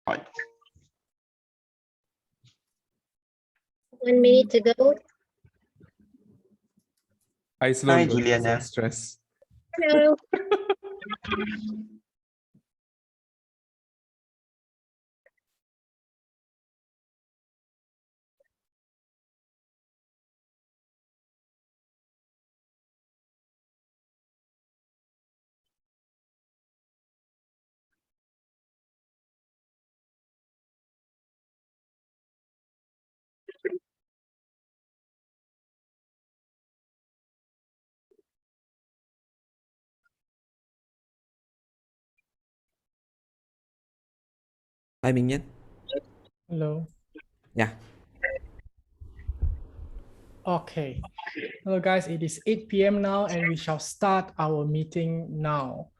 Right. 1 minute to go. Hi, Juliana. Stress. Hello. Hi, Minh Nhân. Hello. Yeah. Okay. Hello, guys. It is 8 p.m. now, and we shall start our meeting now.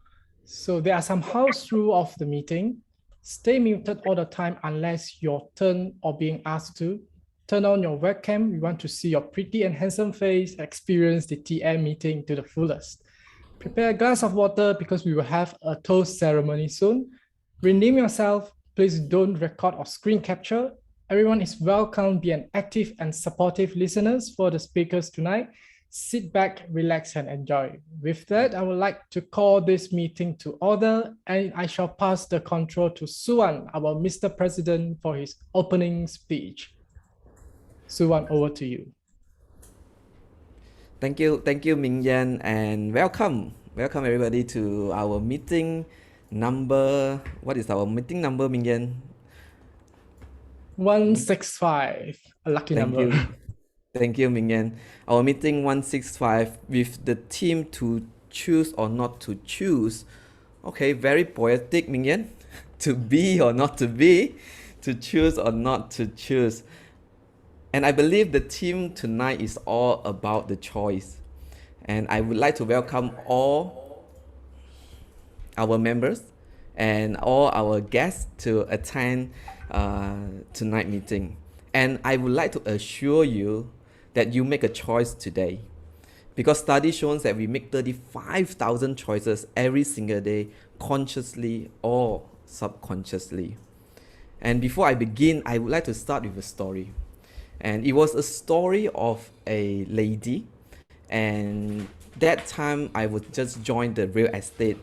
So there are some house rules of the meeting. Stay muted all the time unless your turn or being asked to. Turn on your webcam. We want to see your pretty and handsome face. Experience the TM meeting to the fullest. Prepare a glass of water because we will have a toast ceremony soon. Rename yourself. Please don't record or screen capture. Everyone is welcome. Be an active and supportive listeners for the speakers tonight. Sit back, relax, and enjoy. With that, I would like to call this meeting to order, and I shall pass the control to Suwan, our Mr. President, for his opening speech. Suwan, over to you. Thank you, Minh Nhân, and welcome everybody to our meeting number. What is our meeting number, Minh Nhân? 165, a lucky number. Thank you, Minh Nhân. Our meeting 165 with the theme to choose or not to choose. Okay, very poetic, Minh Nhân. To be or not to be, to choose or not to choose. And I believe the theme tonight is all about the choice. And I would like to welcome all our members and all our guests to attend tonight's meeting. And I would like to assure you that you make a choice today. Because study shows that we make 35,000 choices every single day, consciously or subconsciously. And before I begin, I would like to start with a story. And it was a story of a lady. And that time I was just joined the real estate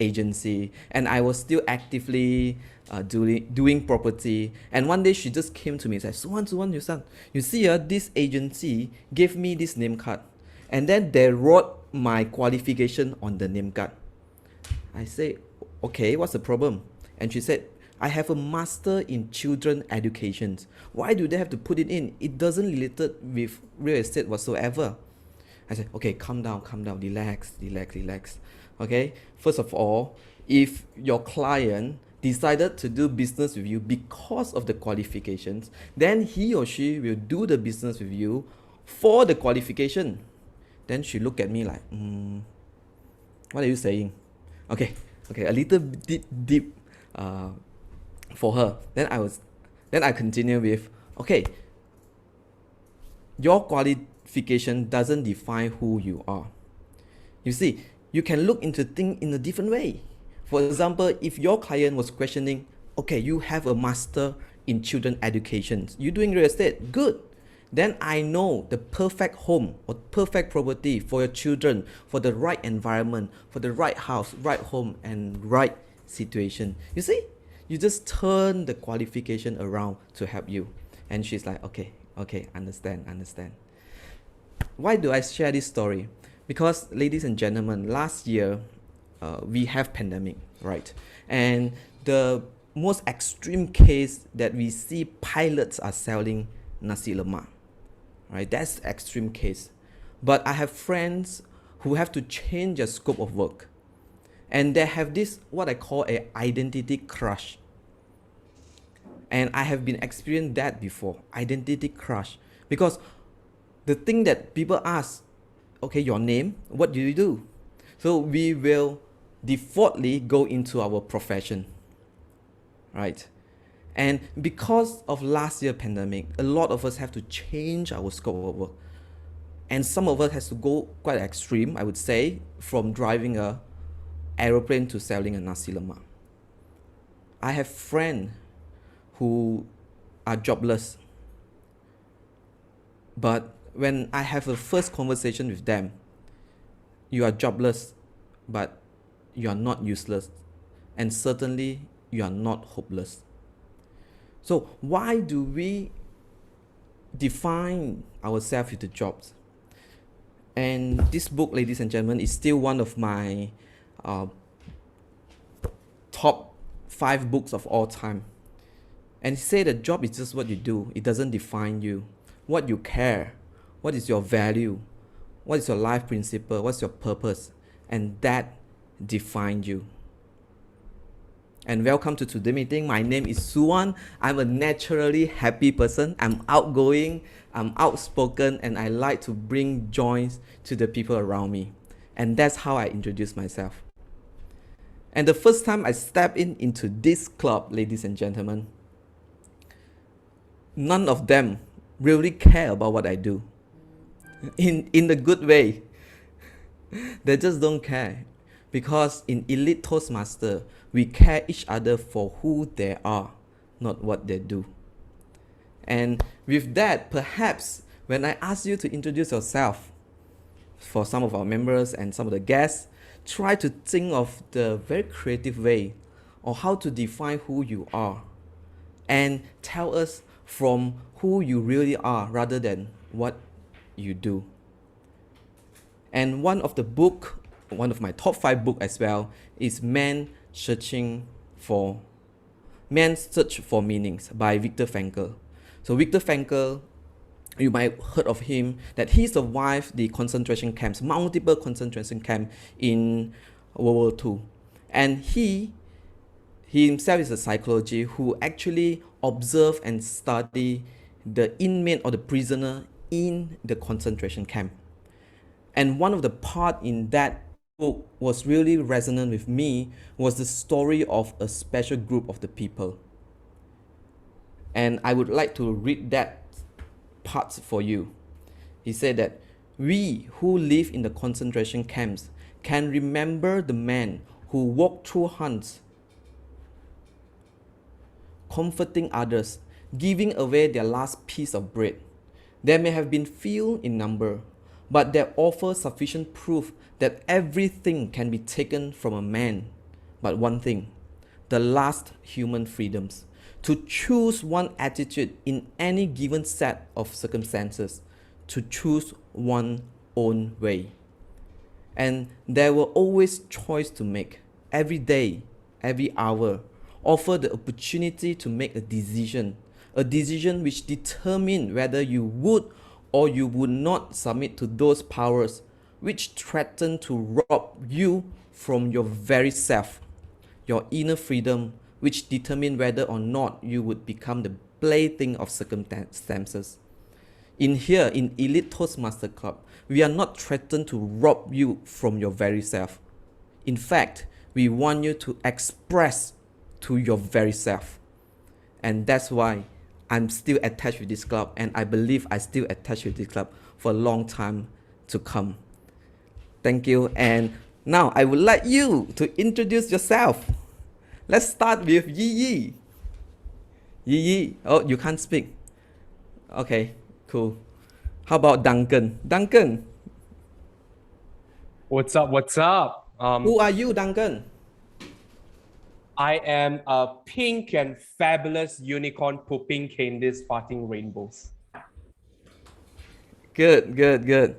agency, and I was still actively doing property. And one day she just came to me and said, Suwan, you see, this agency gave me this name card, and then they wrote my qualification on the name card. I said, okay, what's the problem? And she said, I have a master in children education. Why do they have to put it in? It doesn't related with real estate whatsoever. I said, okay, calm down, relax. Okay, first of all, if your client decided to do business with you because of the qualifications, then he or she will do the business with you for the qualification. Then she looked at me like, what are you saying? Okay, a little bit deep for her. Then I continue with, okay, your qualification doesn't define who you are. You see, you can look into things in a different way. For example, if your client was questioning, okay, you have a master in children education, you're doing real estate, good. Then I know the perfect home or perfect property for your children, for the right environment, for the right house, right home, and right situation. You see, you just turn the qualification around to help you. And she's like, okay, understand. Why do I share this story? Because, ladies and gentlemen, last year we have pandemic, right? And the most extreme case that we see, pilots are selling nasi lemak, right? That's the extreme case. But I have friends who have to change their scope of work, and they have this what I call a identity crush. And I have been experiencing that before, identity crush, because the thing that people ask, okay, your name, what do you do? So we will defaultly go into our profession, right? And because of last year pandemic, a lot of us have to change our scope of work. And some of us has to go quite extreme, I would say, from driving a aeroplane to selling a nasi lemak. I have friends who are jobless. But when I have a first conversation with them, you are jobless, but you are not useless. And certainly you are not hopeless. So why do we define ourselves with the jobs? And this book, ladies and gentlemen, is still one of my top 5 books of all time. And he said that job is just what you do. It doesn't define you. What you care, what is your value, what is your life principle, what's your purpose, and that defines you. And welcome to today's meeting. My name is Suwan. I'm a naturally happy person. I'm outgoing, I'm outspoken, and I like to bring joy to the people around me. And that's how I introduce myself. And the first time I stepped into this club, ladies and gentlemen, none of them really care about what I do. In the good way. They just don't care. Because in Elite Toastmaster, we care each other for who they are, not what they do. And with that, perhaps when I ask you to introduce yourself, for some of our members and some of the guests, try to think of the very creative way or how to define who you are and tell us from who you really are rather than what you do. And one of my top 5 book as well is Man's Search for Meanings by Viktor Frankl. So Viktor Frankl, you might have heard of him, that he survived the concentration camps, multiple concentration camps in World War II. And he himself is a psychologist who actually observed and studied the inmate or the prisoner in the concentration camp. And one of the part in that book was really resonant with me was the story of a special group of the people. And I would like to read that part for you. He said that we who live in the concentration camps can remember the men who walked through hunts, comforting others, giving away their last piece of bread. There may have been few in number, but they offer sufficient proof that everything can be taken from a man but one thing, the last human freedoms, to choose one attitude in any given set of circumstances, to choose one own way. And there were always choice to make. Every day, every hour, offer the opportunity to make a decision which determine whether you would or you would not submit to those powers which threaten to rob you from your very self, your inner freedom, which determine whether or not you would become the plaything of circumstances. In Elite Toastmaster Club, we are not threatened to rob you from your very self. In fact, we want you to express to your very self. And that's why I'm still attached with this club, and I believe I still attached with this club for a long time to come. Thank you. And now I would like you to introduce yourself. Let's start with Yi Yi. Yi Yi. Oh, you can't speak. Okay, cool. How about Duncan? Duncan. What's up? What's up? Who are you, Duncan? I am a pink and fabulous unicorn pooping candies farting rainbows. Good.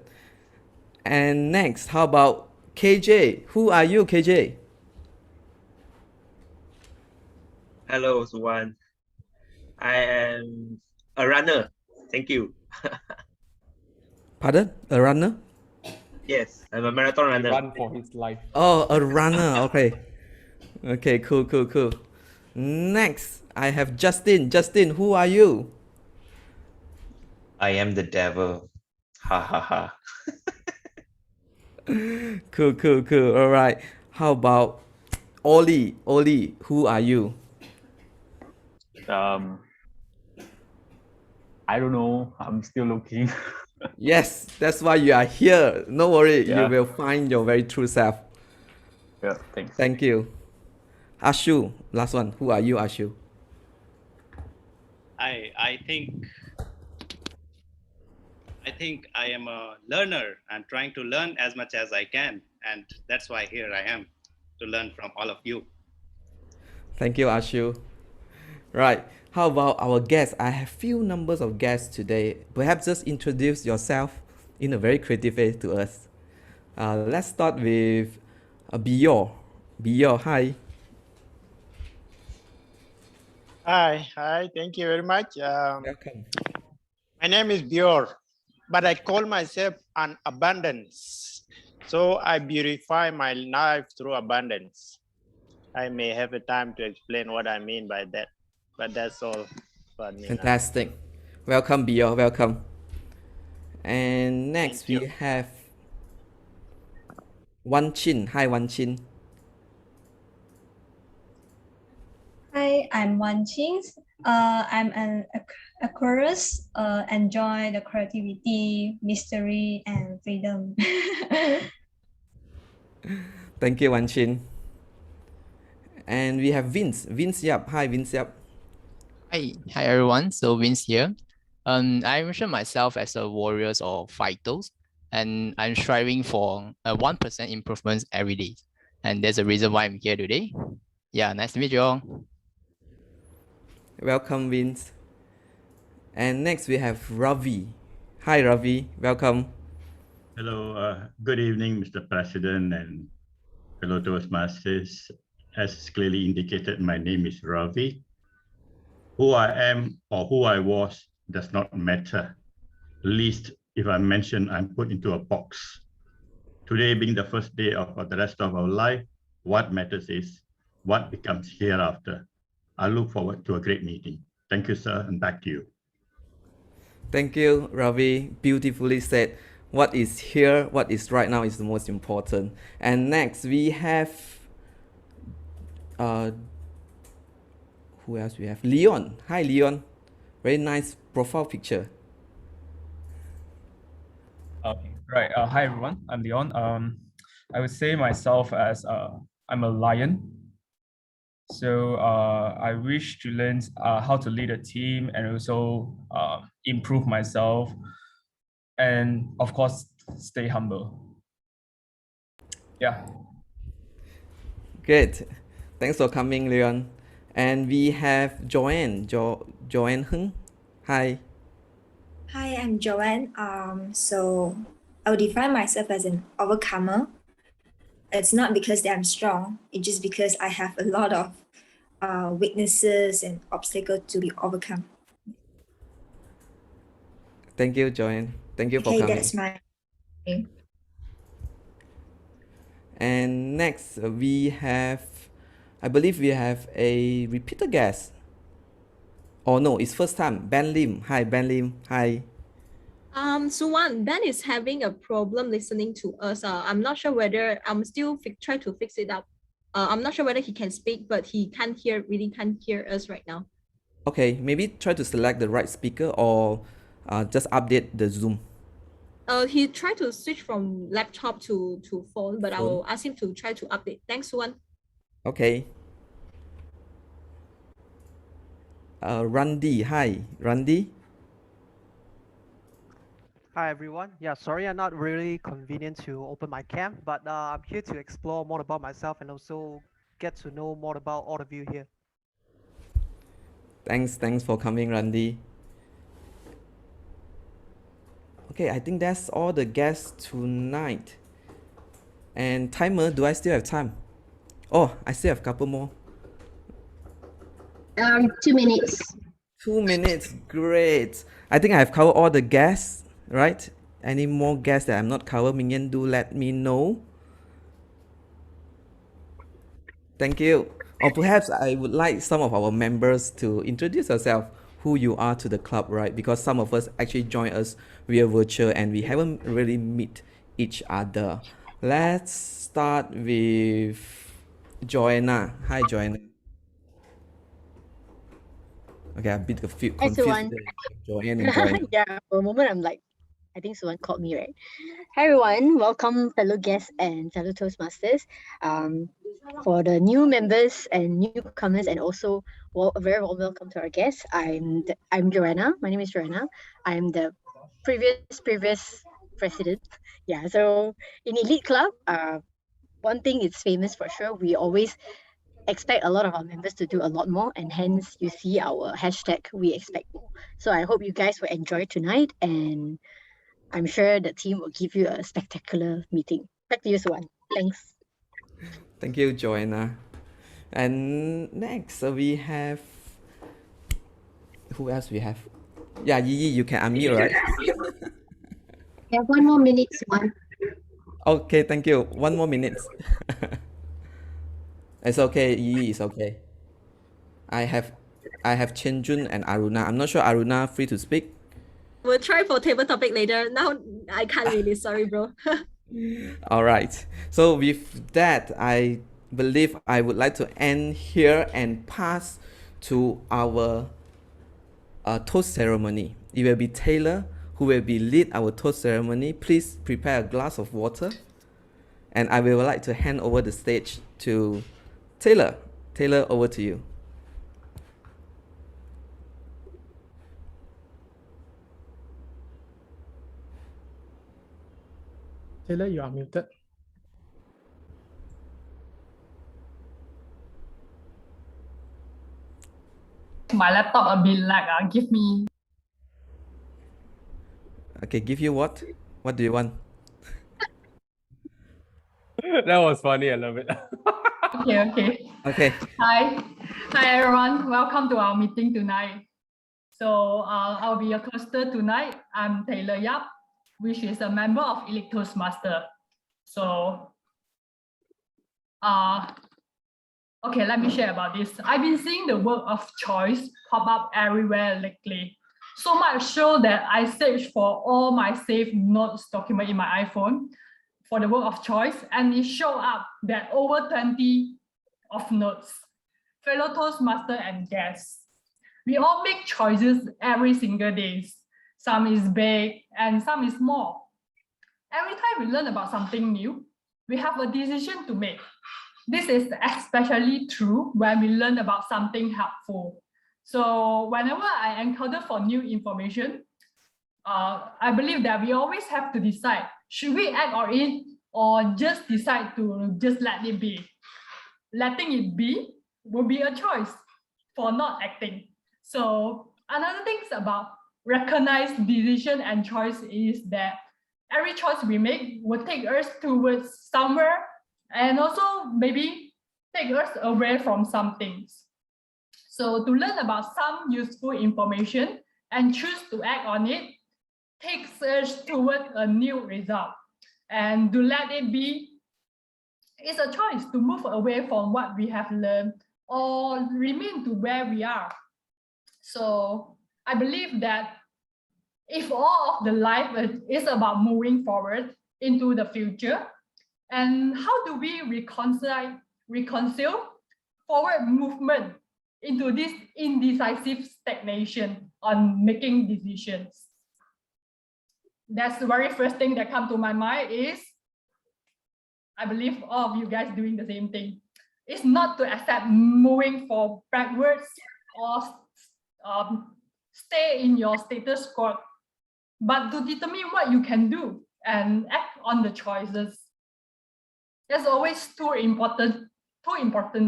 And next, how about KJ? Who are you, KJ? Hello, Suwan. I am a runner. Thank you. Pardon? A runner? Yes, I'm a marathon runner. Run for his life. Oh, a runner. Okay. Okay, cool. Next, I have Justin. Justin, who are you? I am the devil. Ha ha ha. Cool. All right. How about Oli? Oli, who are you? I don't know. I'm still looking. Yes, that's why you are here. No worry, Yeah. you will find your very true self. Yeah, thanks. Thank you. Ashu, last one. Who are you, Ashu? I think I am a learner. I'm trying to learn as much as I can, and that's why here I am to learn from all of you. Thank you, Ashu. Right. How about our guests? I have few numbers of guests today. Perhaps just introduce yourself in a very creative way to us. Let's start with Bior. Bior, hi. Hi, thank you very much. Welcome. My name is Bior, but I call myself an abundance. So I beautify my life through abundance. I may have a time to explain what I mean by that, but that's all for me now. Fantastic. Welcome, Bior. Welcome. And next Thank we you. have Wan Chin. Hi, Wan Chin. Hi, I'm Wan Qing. I'm an Aquarius. Enjoy the creativity, mystery, and freedom. Thank you, Wan Chin. And we have Vince. Vince Yap. Hi, Vince Yap. Hi everyone. So Vince here. I mention myself as a warriors or fighters, and I'm striving for a 1% improvements every day. And there's a reason why I'm here today. Yeah, nice to meet you all. Welcome, Vince. And next we have Ravi. Hi, Ravi. Welcome. Hello, good evening, Mr. President and fellow Toastmasters. As clearly indicated, my name is Ravi. Who I am or who I was does not matter. Least if I mention I'm put into a box. Today being the first day of the rest of our life, what matters is what becomes hereafter. I look forward to a great meeting. Thank you, sir, and back to you. Thank you, Ravi. Beautifully said. What is here, what is right now is the most important. And next we have who else we have? Leon. Hi, Leon. Very nice profile picture. Okay, right. Hi everyone. I'm Leon. I would say myself as I'm a lion. So I wish to learn how to lead a team and also improve myself, and of course stay humble. Yeah. Great. Thanks for coming, Leon. And we have Joanne. Joanne Hung. Hi. Hi, I'm Joanne. So I would define myself as an overcomer. It's not because that I'm strong, it's just because I have a lot of weaknesses and obstacles to be overcome. Thank you, Joanne. Thank you for Okay, coming. that's my name. And next we have, I believe we have a repeated guest. Oh no, it's first time. Ben Lim. Hi, Ben Lim. Hi. Suwan, Ben is having a problem listening to us. I'm not sure whether I'm still trying to fix it up. I'm not sure whether he can speak, but he really can't hear us right now. Okay, maybe try to select the right speaker or just update the Zoom. He tried to switch from laptop to phone, but I will ask him to try to update. Thanks, Suwan. Okay. Randy. Hi, Randy. Hi everyone. Yeah, sorry I'm not really convenient to open my cam, but I'm here to explore more about myself and also get to know more about all of you here. Thanks for coming, Randy. Okay, I think that's all the guests tonight. And timer, do I still have time? Oh, I still have a couple more. 2 minutes. 2 minutes, great. I think I have covered all the guests, right? Any more guests that I'm not covered, Mingyan, do let me know. Thank you. Or perhaps I would like some of our members to introduce yourself, who you are to the club, right? Because some of us actually join us via virtual and we haven't really meet each other. Let's start with Joanna. Hi, Joanna. Okay, I'm a bit confused. Hi, Suwan. Joanne and Joanna. Yeah, for a moment I'm like, I think Suwan called me, right? Hi everyone, welcome fellow guests and fellow Toastmasters. For the new members and newcomers, and also a very warm welcome to our guests. I'm Joanna. My name is Joanna. I'm the previous president. Yeah. So in Elite Club, one thing is famous for sure. We always expect a lot of our members to do a lot more, and hence you see our hashtag we expect more. So I hope you guys will enjoy tonight, and I'm sure the team will give you a spectacular meeting. Back to you, Suwan. Thanks. Thank you, Joanna. And next we have, who else we have? Yeah, Yi, you can unmute, right? We have 1 more minute, Suwan. Okay, thank you. 1 more minute. It's okay, Yi, it's okay. I have Chen Jun and Aruna. I'm not sure Aruna free to speak. We'll try for table topic later. Now I can't really. Sorry, bro. All right. So with that, I believe I would like to end here and pass to our toast ceremony. It will be Taylor who will be lead our toast ceremony. Please prepare a glass of water, and I will like to hand over the stage to Taylor. Taylor, over to you. Taylor, you are muted. My laptop a bit lag. Give me. Okay, give you what? What do you want? That was funny. I love it. Okay. Okay. Hi everyone. Welcome to our meeting tonight. So I'll be your toaster tonight. I'm Taylor Yap, which is a member of Elite Toastmaster. So okay, let me share about this. I've been seeing the word of choice pop up everywhere lately. So much so that I searched for all my saved notes document in my iPhone for the word of choice, and it showed up that over 20 of notes. Fellow Toastmaster and guests, we all make choices every single day. Some is big and some is small. Every time we learn about something new, we have a decision to make. This is especially true when we learn about something helpful. So whenever I encounter for new information, I believe that we always have to decide, should we act on it or just decide to just let it be? Letting it be will be a choice for not acting. So another thing about recognized decision and choice is that every choice we make will take us towards somewhere and also maybe take us away from some things. So to learn about some useful information and choose to act on it takes us toward a new result. And to let it be is a choice to move away from what we have learned or remain to where we are. So I believe that if all of the life is about moving forward into the future, and how do we reconcile forward movement into this indecisive stagnation on making decisions? That's the very first thing that comes to my mind is, I believe all of you guys doing the same thing. It's not to accept moving for backwards or stay in your status quo, but to determine what you can do and act on the choices. There's always two important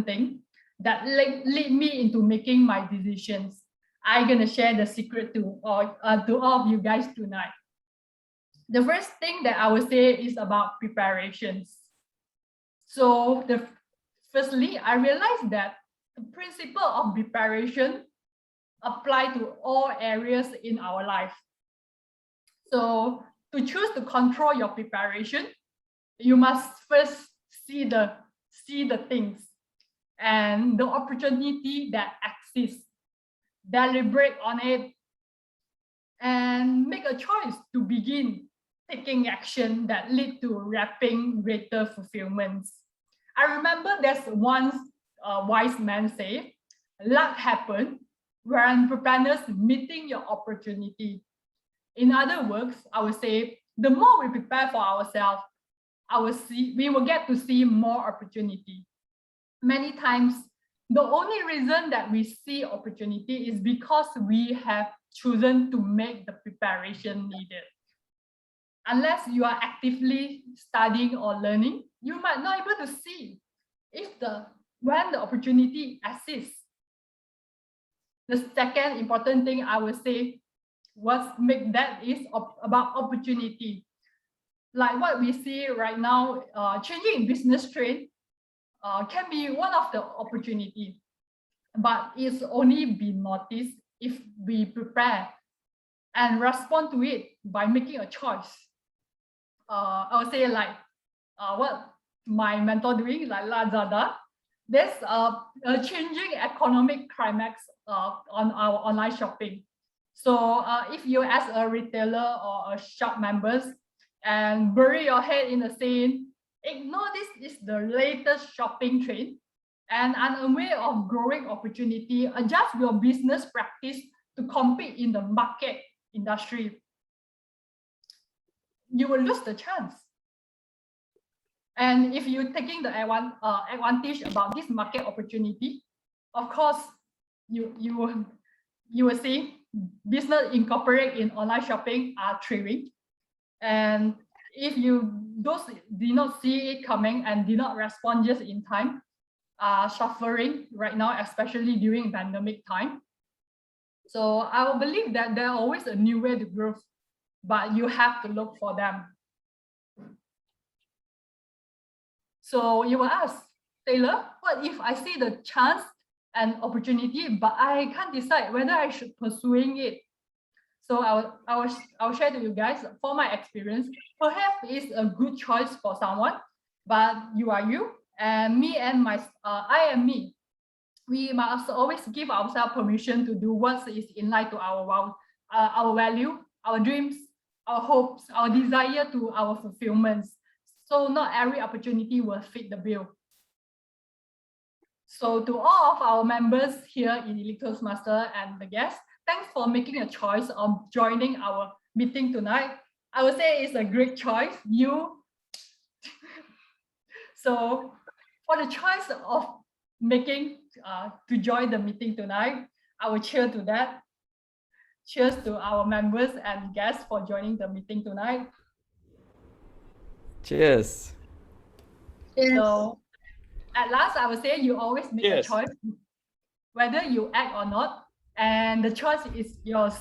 things that lead me into making my decisions. I'm gonna share the secret to all of you guys tonight. The first thing that I would say is about preparations. So firstly, I realized that the principle of preparation apply to all areas in our life. So to choose to control your preparation, you must first see the things and the opportunity that exists, deliberate on it, and make a choice to begin taking action that lead to rapid greater fulfillments. I remember there's once a wise man say, luck happens when preparedness meeting your opportunity. In other words, I would say the more we prepare for ourselves, we will get to see more opportunity. many times, the only reason that we see opportunity is because we have chosen to make the preparation needed. Unless you are actively studying or learning, you might not be able to see when the opportunity exists. The second important thing I would say was make that is about opportunity. Like what we see right now, changing business trend can be one of the opportunity, but it's only be noticed if we prepare and respond to it by making a choice. I would say like what my mentor doing, like Lazada. There's a changing economic climax on our online shopping. So if you as a retailer or a shop members and bury your head in the sand, ignore this is the latest shopping trend, and unaware of growing opportunity, adjust your business practice to compete in the market industry, you will lose the chance. And if you're taking the advantage about this market opportunity, of course, you will see business incorporate in online shopping are thriving. And if those did not see it coming and did not respond just in time, are suffering right now, especially during pandemic time. So I will believe that there are always a new way to grow, but you have to look for them. So you will ask, Taylor, what if I see the chance and opportunity, but I can't decide whether I should pursuing it? So I'll share to you guys, for my experience, perhaps it's a good choice for someone, but you are you, and me and I am me. We must always give ourselves permission to do what is in line to our value, our dreams, our hopes, our desire to our fulfillments. So not every opportunity will fit the bill. So to all of our members here in Elite Toastmaster and the guests, thanks for making a choice of joining our meeting tonight. I would say it's a great choice. So for the choice of making to join the meeting tonight, I will cheer to that. Cheers to our members and guests for joining the meeting tonight. Cheers. So at last, I would say you always make a choice, whether you act or not, and the choice is yours.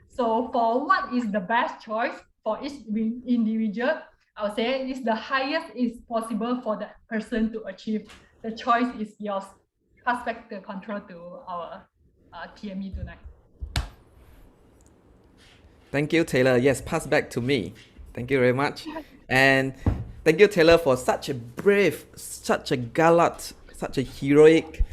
So for what is the best choice for each individual, I would say is the highest is possible for the person to achieve. The choice is yours. Pass back the control to our TME tonight. Thank you, Taylor. Yes, pass back to me. Thank you very much. And thank you, Taylor, for such a brave, such a gallant, such a heroic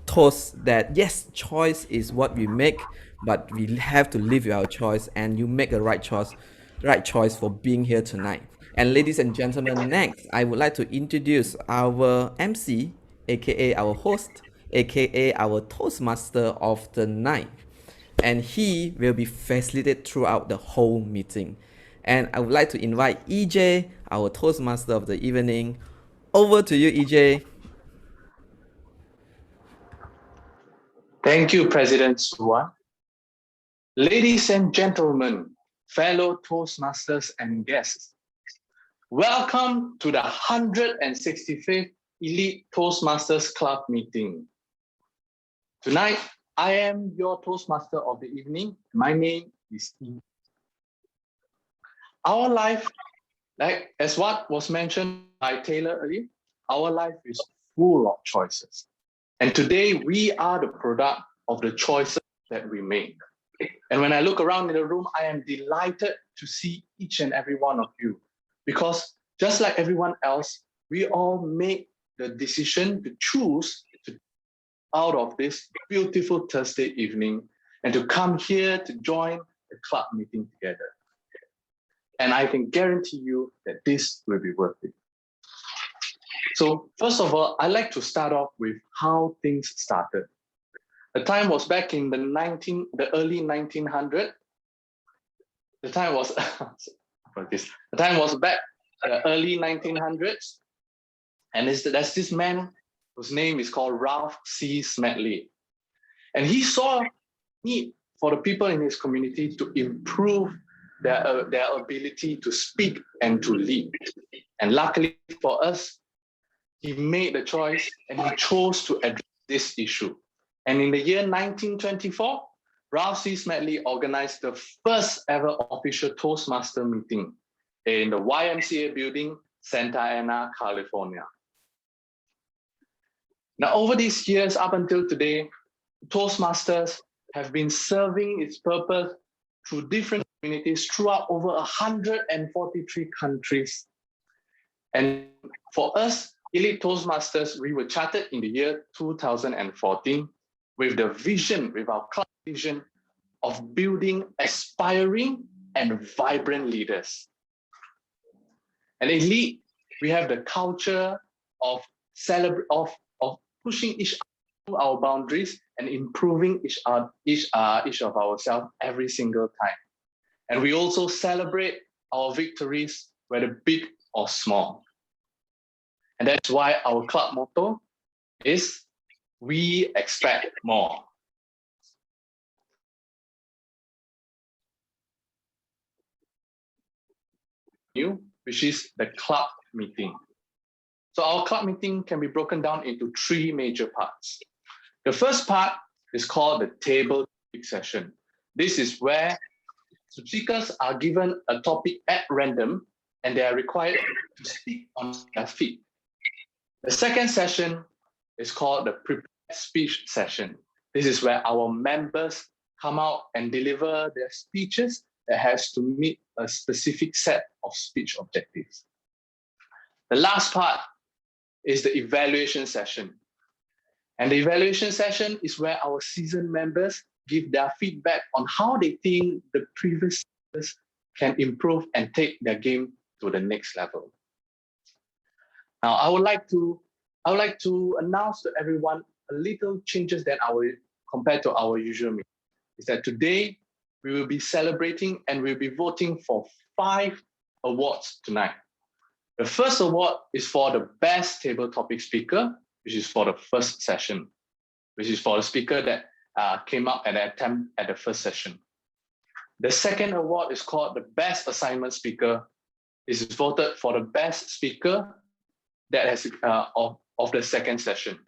toast that yes, choice is what we make, but we have to live with our choice, and you make the right choice for being here tonight. And ladies and gentlemen, next, I would like to introduce our MC, aka our host, aka our Toastmaster of the night. And he will be facilitated throughout the whole meeting. And I would like to invite EJ, our Toastmaster of the evening. Over to you, EJ. Thank you, President Suwan. Ladies and gentlemen, fellow Toastmasters and guests, welcome to the 165th Elite Toastmasters Club meeting. Tonight, I am your Toastmaster of the evening. My name is E. Our life, like as what was mentioned by Taylor earlier, our life is full of choices. And today we are the product of the choices that we make. And when I look around in the room, I am delighted to see each and every one of you, because just like everyone else, we all make the decision to choose to out of this beautiful Thursday evening and to come here to join the club meeting together. And I can guarantee you that this will be worth it. So first of all, I'd like to start off with how things started. The time was back in the early 1900s. The time was back the early 1900s, and there's this man whose name is called Ralph C. Smedley. And he saw need for the people in his community to improve their ability to speak and to lead. And luckily for us, he made the choice and he chose to address this issue. And in the year 1924, Ralph C. Smedley organized the first ever official Toastmaster meeting in the YMCA building, Santa Ana, California. Now, over these years, up until today, Toastmasters have been serving its purpose through different communities throughout over 143 countries. And for us, Elite Toastmasters, we were chartered in the year 2014 with the vision, with our club vision of building aspiring and vibrant leaders. And Elite, we have the culture of pushing each other to our boundaries and improving each of ourselves every single time. And we also celebrate our victories, whether big or small. And that's why our club motto is, we expect more. Which is the club meeting. So our club meeting can be broken down into three major parts. The first part is called the table topic session. This is where speakers are given a topic at random and they are required to speak on their feet. The second session is called the prepared speech session. This is where our members come out and deliver their speeches that has to meet a specific set of speech objectives. The last part is the evaluation session. And the evaluation session is where our seasoned members give their feedback on how they think the previous speakers can improve and take their game to the next level. Now, I would like to announce to everyone a little changes that compared to our usual meeting. Is that today we will be celebrating and we'll be voting for 5 awards tonight. The first award is for the best table topic speaker, which is for the first session, which is for the speaker that came up and attempt at the first session. The second award is called the best assignment speaker. This is voted for the best speaker that has of the second session.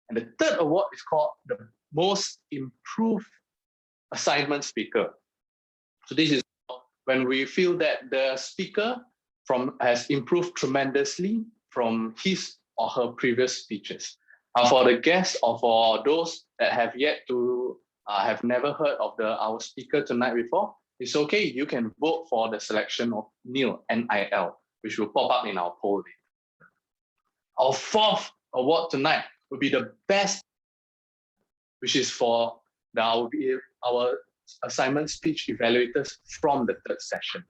And the third award is called the most improved assignment speaker. So this is when we feel that the speaker has improved tremendously from his or her previous speeches. For the guests or for those that have yet to have never heard of our speaker tonight before, it's okay. You can vote for the selection of NIL, N-I-L, which will pop up in our poll later. Our fourth award tonight will be the best, which is for our assignment speech evaluators from the third session.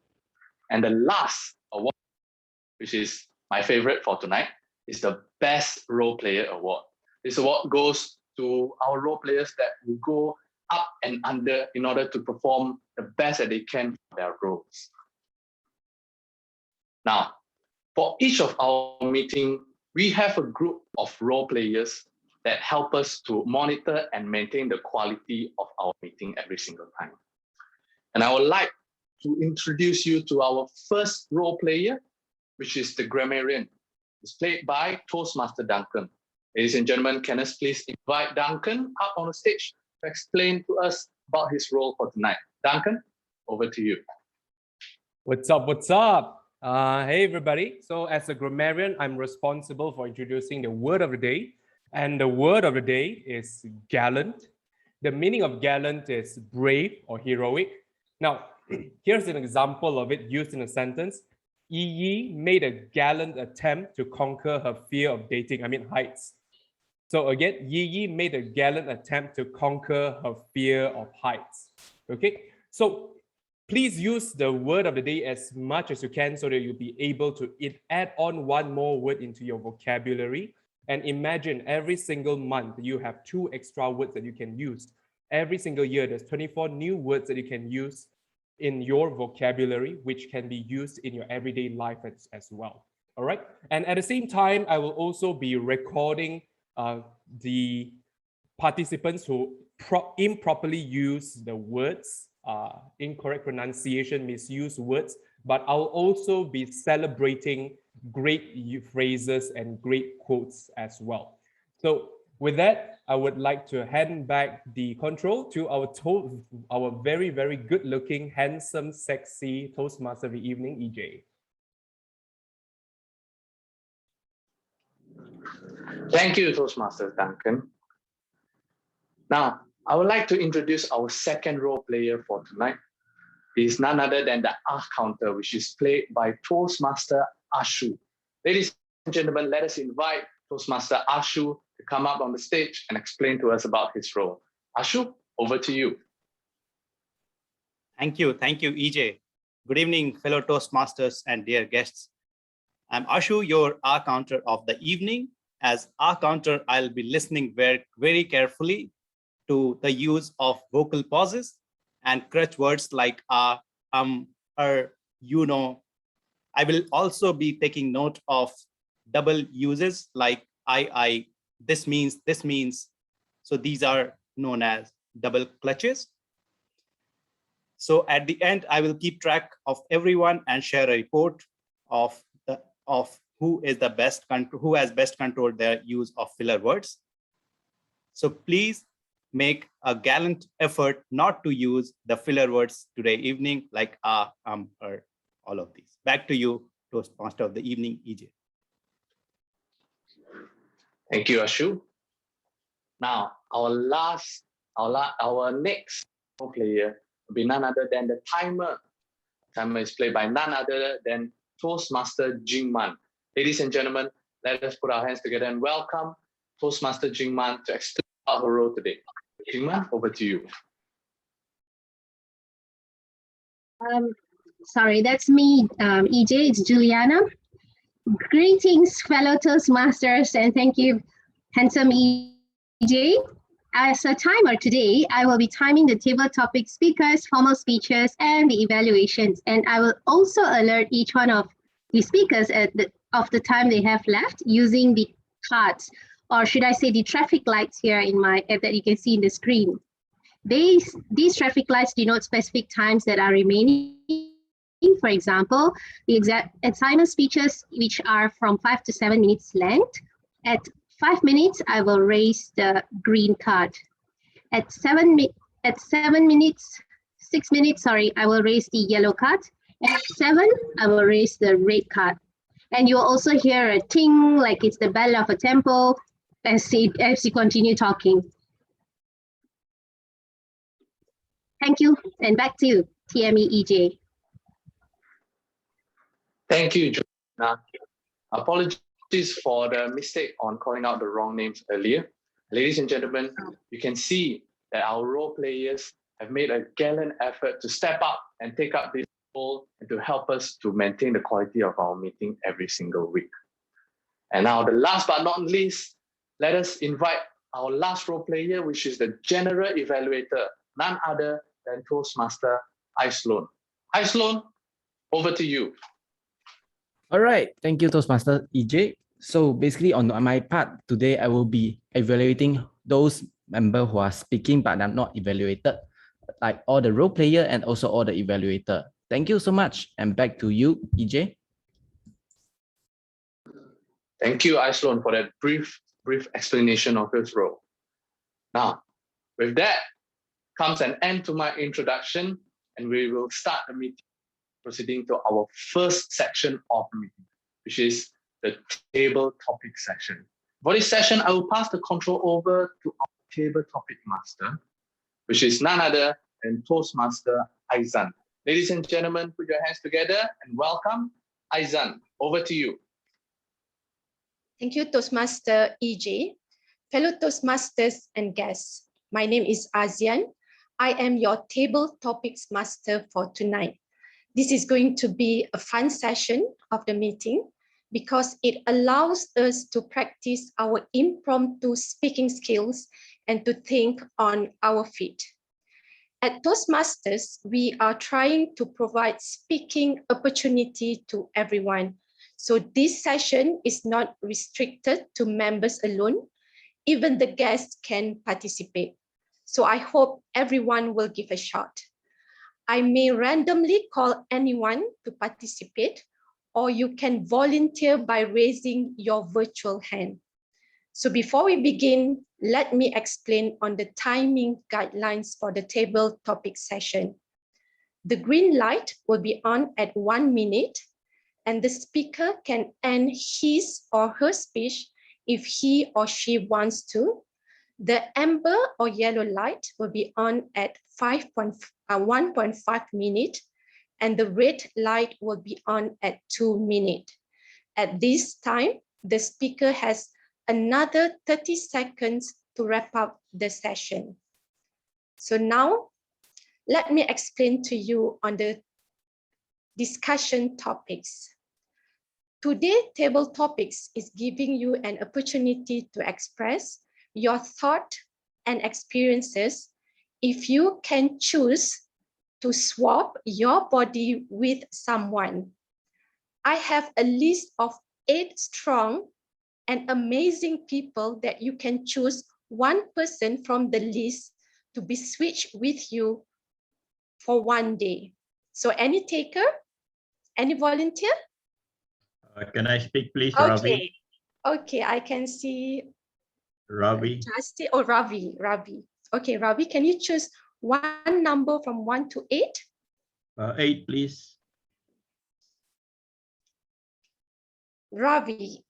And the last award, which is my favorite for tonight, is the best role player award. This award goes to our role players that will go up and under in order to perform the best that they can for their roles. Now, for each of our meeting, we have a group of role players that help us to monitor and maintain the quality of our meeting every single time. And I would like to introduce you to our first role player, which is the grammarian. It's played by Toastmaster Duncan. Ladies and gentlemen, can us please invite Duncan up on the stage to explain to us about his role for tonight. Duncan, over to you. What's up? What's up? Hey, everybody. So as a grammarian, I'm responsible for introducing the word of the day. And the word of the day is gallant. The meaning of gallant is brave or heroic. Now, here's an example of it used in a sentence. Yi made a gallant attempt to conquer her fear of dating, heights. So again, Yi made a gallant attempt to conquer her fear of heights. Okay, so please use the word of the day as much as you can so that you'll be able to add on one more word into your vocabulary. And imagine every single month you have 2 extra words that you can use. Every single year, there's 24 new words that you can use in your vocabulary, which can be used in your everyday life as well. All right. And at the same time, I will also be recording the participants who improperly use the words, incorrect pronunciation, misuse words, but I'll also be celebrating great phrases and great quotes as well. So with that, I would like to hand back the control to our very, very good looking, handsome, sexy Toastmaster of the evening, EJ. Thank you, Toastmaster Duncan. Now, I would like to introduce our second role player for tonight. He is none other than the counter, which is played by Toastmaster Ashu. Ladies and gentlemen, let us invite Toastmaster Ashu to come up on the stage and explain to us about his role. Ashu, over to you. Thank you, EJ. Good evening, fellow Toastmasters and dear guests. I'm Ashu, your counter of the evening. As counter, I'll be listening very, very carefully to the use of vocal pauses and crutch words like you know. I will also be taking note of double uses like I, this means. So these are known as double clutches. So at the end, I will keep track of everyone and share a report of who has best controlled their use of filler words. So please make a gallant effort not to use the filler words today evening like all of these. Back to you, Toastmaster of the evening, EJ. Thank you, Ashu. Now, our next player will be none other than the timer. Timer is played by none other than Toastmaster Jingman. Ladies and gentlemen, let us put our hands together and welcome Toastmaster Jingman to explain her role today. Jingman, over to you. Sorry, that's me, EJ, it's Juliana. Greetings, fellow Toastmasters, and thank you, handsome EJ. As a timer today, I will be timing the table topic speakers, formal speeches, and the evaluations. And I will also alert each one of the speakers of the time they have left using the cards, or should I say the traffic lights here in that you can see in the screen. These traffic lights denote specific times that are remaining. For example, the exact assignment speeches, which are from 5 to 7 minutes length. At 5 minutes, I will raise the green card. At 6 minutes, I will raise the yellow card. At 7, I will raise the red card. And you'll also hear a ting, like it's the bell of a temple, as you continue talking. Thank you, and back to you, TME EJ. Thank you, Joanna. Apologies for the mistake on calling out the wrong names earlier. Ladies and gentlemen, you can see that our role players have made a gallant effort to step up and take up this role and to help us to maintain the quality of our meeting every single week. And now the last but not least, let us invite our last role player, which is the general evaluator, none other than Toastmaster Sloan. Sloan, over to you. All right, thank you, Toastmaster EJ. So basically on my part today, I will be evaluating those members who are speaking but are not evaluated, like all the role player and also all the evaluator. Thank you so much, and back to you, EJ. Thank you, Sloan, for that brief explanation of his role. Now, with that comes an end to my introduction, and we will start the meeting, proceeding to our first section of the meeting, which is the table topic section. For this session, I will pass the control over to our table topic master, which is none other than Toastmaster Aizan. Ladies and gentlemen, put your hands together and welcome Aizan. Over to you. Thank you, Toastmaster EJ. Fellow Toastmasters and guests, my name is Azian. I am your table topics master for tonight. This is going to be a fun session of the meeting because it allows us to practice our impromptu speaking skills and to think on our feet. At Toastmasters, we are trying to provide speaking opportunity to everyone. So this session is not restricted to members alone. even the guests can participate. So I hope everyone will give a shot. I may randomly call anyone to participate, or you can volunteer by raising your virtual hand. So before we begin, let me explain on the timing guidelines for the table topic session. The green light will be on at 1 minute, and the speaker can end his or her speech if he or she wants to. The amber or yellow light will be on at 1.5 minutes, and the red light will be on at 2 minutes. At this time, the speaker has another 30 seconds to wrap up the session. So now, let me explain to you on the discussion topics. Today, table topics is giving you an opportunity to express your thought and experiences if you can choose to swap your body with someone. I have a list of 8 strong and amazing people that you can choose one person from the list to be switched with you for 1 day. So any taker, any volunteer? Can I speak, please, Ravi? Okay, I can see Ravi. Justin or Ravi. Okay, Ravi, can you choose one number from 1 to 8? 8, please. Ravi,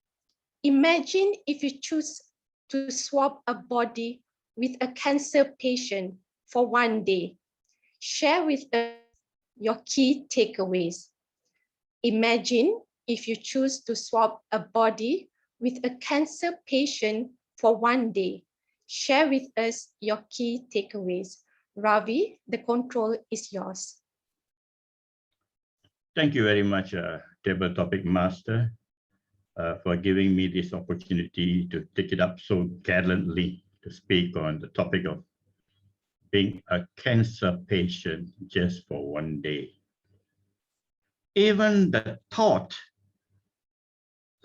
imagine if you choose to swap a body with a cancer patient for 1 day. Share with us your key takeaways. Imagine if you choose to swap a body with a cancer patient for 1 day. Share with us your key takeaways. Ravi, the control is yours. Thank you very much, Table Topic Master, for giving me this opportunity to take it up so gallantly to speak on the topic of being a cancer patient just for 1 day. Even the thought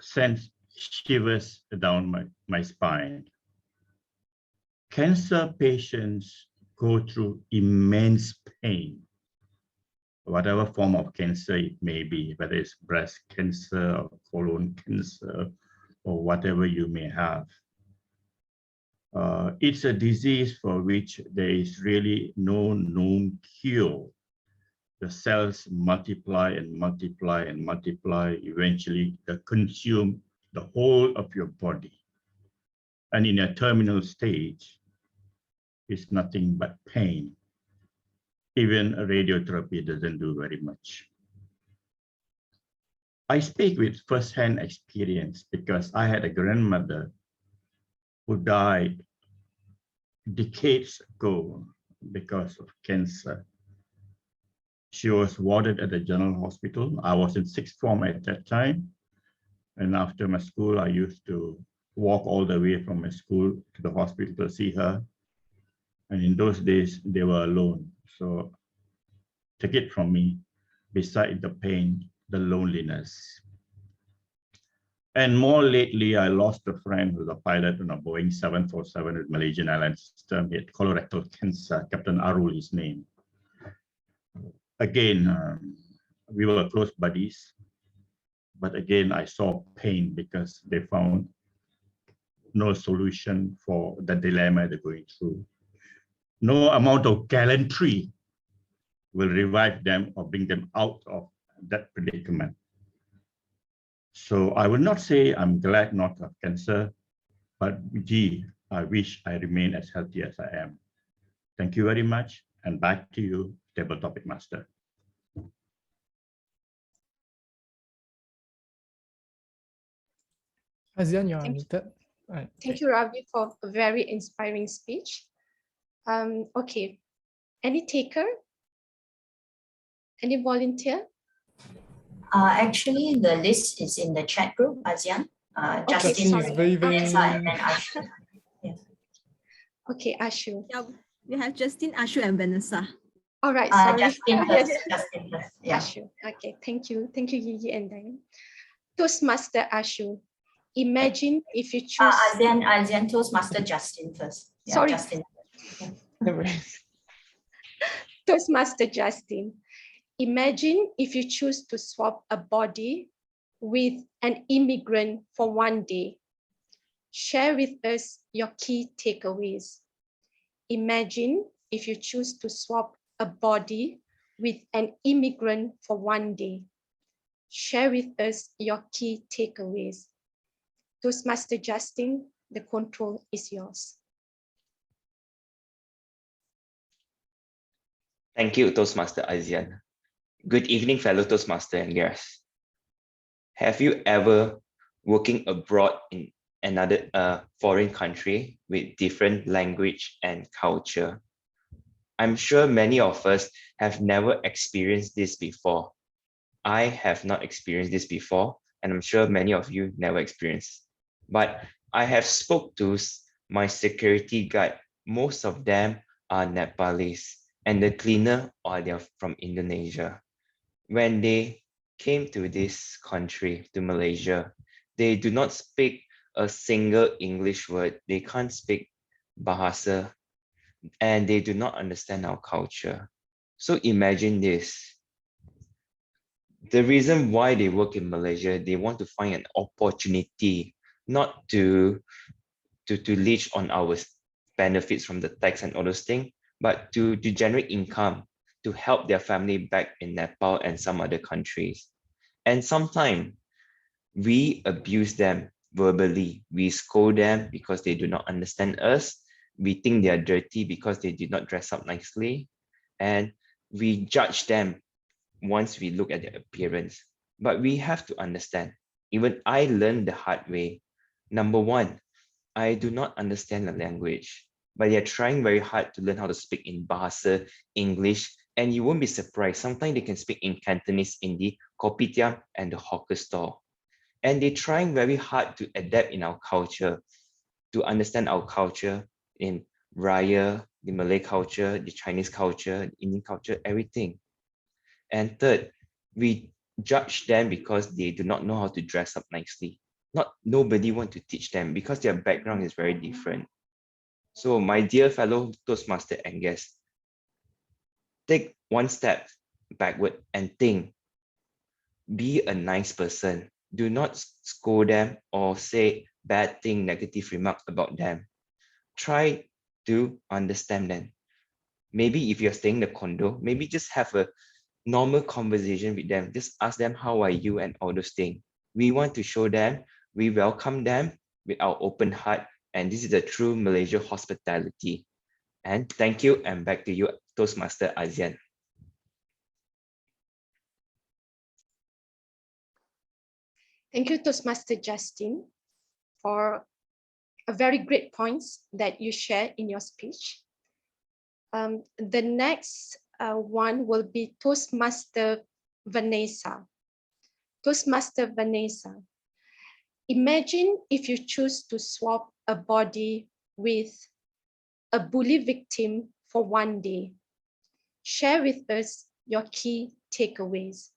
sends shivers down my spine. Cancer patients go through immense pain, whatever form of cancer it may be, whether it's breast cancer or colon cancer or whatever you may have. It's a disease for which there is really no known cure. The cells multiply and multiply and multiply. Eventually, they consume the whole of your body. And in a terminal stage, it's nothing but pain. Even radiotherapy doesn't do very much. I speak with first-hand experience because I had a grandmother who died decades ago because of cancer. She was warded at the General Hospital. I was in 6th form at that time. And after my school, I used to walk all the way from my school to the hospital to see her. And in those days, they were alone. So take it from me, beside the pain, the loneliness. And more lately, I lost a friend who was a pilot on a Boeing 747 with Malaysian Airlines system. He had colorectal cancer, Captain Arul, his name. Again, we were close buddies, but again, I saw pain because they found no solution for the dilemma they're going through. No amount of gallantry will revive them or bring them out of that predicament. So I will not say I'm glad not to have cancer, but gee, I wish I remain as healthy as I am. Thank you very much, and back to you, Table Topic Master. Azian, you're unmuted. Right. Thank you, Ravi, for a very inspiring speech. Okay, any taker? Any volunteer? Actually, the list is in the chat group, Azian. Justin is Vanessa and then Ashu. Yeah. Okay, Ashu. Yeah, we have Justin, Ashu, and Vanessa. All right, sorry. Justin first. Justin first. Yeah. Ashu. Okay, thank you. Thank you, Gigi and Diane. Toastmaster Ashu. Imagine if you choose. ASEAN Toastmaster Justin first. Yeah, Sorry. Justin. Toastmaster Justin. Imagine if you choose to swap a body with an immigrant for one day. Share with us your key takeaways. Imagine if you choose to swap a body with an immigrant for one day. Share with us your key takeaways. Toastmaster Justin, the control is yours. Thank you, Toastmaster ASEAN. Good evening, fellow Toastmaster and guests. Have you ever working abroad in another foreign country with different language and culture? I'm sure many of us have never experienced this before. I have not experienced this before, and I'm sure many of you never experienced. But I have spoke to my security guard. Most of them are Nepalese, and the cleaner they're from Indonesia. When they came to this country, to Malaysia, they do not speak a single English word. They can't speak Bahasa, and they do not understand our culture. So imagine this. The reason why they work in Malaysia, they want to find an opportunity, not to leech on our benefits from the tax and all those things, but to generate income, to help their family back in Nepal and some other countries. And sometimes we abuse them verbally. We scold them because they do not understand us. We think they are dirty because they did not dress up nicely. And we judge them once we look at their appearance. But we have to understand, even I learned the hard way. Number one, I do not understand the language, but they're trying very hard to learn how to speak in Bahasa, English, and you won't be surprised. Sometimes they can speak in Cantonese in the kopitiam and the hawker store. And they're trying very hard to adapt in our culture, to understand our culture in Raya, the Malay culture, the Chinese culture, the Indian culture, everything. And third, we judge them because they do not know how to dress up nicely. Nobody want to teach them because their background is very different. So my dear fellow Toastmaster and guests, take one step backward and think. Be a nice person. Do not scold them or say bad thing, negative remark about them. Try to understand them. Maybe if you're staying in the condo, maybe just have a normal conversation with them. Just ask them, how are you, and all those things. We want to show them, we welcome them with our open heart, and this is the true Malaysia hospitality. And thank you, and back to you, Toastmaster ASEAN. Thank you, Toastmaster Justin, for a very great points that you shared in your speech. The next one will be Toastmaster Vanessa. Toastmaster Vanessa, imagine if you choose to swap a body with a bully victim for one day. Share with us your key takeaways.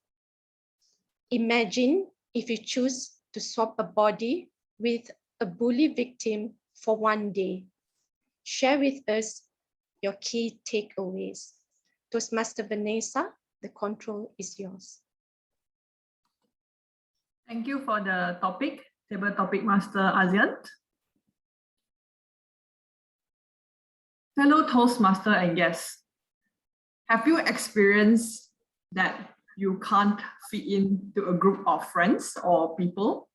Imagine if you choose to swap a body with a bully victim for one day. Share with us your key takeaways. Toastmaster Vanessa, the control is yours. Thank you for the topic, Table Topic Master ASEAN. Fellow Toastmaster and guests, have you experienced that you can't fit into a group of friends or people?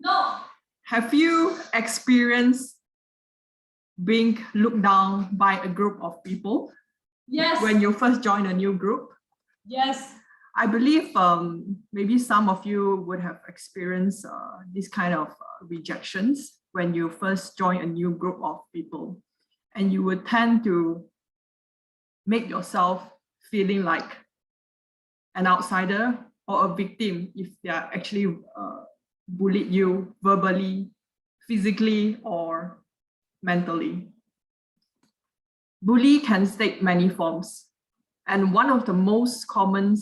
No. Have you experienced being looked down by a group of people? Yes. When you first join a new group? Yes. I believe maybe some of you would have experienced this kind of rejections when you first join a new group of people, and you would tend to make yourself feeling like an outsider or a victim if they are actually bullied you verbally, physically, or mentally. Bully can take many forms, and one of the most common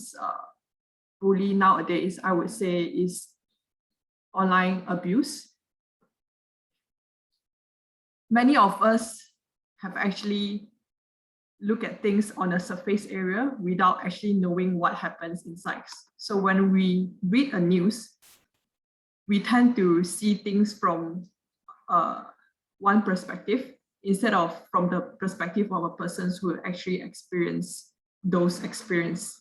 bully nowadays, I would say, is online abuse. Many of us have actually looked at things on a surface area without actually knowing what happens inside. So when we read a news, we tend to see things from one perspective instead of from the perspective of a person who actually experience those experiences.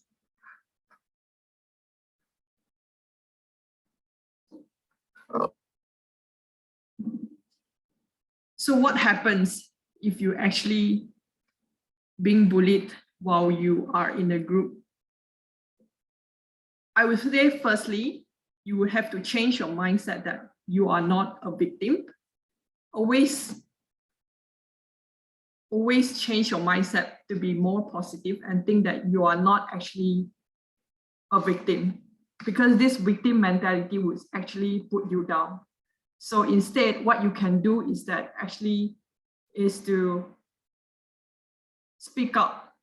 So what happens if you actually being bullied while you are in a group? I would say firstly, you would have to change your mindset that you are not a victim. Always change your mindset to be more positive and think that you are not actually a victim, because this victim mentality would actually put you down. So instead, what you can do is that actually is to speak up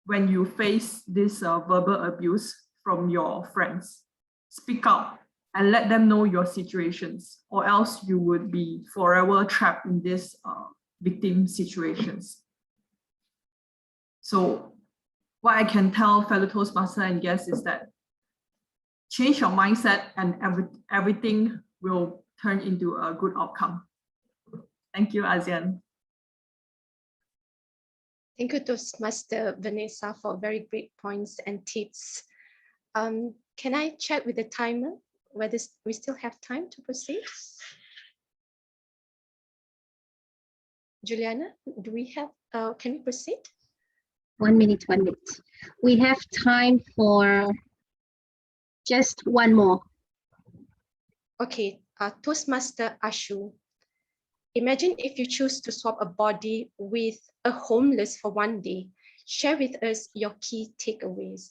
when you face this verbal abuse from your friends. Speak up and let them know your situations, or else you would be forever trapped in this victim situations. So what I can tell fellow Toastmaster and guests is that change your mindset and everything will turn into a good outcome. Thank you, ASEAN. Thank you, Toastmaster Vanessa, for very great points and tips. Can I check with the timer whether we still have time to proceed? Juliana, do we have, can we proceed? 1 minute, 1 minute. We have time for just one more. Okay, Toastmaster Ashu. Imagine if you choose to swap a body with a homeless for one day. Share with us your key takeaways.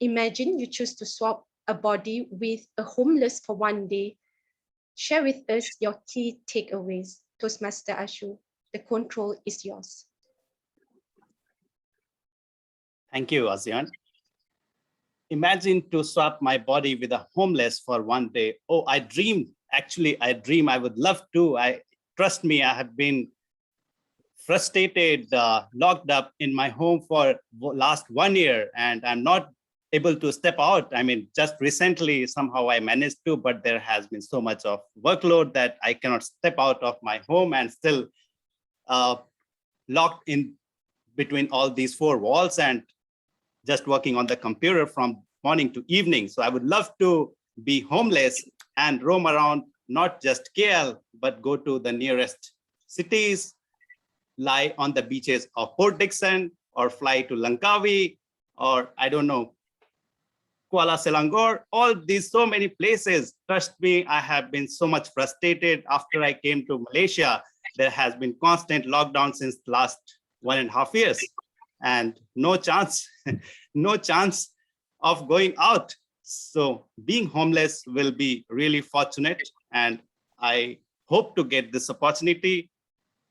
Imagine you choose to swap a body with a homeless for one day. Share with us your key takeaways. Toastmaster Ashu, the control is yours. Thank you, ASEAN. Imagine to swap my body with a homeless for one day. Oh, I dreamed. Actually, I dream. I would love to. Trust me, I have been frustrated, locked up in my home for last 1 year, and I'm not able to step out. I mean, just recently, somehow I managed to, but there has been so much of workload that I cannot step out of my home and still locked in between all these four walls and just working on the computer from morning to evening. So I would love to be homeless and roam around, not just KL, but go to the nearest cities, lie on the beaches of Port Dickson, or fly to Langkawi, or I don't know, Kuala Selangor, all these so many places. Trust me, I have been so much frustrated after I came to Malaysia. There has been constant lockdown since last 1.5 years, and no chance, no chance of going out. So being homeless will be really fortunate, and I hope to get this opportunity.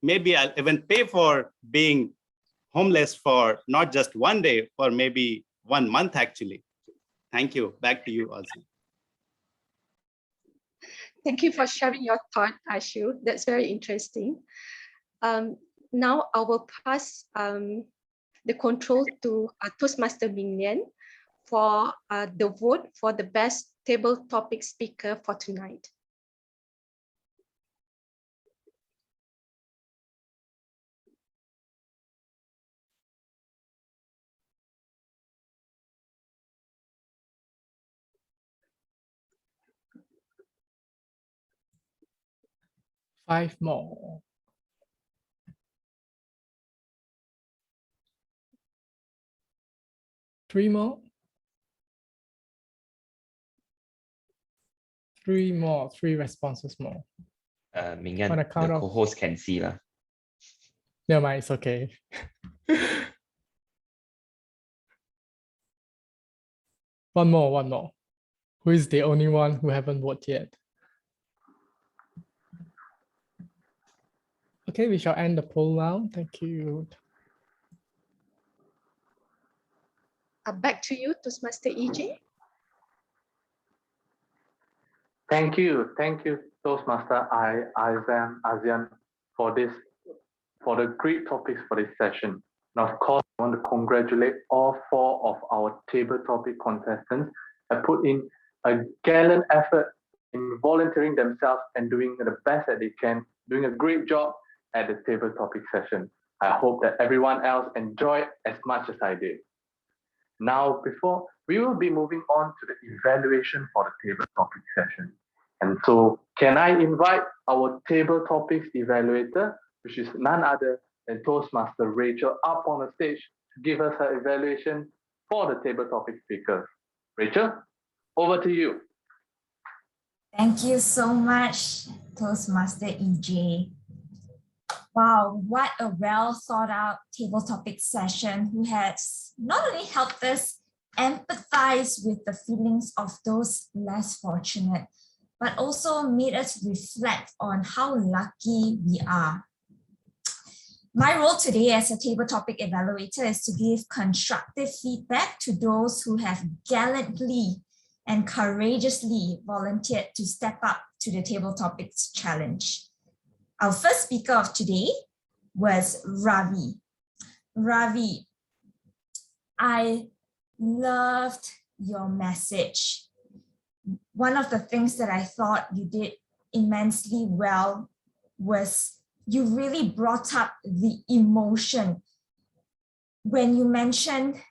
Maybe I'll even pay for being homeless for not just one day, for maybe 1 month actually. Thank you. Back to you, Azim. Thank you for sharing your thought, Ashu. That's very interesting. Now I will pass the control to Toastmaster Ming Lian for the vote for the best table topic speaker for tonight. Five more. Three more. Three more. Three responses more. Ming Yan, On the account of- co-host can see lah. Never mind, it's okay. One more, one more. Who is the only one who haven't voted yet? Okay, we shall end the poll now. Thank you. Back to you, Toastmaster EJ. Thank you, Toastmaster ASEAN for the great topics for this session. And of course, I want to congratulate all 4 of our table topic contestants that put in a gallant effort in volunteering themselves and doing the best that they can, doing a great job at the table topic session. I hope that everyone else enjoyed as much as I did. Now, we will be moving on to the evaluation for the table topic session. And so, can I invite our table topics evaluator, which is none other than Toastmaster Rachel, up on the stage to give us her evaluation for the table topic speakers. Rachel, over to you. Thank you so much, Toastmaster EJ. Wow, what a well thought out table topic session who has not only helped us empathize with the feelings of those less fortunate, but also made us reflect on how lucky we are. My role today as a table topic evaluator is to give constructive feedback to those who have gallantly and courageously volunteered to step up to the table topics challenge. Our first speaker of today was Ravi. Ravi, I loved your message. One of the things that I thought you did immensely well was you really brought up the emotion. When you mentioned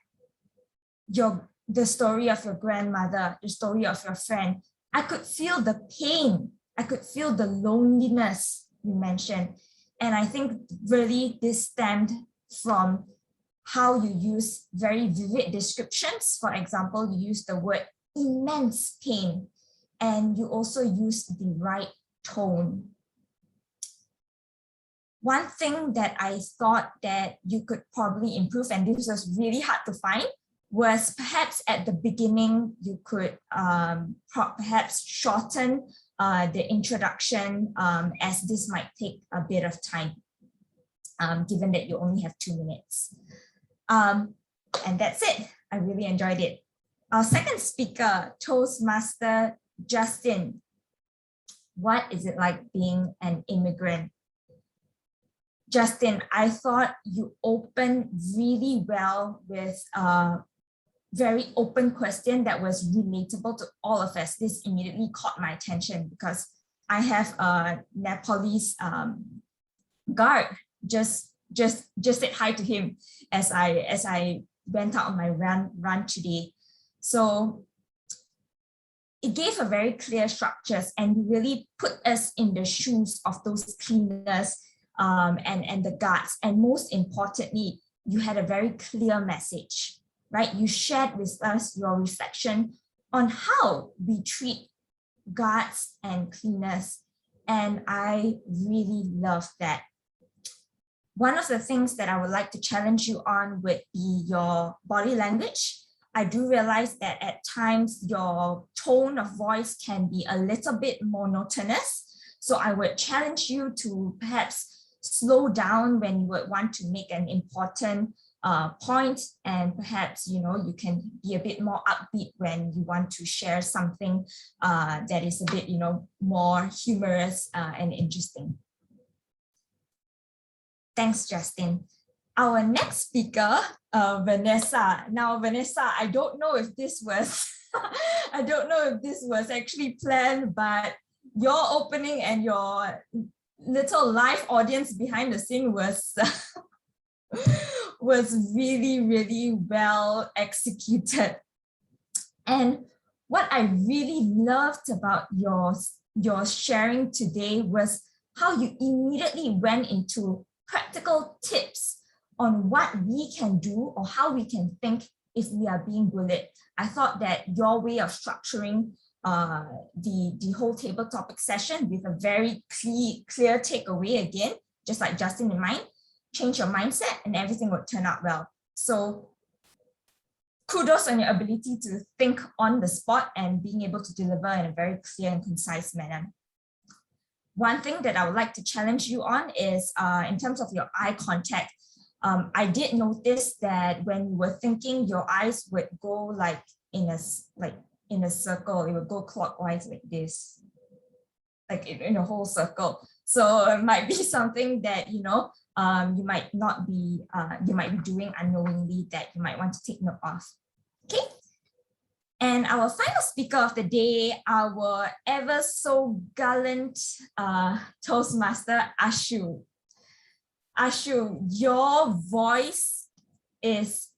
the story of your grandmother, the story of your friend, I could feel the pain. I could feel the loneliness you mentioned. And I think really this stemmed from how you use very vivid descriptions. For example, you use the word immense pain, and you also use the right tone. One thing that I thought that you could probably improve, and this was really hard to find, was perhaps at the beginning, you could perhaps shorten the introduction, as this might take a bit of time, given that you only have 2 minutes. And that's it. I really enjoyed it. Our second speaker, Toastmaster Justin. What is it like being an immigrant? Justin, I thought you opened really well with a very open question that was relatable to all of us. This immediately caught my attention because I have a Nepalese guard. Just said hi to him as I went out on my run today. So it gave a very clear structures and really put us in the shoes of those cleaners and the guards. And most importantly, you had a very clear message, right? You shared with us your reflection on how we treat guards and cleaners. And I really love that. One of the things that I would like to challenge you on would be your body language. I do realize that at times your tone of voice can be a little bit monotonous. So I would challenge you to perhaps slow down when you would want to make an important point, and perhaps you can be a bit more upbeat when you want to share something that is a bit more humorous and interesting. Thanks, Justin. Our next speaker, Vanessa. Now, Vanessa, I don't know if this was actually planned, but your opening and your little live audience behind the scene was really, really well executed. And what I really loved about your sharing today was how you immediately went into practical tips on what we can do or how we can think if we are being bullied. I thought that your way of structuring the whole table topic session with a very clear takeaway, again, just like Justin in mind, change your mindset and everything would turn out well. So kudos on your ability to think on the spot and being able to deliver in a very clear and concise manner. One thing that I would like to challenge you on is in terms of your eye contact. I did notice that when you were thinking, your eyes would go like in a circle. It would go clockwise like this. like in a whole circle. So it might be something that, you know, you might not be, you might be doing unknowingly that you might want to take note of. Okay. And our final speaker of the day, our ever so gallant Toastmaster Ashu. Ashu, your voice is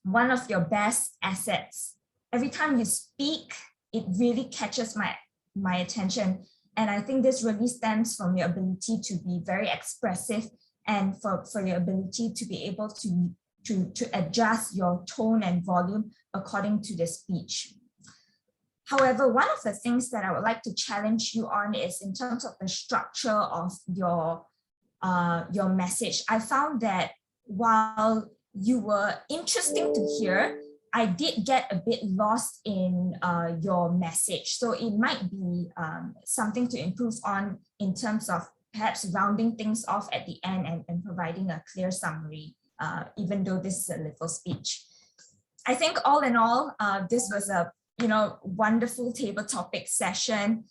one of your best assets. Every time you speak, it really catches my attention. And I think this really stems from your ability to be very expressive and for your ability to be able to adjust your tone and volume according to the speech. However, one of the things that I would like to challenge you on is in terms of the structure of your message. I found that while you were interesting to hear, I did get a bit lost in your message. So it might be something to improve on in terms of perhaps rounding things off at the end and providing a clear summary, even though this is a little speech. I think all in all, this was a wonderful table topic session.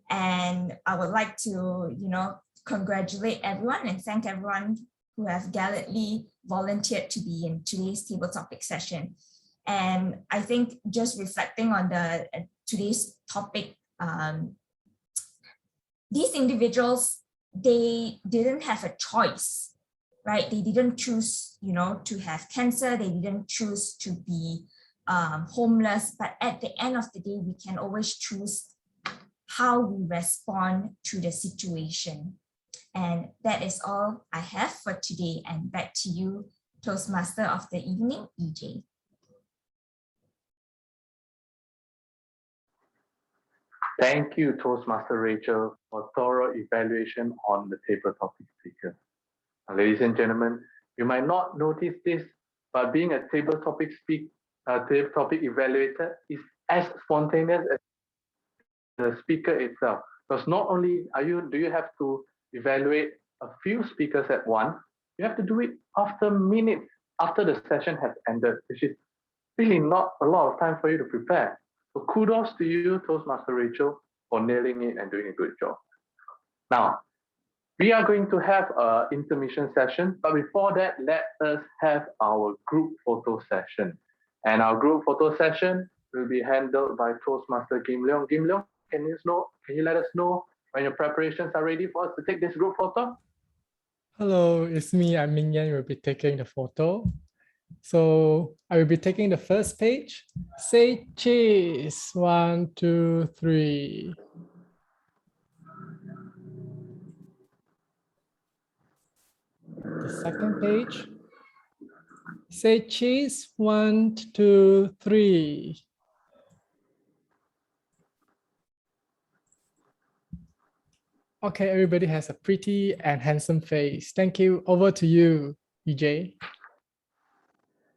And I would like to congratulate everyone and thank everyone who have gallantly volunteered to be in today's table topic session. And I think just reflecting on today's topic, these individuals, they didn't have a choice, right? They didn't choose, to have cancer. They didn't choose to be homeless. But at the end of the day, we can always choose how we respond to the situation. And that is all I have for today. And back to you, Toastmaster of the evening, EJ. Thank you, Toastmaster Rachel, for thorough evaluation on the table topic speaker. Ladies and gentlemen, you might not notice this, but being a table topic evaluator is as spontaneous as the speaker itself. Because not only do you have to evaluate a few speakers at once, you have to do it after minutes after the session has ended, which is really not a lot of time for you to prepare. So kudos to you, Toastmaster Rachel, for nailing it and doing a good job. Now, we are going to have an intermission session, but before that, let us have our group photo session. And our group photo session will be handled by Toastmaster Kim Leong. Kim Leong, can you let us know when your preparations are ready for us to take this group photo? Hello, it's me. I'm Ming Yan. Will be taking the photo. So I will be taking the first page. Say cheese. 1, 2, 3. The second page. Say cheese. 1, 2, 3. Okay, everybody has a pretty and handsome face. Thank you. Over to you, EJ.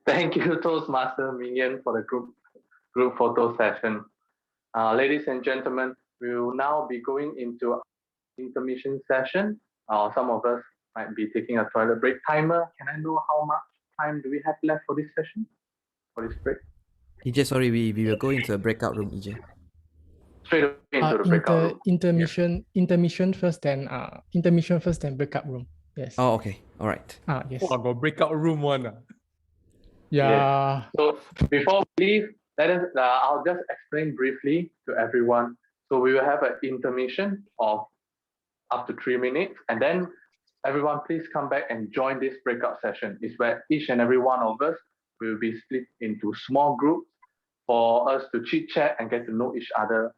Thank you, Toastmaster Minion, for the group photo session. Ladies and gentlemen, we will now be going into intermission session. Some of us might be taking a toilet break. Timer, can I know how much time do we have left for this session, for this break? EJ, sorry, we will go into a breakout room, EJ. Straight away into the breakout room. Intermission first, then breakout room. Yes. Oh, okay. All right. Yes. Oh, I got breakout room one. Yeah. Yes. So before we leave, I'll just explain briefly to everyone. So we will have an intermission of up to 3 minutes, and then everyone please come back and join this breakout session. It's where each and every one of us will be split into small groups for us to chit chat and get to know each other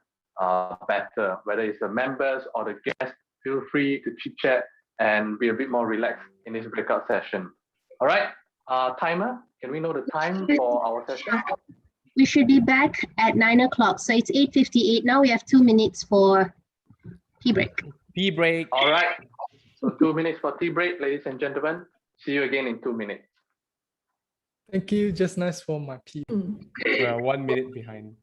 better. Whether it's the members or the guests, feel free to chit chat and be a bit more relaxed in this breakout session. All right, timer, can we know the time for our session? We should be back at 9 o'clock. So it's 8:58 now. We have 2 minutes for tea break. Tea break. All right. So 2 minutes for tea break, ladies and gentlemen. See you again in 2 minutes. Thank you. Just nice for my tea. We're 1 minute behind.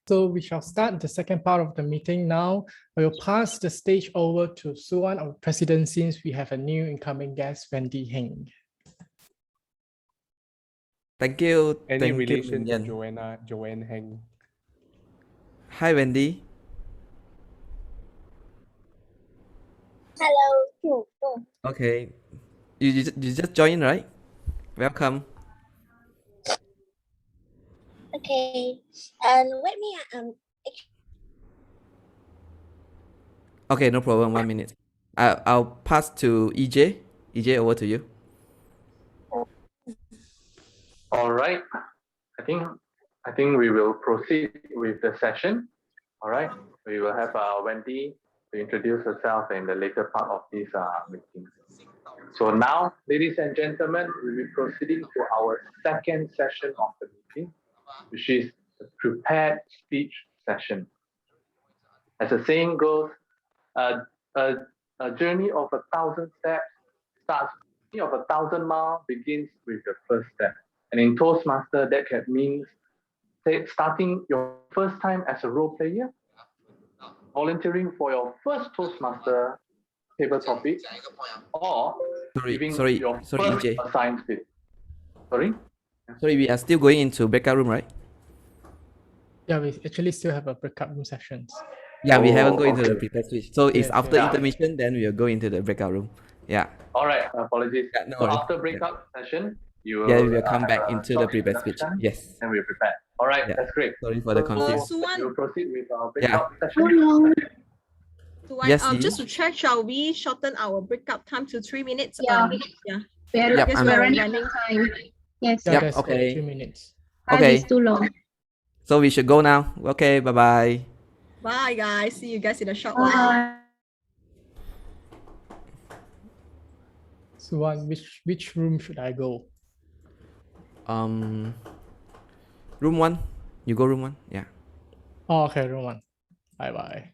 So we shall start the second part of the meeting now. I will pass the stage over to Suwan, our president, since we have a new incoming guest, Wendy Heng. Thank you. Any Thank relation you, to Joanne Heng? Hi, Wendy. Hello. Okay. You just joined, right? Welcome. Okay. And let me Okay, no problem. 1 minute. I'll pass to EJ. EJ, over to you. All right. I think we will proceed with the session. All right. We will have Wendy to introduce herself in the later part of this meeting. So now, ladies and gentlemen, we'll be proceeding to our second session of the meeting, which is the prepared speech session. As the saying goes, a journey of 1,000 steps starts. A journey of 1,000 miles begins with the first step. And in Toastmaster, that can mean starting your first time as a role player, volunteering for your first Toastmaster table topic, or giving your first EJ. assigned speech. Sorry? Sorry, we are still going into breakout room, right? Yeah, we actually still have a breakout room sessions. Yeah, we haven't Oh, gone into the okay. prepared switch. So it's Yes, after yeah. intermission, then we will go into the breakout room. Yeah. All right, apologies. Yeah, no So worries. after breakout session, you will, Yeah, we will come have back a into the short prepared switch. introduction, Yes. and we're prepared. All right, Yeah. that's great. Sorry for the confusion. We will proceed with our Yeah. breakout session. Yes, Just Dee? to check, shall we shorten our breakup time to 3 minutes? Yeah. Yeah. We're, Yep, Because I'm- we're we're running running. out of time. Yes. Yeah, Yep, that's okay. 3 minutes. Okay. It's too long. So we should go now. Okay, bye-bye. Bye, guys. See you guys in a short while. So which room should I go? Room 1. You go room 1. Yeah. Oh, okay, room 1. Bye.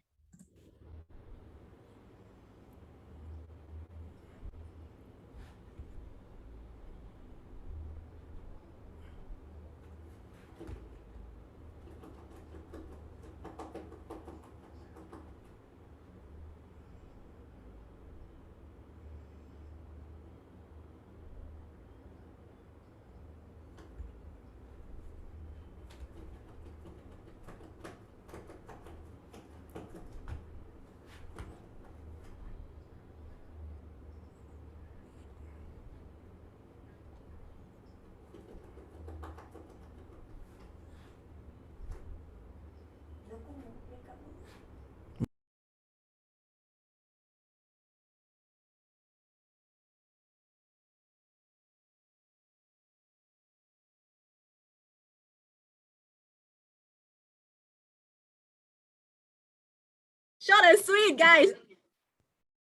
Short and sweet, guys.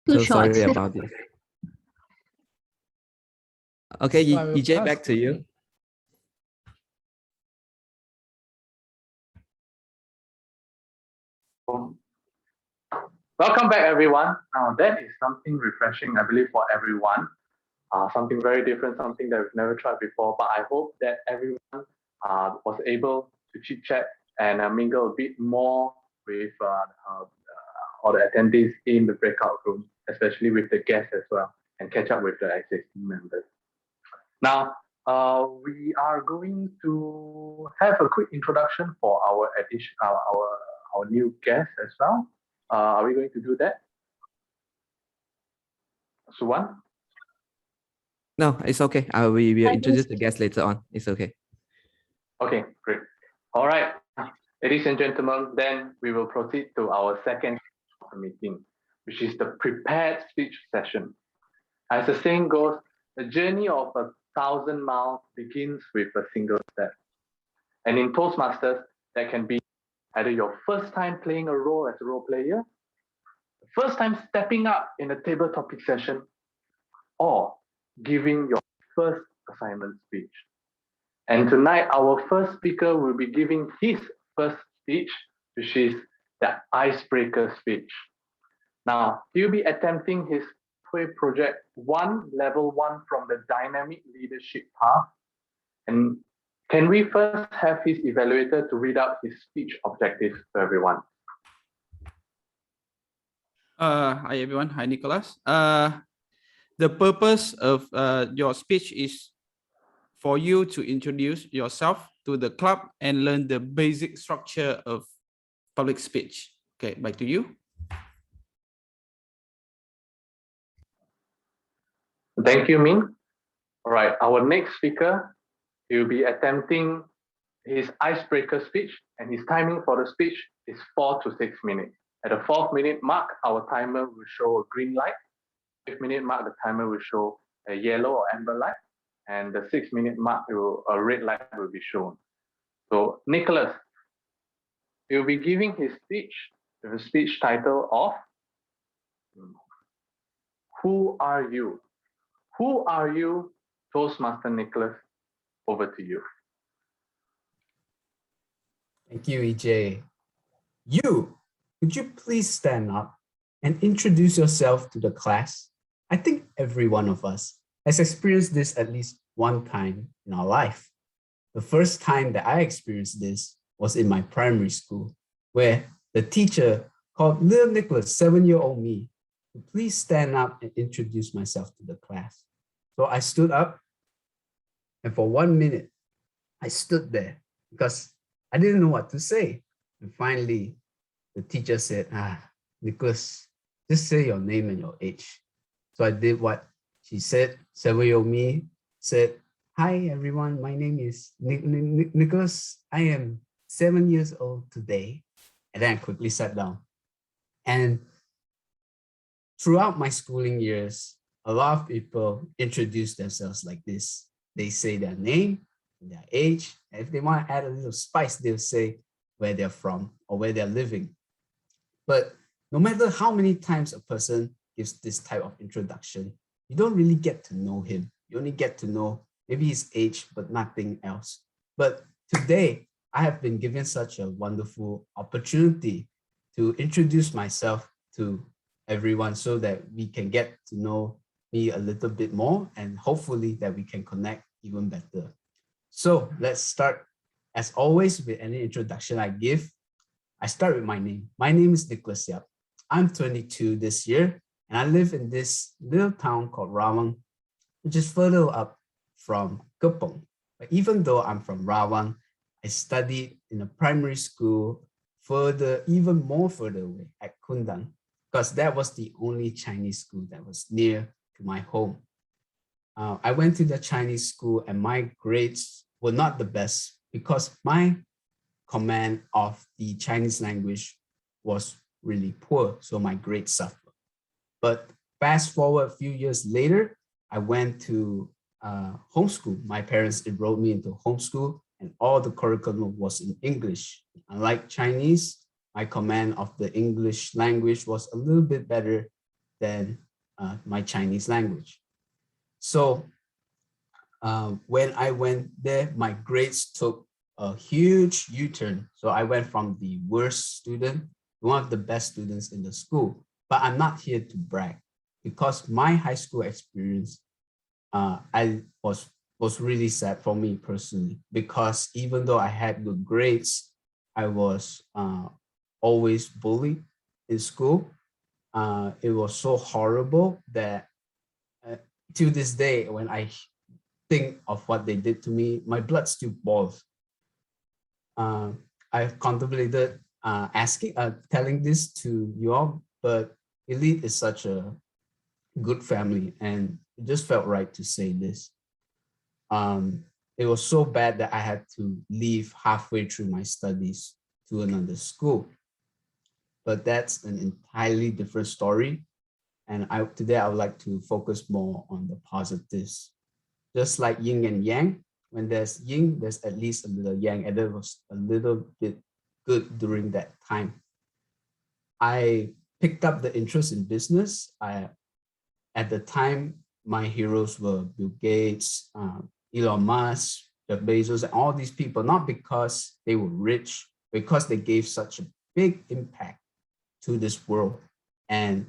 So sorry about this. Okay, So I will EJ, pass- back to you. Welcome back, everyone. That is something refreshing, I believe, for everyone. Something very different, something that we've never tried before. But I hope that everyone was able to chit chat and mingle a bit more with all the attendees in the breakout room, especially with the guests as well, and catch up with the existing members. Now, we are going to have a quick introduction for our new guests as well. Are we going to do that? Suwan? No, it's okay. We will introduce the guests later on. It's okay. Okay, great. All right, ladies and gentlemen, then we will proceed to our second meeting, which is the prepared speech session. As the saying goes, the journey of 1,000 miles begins with a single step. And in Toastmasters, that can be either your first time playing a role as a role player, first time stepping up in a table topic session, or giving your first assignment speech. And tonight, our first speaker will be giving his first speech, which is the icebreaker speech. Now, he'll be attempting his project 1, level 1 from the dynamic leadership path. And can we first have his evaluator to read out his speech objectives to everyone? Hi everyone. Hi Nicholas. The purpose of your speech is for you to introduce yourself to the club and learn the basic structure of public speech. Okay, back to you. Thank you, Min. All right, our next speaker, he will be attempting his icebreaker speech, and his timing for the speech is 4 to 6 minutes. At the 4th minute mark, our timer will show a green light. 5th minute mark, the timer will show a yellow or amber light, and the 6th minute mark, a red light will be shown. So Nicholas, he will be giving his speech with a speech title of Who Are You? Who are you, Toastmaster Nicholas? Over to you. Thank you, EJ. You, could you please stand up and introduce yourself to the class? I think every one of us has experienced this at least one time in our life. The first time that I experienced this was in my primary school, where the teacher called little Nicholas, 7-year-old me, to please stand up and introduce myself to the class. So I stood up, and for 1 minute, I stood there because I didn't know what to say. And finally, the teacher said, Nicholas, just say your name and your age. So I did what she said. 7-year-old me said, hi, everyone. My name is Nicholas. I am 7 years old today. And then I quickly sat down. And throughout my schooling years, a lot of people introduce themselves like this. They say their name, their age. And if they want to add a little spice, they'll say where they're from or where they're living. But no matter how many times a person gives this type of introduction, you don't really get to know him. You only get to know maybe his age, but nothing else. But today, I have been given such a wonderful opportunity to introduce myself to everyone so that we can get to know me a little bit more, and hopefully that we can connect even better. So let's start, as always, with any introduction I give. I start with my name. My name is Nicholas Yap. I'm 22 this year, and I live in this little town called Rawang, which is further up from Kepong. But even though I'm from Rawang, I studied in a primary school even more further away at Kundang, because that was the only Chinese school that was near to my home. I went to the Chinese school and my grades were not the best because my command of the Chinese language was really poor, so my grades suffered. But fast forward a few years later, I went to homeschool. My parents enrolled me into homeschool and all the curriculum was in English. Unlike Chinese, my command of the English language was a little bit better than my Chinese language. So when I went there, my grades took a huge U-turn. So I went from the worst student to one of the best students in the school. But I'm not here to brag because my high school experience was really sad for me personally, because even though I had good grades, I was always bullied in school. It was so horrible that to this day, when I think of what they did to me, my blood still boils. I've contemplated telling this to you all, but Elite is such a good family and it just felt right to say this. It was so bad that I had to leave halfway through my studies to another school. But that's an entirely different story. And today I would like to focus more on the positives. Just like yin and yang, when there's yin, there's at least a little yang, and it was a little bit good during that time. I picked up the interest in business. At the time, my heroes were Bill Gates, Elon Musk, Jeff Bezos, and all these people, not because they were rich, because they gave such a big impact to this world. And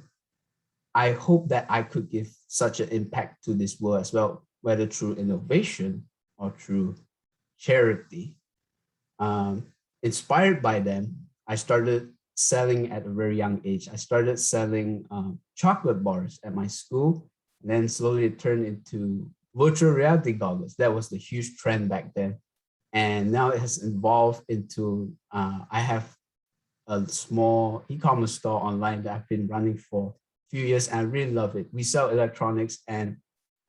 I hope that I could give such an impact to this world as well, whether through innovation or through charity. Inspired by them, I started selling at a very young age. I started selling chocolate bars at my school, and then slowly it turned into virtual reality goggles. That was the huge trend back then. And now it has evolved into, I have a small e-commerce store online that I've been running for a few years and I really love it. We sell electronics and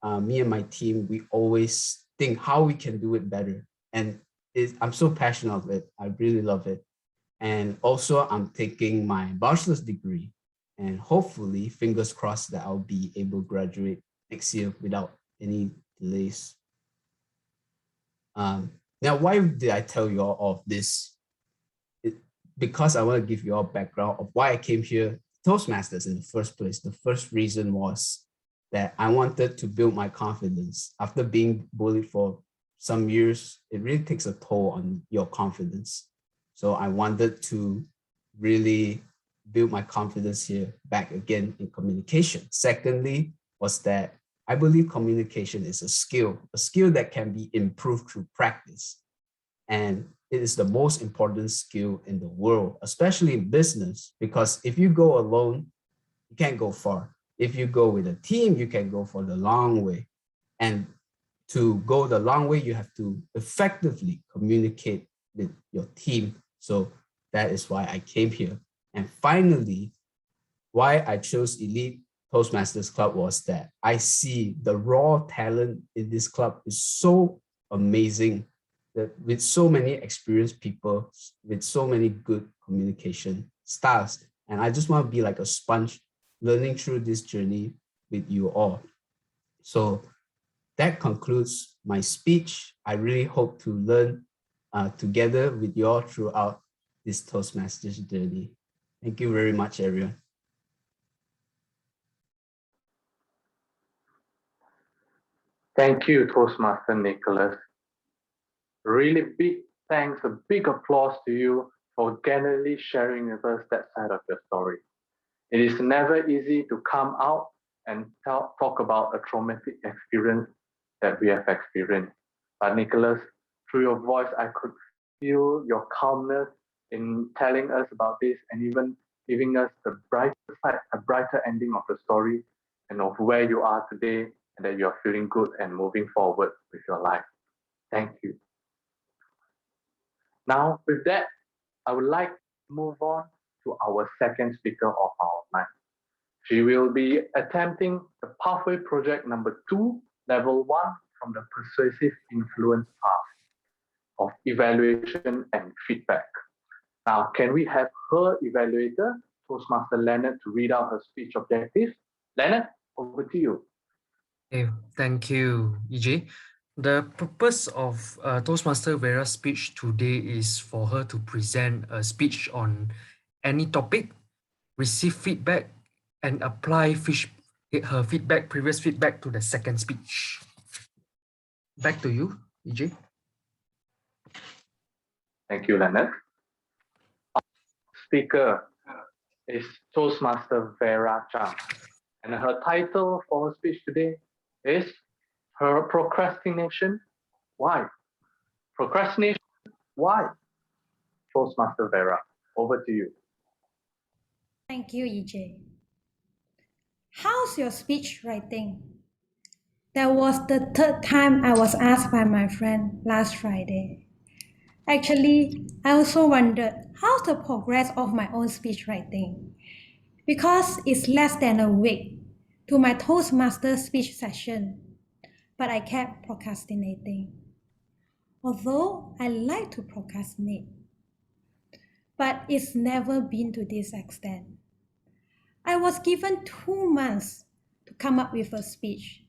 me and my team, we always think how we can do it better. And I'm so passionate of it. I really love it. And also I'm taking my bachelor's degree, and hopefully, fingers crossed, that I'll be able to graduate next year without any delays. Now, why did I tell you all of this? Because I want to give you all background of why I came here, Toastmasters, in the first place. The first reason was that I wanted to build my confidence. After being bullied for some years, it really takes a toll on your confidence. So I wanted to really build my confidence here back again in communication. Secondly, was that I believe communication is a skill that can be improved through practice. And it is the most important skill in the world, especially in business, because if you go alone, you can't go far. If you go with a team, you can go for the long way. And to go the long way, you have to effectively communicate with your team. So that is why I came here. And finally, why I chose Elite Toastmasters Club was that I see the raw talent in this club is so amazing, that with so many experienced people, with so many good communication styles. And I just want to be like a sponge learning through this journey with you all. So that concludes my speech. I really hope to learn together with you all throughout this Toastmasters journey. Thank you very much, everyone. Thank you, Toastmaster Nicholas. Really big thanks, a big applause to you for generally sharing with us that side of your story. It is never easy to come out and talk about a traumatic experience that we have experienced. But Nicholas, through your voice, I could feel your calmness in telling us about this and even giving us the brighter side, a brighter ending of the story and of where you are today and that you're feeling good and moving forward with your life. Thank you. Now, with that, I would like to move on to our second speaker of our night. She will be attempting the Pathway Project number 2, level 1 from the Persuasive Influence path of evaluation and feedback. Now, can we have her evaluator, Toastmaster Leonard, to read out her speech objectives? Leonard, over to you. Okay, thank you, EJ. The purpose of Toastmaster Vera's speech today is for her to present a speech on any topic, receive feedback, and apply her previous feedback to the second speech. Back to you, EJ. Thank you, Leonard. Our speaker is Toastmaster Vera Chang, and her title for her speech today is Her Procrastination. Why? Procrastination. Why? Toastmaster Vera, over to you. Thank you, EJ. How's your speech writing? That was the third time I was asked by my friend last Friday. Actually, I also wondered how's the progress of my own speech writing, because it's less than a week to my Toastmaster speech session, but I kept procrastinating. Although I like to procrastinate, but it's never been to this extent. I was given 2 months to come up with a speech,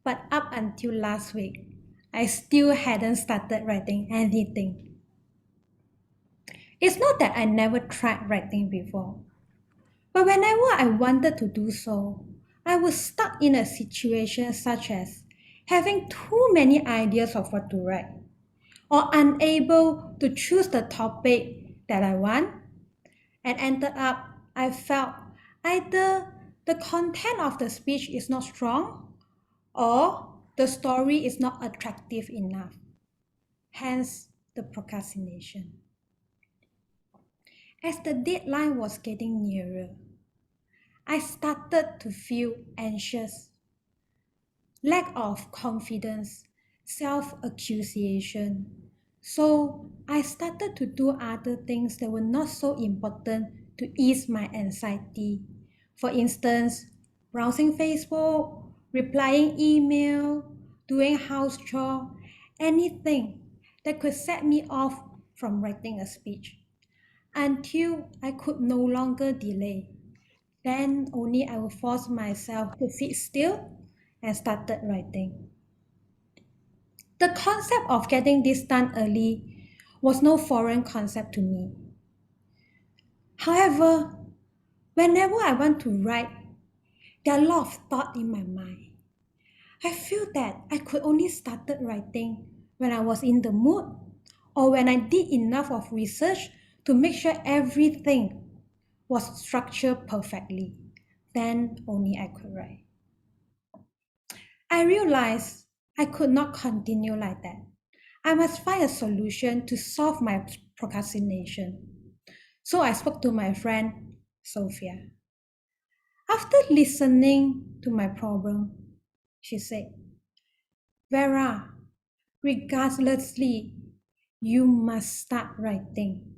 but up until last week, I still hadn't started writing anything. It's not that I never tried writing before, but whenever I wanted to do so, I was stuck in a situation such as having too many ideas of what to write, or unable to choose the topic that I want, and ended up I felt either the content of the speech is not strong or the story is not attractive enough. Hence the procrastination. As the deadline was getting nearer, I started to feel anxious, lack of confidence, self-accusation. So I started to do other things that were not so important to ease my anxiety. For instance, browsing Facebook, replying email, doing house chore, anything that could set me off from writing a speech until I could no longer delay. Then only I would force myself to sit still and started writing. The concept of getting this done early was no foreign concept to me. However, whenever I want to write, there are a lot of thought in my mind. I feel that I could only started writing when I was in the mood or when I did enough of research to make sure everything was structured perfectly. Then only I could write. I realized I could not continue like that. I must find a solution to solve my procrastination. So I spoke to my friend, Sophia. After listening to my problem, she said, Vera, regardlessly, you must start writing.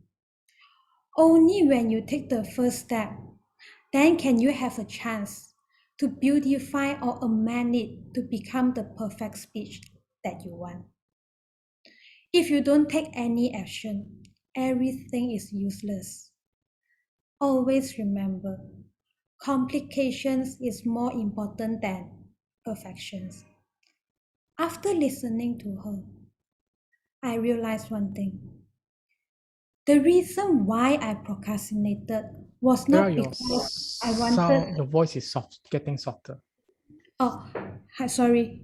Only when you take the first step, then can you have a chance to beautify or amend it to become the perfect speech that you want. If you don't take any action, everything is useless. Always remember, complications is more important than perfections. After listening to her, I realized one thing. The reason why I procrastinated was Vera, not your because I sound, wanted... your voice is soft, getting softer. Oh, sorry.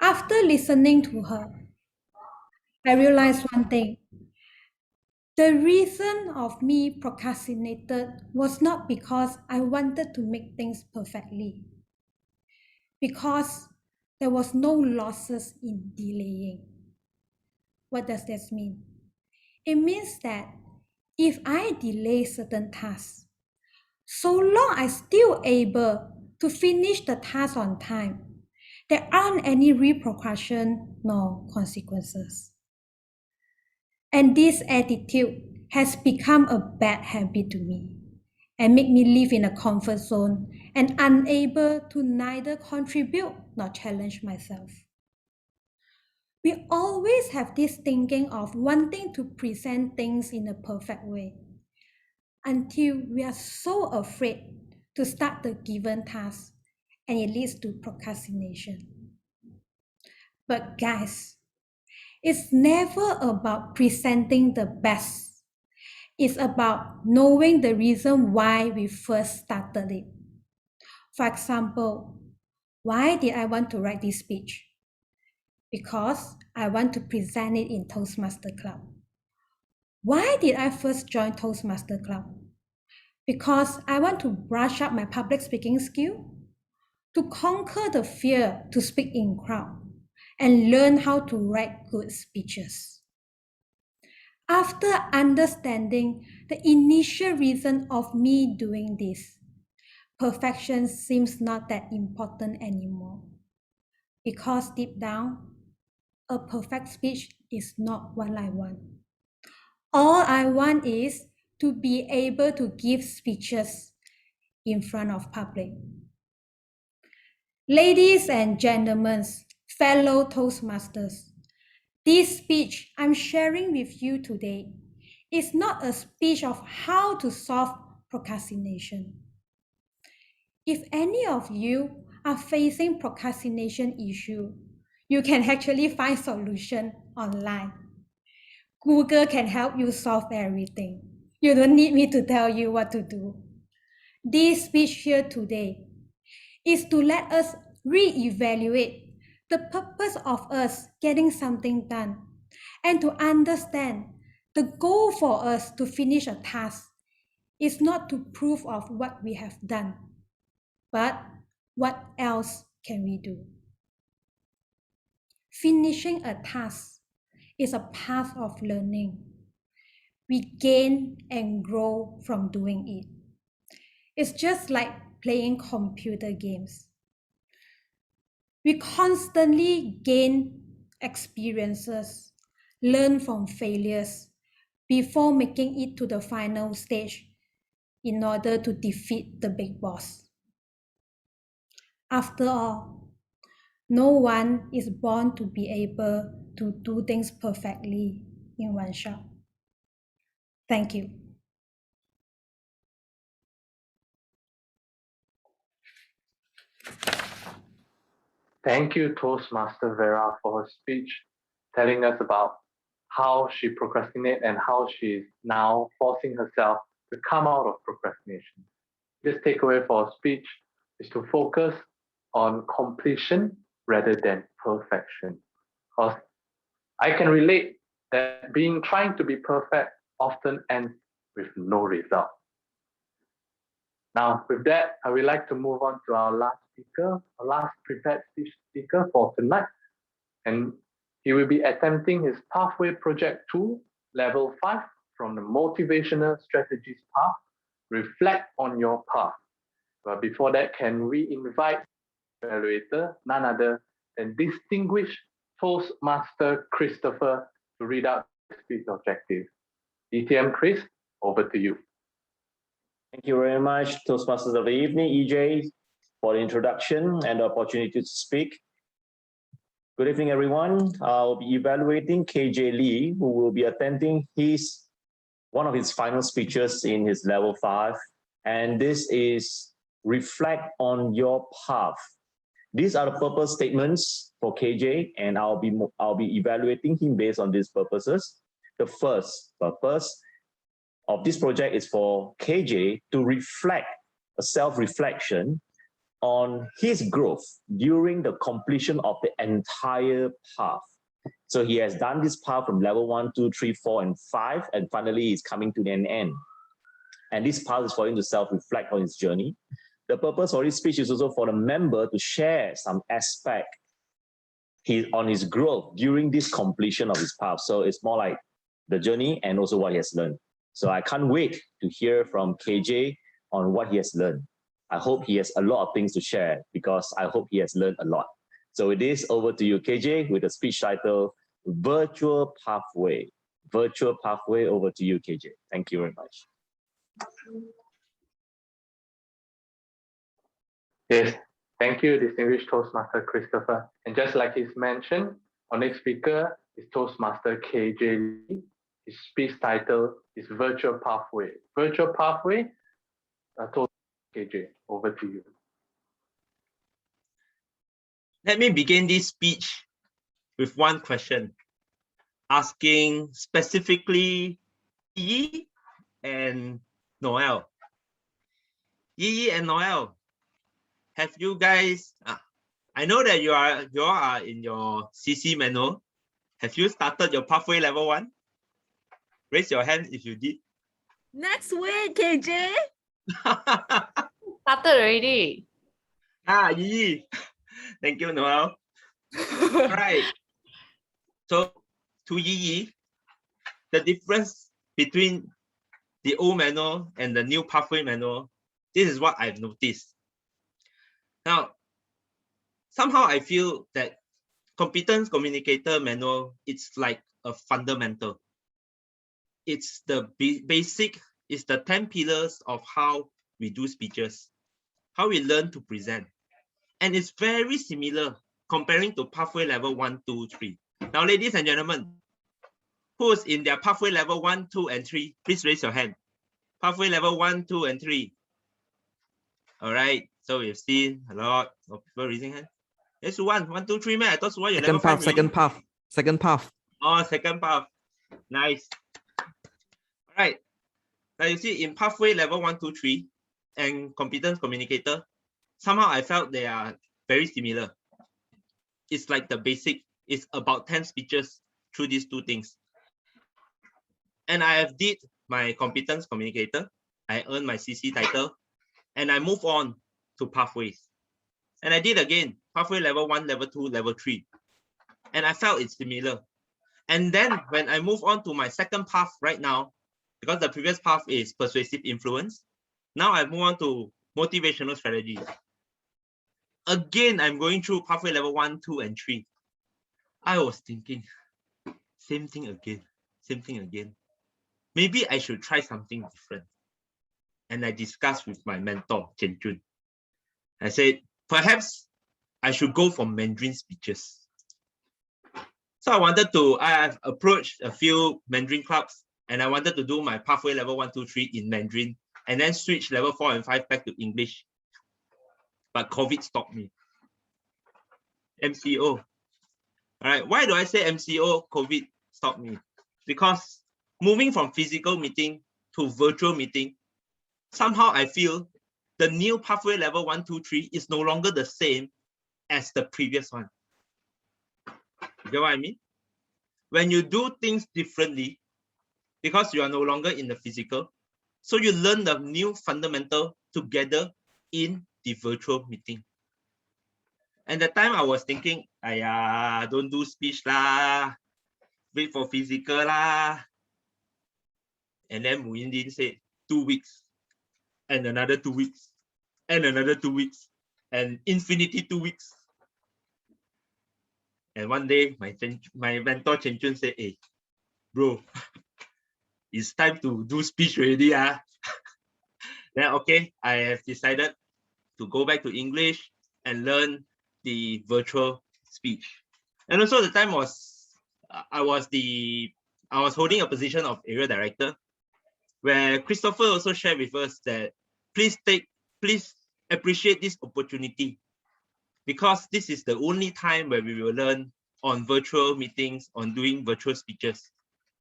After listening to her, I realized one thing. The reason of me procrastinated was not because I wanted to make things perfectly, because there was no losses in delaying. What does this mean? It means that if I delay certain tasks, so long I'm still able to finish the task on time, there aren't any repercussion nor consequences. And this attitude has become a bad habit to me and make me live in a comfort zone and unable to neither contribute nor challenge myself. We always have this thinking of wanting to present things in a perfect way until we are so afraid to start the given task and it leads to procrastination. But guys, it's never about presenting the best. It's about knowing the reason why we first started it. For example, why did I want to write this speech? Because I want to present it in Toastmaster Club. Why did I first join Toastmaster Club? Because I want to brush up my public speaking skill, to conquer the fear to speak in crowd, and learn how to write good speeches. After understanding the initial reason of me doing this, perfection seems not that important anymore. Because deep down, a perfect speech is not what I want. All I want is to be able to give speeches in front of public. Ladies and gentlemen, fellow Toastmasters, this speech I'm sharing with you today is not a speech of how to solve procrastination. If any of you are facing procrastination issue, you can actually find solution online. Google can help you solve everything. You don't need me to tell you what to do. This speech here today is to let us reevaluate the purpose of us getting something done and to understand the goal for us to finish a task is not to prove of what we have done, but what else can we do? Finishing a task is a path of learning. We gain and grow from doing it. It's just like playing computer games. We constantly gain experiences, learn from failures before making it to the final stage in order to defeat the big boss. After all, no one is born to be able to do things perfectly in one shot. Thank you. Thank you, Toastmaster Vera, for her speech, telling us about how she procrastinated and how she's now forcing herself to come out of procrastination. This takeaway for her speech is to focus on completion rather than perfection. Because I can relate that trying to be perfect often ends with no result. Now, with that, I would like to move on to our last speaker, our last prepared speaker for tonight. And he will be attempting his Pathway Project 2, Level 5, from the Motivational Strategies path. Reflect on your path. But before that, can we invite the evaluator, none other than distinguished Toastmaster Christopher, to read out the speech objective. DTM Chris, over to you. Thank you very much, Toastmasters of the evening, EJ, for the introduction and the opportunity to speak. Good evening, everyone. I'll be evaluating KJ Lee, who will be attending one of his final speeches in his level 5. And this is reflect on your path. These are the purpose statements for KJ, and I'll be evaluating him based on these purposes. The first purpose of this project is for KJ to reflect, a self-reflection on his growth during the completion of the entire path. So he has done this path from level 1, 2, 3, 4, and 5, and finally he's coming to an end. And this path is for him to self-reflect on his journey. The purpose of this speech is also for the member to share some aspect on his growth during this completion of his path. So it's more like the journey and also what he has learned. So I can't wait to hear from KJ on what he has learned. I hope he has a lot of things to share because I hope he has learned a lot. So it is over to you, KJ, with the speech title, Virtual Pathway. Virtual Pathway, over to you, KJ. Thank you very much. Yes, thank you, distinguished Toastmaster Christopher. And just like he's mentioned, our next speaker is Toastmaster KJ Lee. His speech title is Virtual Pathway. Virtual Pathway, Toastmaster KJ, over to you. Let me begin this speech with one question, asking specifically Yi and Noel. Yi and Noel, have you guys, I know that you all are in your CC manual. Have you started your pathway level 1? Raise your hand if you did. Next week, KJ. Started already. Yi. Thank you, Noel. All right. So to Yi, the difference between the old manual and the new pathway manual, this is what I've noticed. Now, somehow I feel that competence communicator manual, it's like a fundamental. It's the basic, it's the 10 pillars of how we do speeches, how we learn to present. And it's very similar comparing to pathway level 1, 2, 3. Now, ladies and gentlemen, who's in their pathway level 1, 2, and 3? Please raise your hand. Pathway level 1, 2, and 3. All right. So we've seen a lot of people raising hands. Yes, 1, 2, 3, man. I thought you're level 5. Second path. Oh, second path. Nice. All right. Now you see in pathway level 1, 2, 3 and competence communicator, somehow I felt they are very similar. It's like the basic. It's about 10 speeches through these two things. And I have did my competence communicator. I earned my CC title. And I move on to pathways. And I did again, pathway level 1, level 2, level 3. And I felt it's similar. And then when I move on to my second path right now, because the previous path is persuasive influence, now I move on to motivational strategies. Again, I'm going through pathway level 1, 2, and 3. I was thinking, same thing again. Maybe I should try something different. And I discussed with my mentor, Chen Jun. I said, perhaps I should go for Mandarin speeches. So I have approached a few Mandarin clubs and I wanted to do my pathway level 1, 2, 3 in Mandarin and then switch level 4 and 5 back to English. But COVID stopped me. MCO. All right, why do I say MCO? COVID stopped me. Because moving from physical meeting to virtual meeting, somehow I feel the new pathway level 1, 2, 3 is no longer the same as the previous one. You get what I mean? When you do things differently, because you are no longer in the physical, so you learn the new fundamental together in the virtual meeting. And the time I was thinking, ayah, don't do speech lah, wait for physical lah. And then Muindin said 2 weeks, and another 2 weeks, and another 2 weeks, and infinity 2 weeks. And one day, my mentor Chen Chun said, hey, bro, it's time to do speech already. Then, okay, I have decided to go back to English and learn the virtual speech. And also the time was, I was holding a position of area director, where Christopher also shared with us that please appreciate this opportunity, because this is the only time where we will learn on virtual meetings, on doing virtual speeches.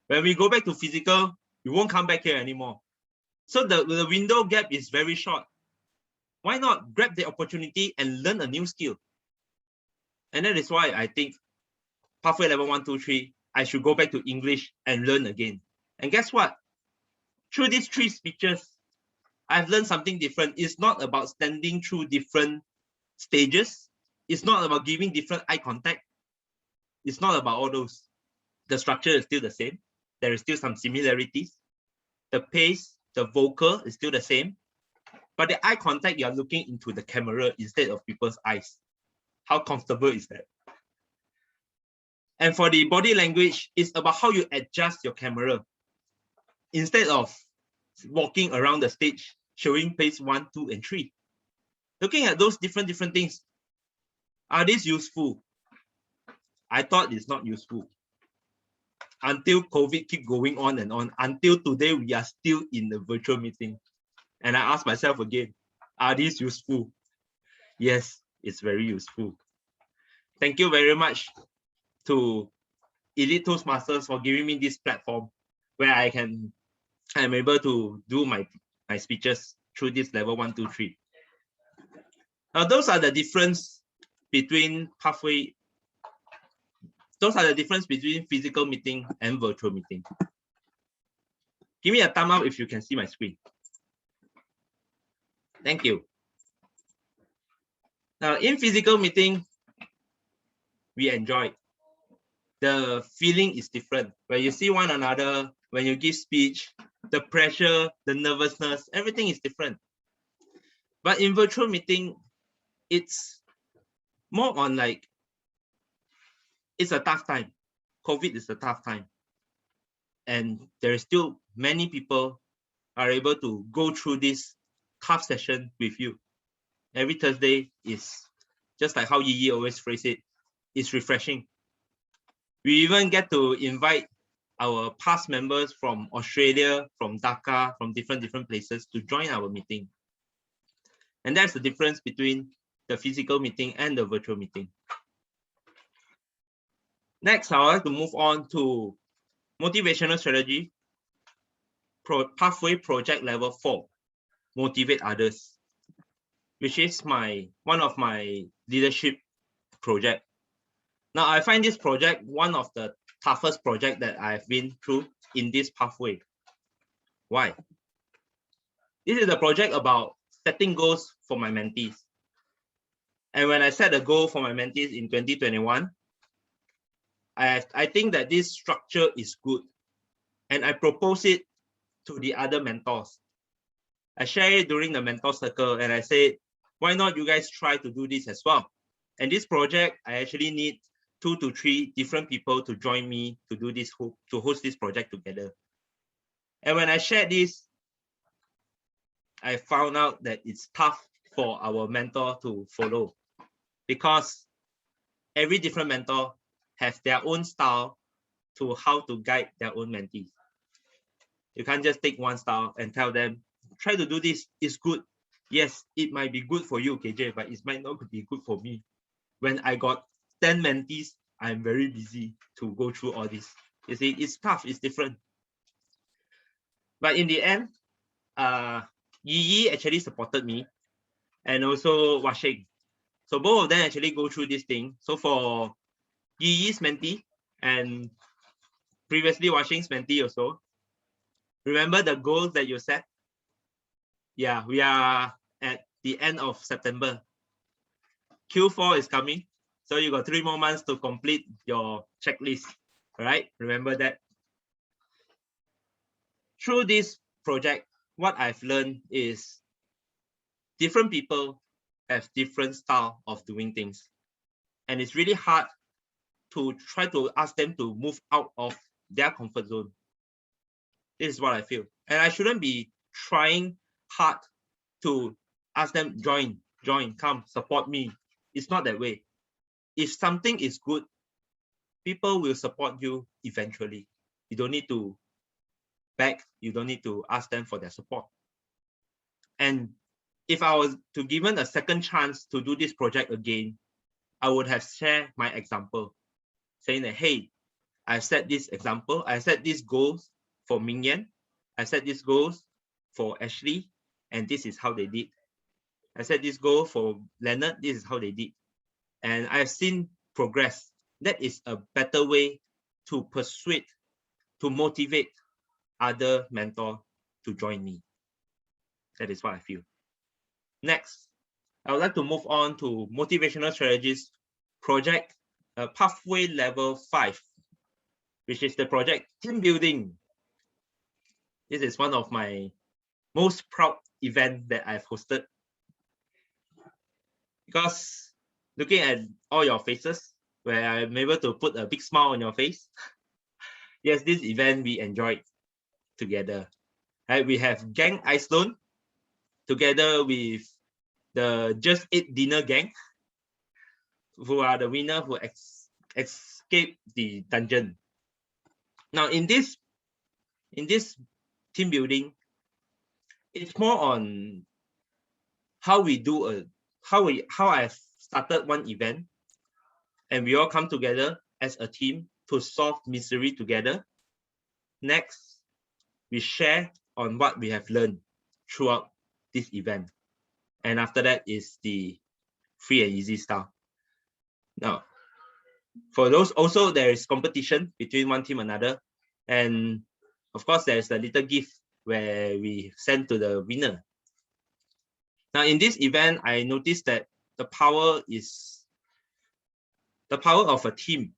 When we go back to physical, we won't come back here anymore. So the window gap is very short. Why not grab the opportunity and learn a new skill? And that is why I think pathway level 1, 2, 3, I should go back to English and learn again. And guess what? Through these 3 speeches, I've learned something different. It's not about standing through different stages. It's not about giving different eye contact. It's not about all those. The structure is still the same. There is still some similarities. The pace, the vocal is still the same. But the eye contact, you're looking into the camera instead of people's eyes. How comfortable is that? And for the body language, it's about how you adjust your camera. Instead of walking around the stage, showing pace 1, 2, and 3. Looking at those different things, are these useful? I thought it's not useful. Until COVID keep going on and on, until today, we are still in the virtual meeting. And I asked myself again, are these useful? Yes, it's very useful. Thank you very much to Elite Toastmasters for giving me this platform where I'm able to do my speeches through this level 1, 2, 3. Now, those are the difference between physical meeting and virtual meeting. Give me a thumb up if you can see my screen. Thank you. Now, in physical meeting, we enjoy. The feeling is different. When you see one another, when you give speech, the pressure, the nervousness, everything is different. But in virtual meeting, it's more on like, it's a tough time. COVID is a tough time. And there is still many people are able to go through this tough session with you. Every Thursday is just like how Yi always phrase it, it's refreshing. We even get to invite our past members from Australia, from Dhaka, from different places to join our meeting. And that's the difference between the physical meeting and the virtual meeting. Next, I would like to move on to motivational strategy, pathway project level 4, motivate others, which is one of my leadership project. Now, I find this project one of the toughest project that I've been through in this pathway. Why? This is a project about setting goals for my mentees. And when I set a goal for my mentees in 2021, I think that this structure is good. And I propose it to the other mentors. I share it during the mentor circle and I said, why not you guys try to do this as well? And this project, I actually need 2 to 3 different people to join me to do this, to host this project together. And when I shared this, I found out that it's tough for our mentor to follow, because every different mentor has their own style to how to guide their own mentees. You can't just take one style and tell them, try to do this, it's good. Yes, it might be good for you, KJ, but it might not be good for me. When I got 10 mentees, I'm very busy to go through all this. You see, it's tough, it's different. But in the end, Yi actually supported me, and also Washing. So both of them actually go through this thing. So for Yi's mentee and previously Washing's mentee also, remember the goals that you set? Yeah, we are at the end of September. Q4 is coming. So you got 3 more months to complete your checklist. All right, remember that. Through this project, what I've learned is different people have different style of doing things. And it's really hard to try to ask them to move out of their comfort zone. This is what I feel. And I shouldn't be trying hard to ask them, join, come, support me. It's not that way. If something is good, people will support you eventually. You don't need to beg, you don't need to ask them for their support. And if I was to given a second chance to do this project again, I would have shared my example, saying that, hey, I set this example, I set these goals for Mingyan, I set these goals for Ashley, and this is how they did. I set this goal for Leonard, this is how they did. And I've seen progress. That is a better way to persuade, to motivate other mentors to join me. That is what I feel. Next, I would like to move on to motivational strategies project, pathway level 5, which is the project team building. This is one of my most proud events that I've hosted, because looking at all your faces, where I'm able to put a big smile on your face. Yes, this event we enjoyed together. Right, we have Gang Iceland together with the Just Eat Dinner gang, who are the winner who escaped the dungeon. Now in this team building, it's more on how we do how I've started one event, and we all come together as a team to solve misery together. Next, we share on what we have learned throughout this event. And after that is the free and easy style. Now, for those also, there is competition between one team and another. And of course, there's a little gift where we send to the winner. Now, in this event, I noticed that the power of a team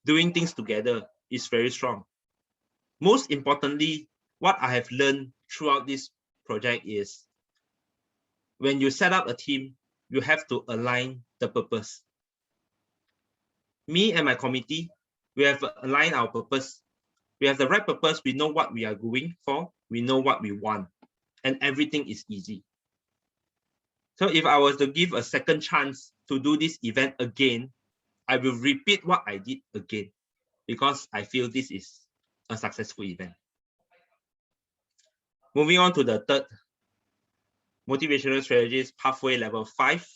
doing things together is very strong. Most importantly, what I have learned throughout this project is when you set up a team, you have to align the purpose. Me and my committee, we have aligned our purpose. We have the right purpose. We know what we are going for. We know what we want, and everything is easy. So if I was to give a second chance to do this event again, I will repeat what I did again, because I feel this is a successful event. Moving on to the third motivational strategies, pathway level 5.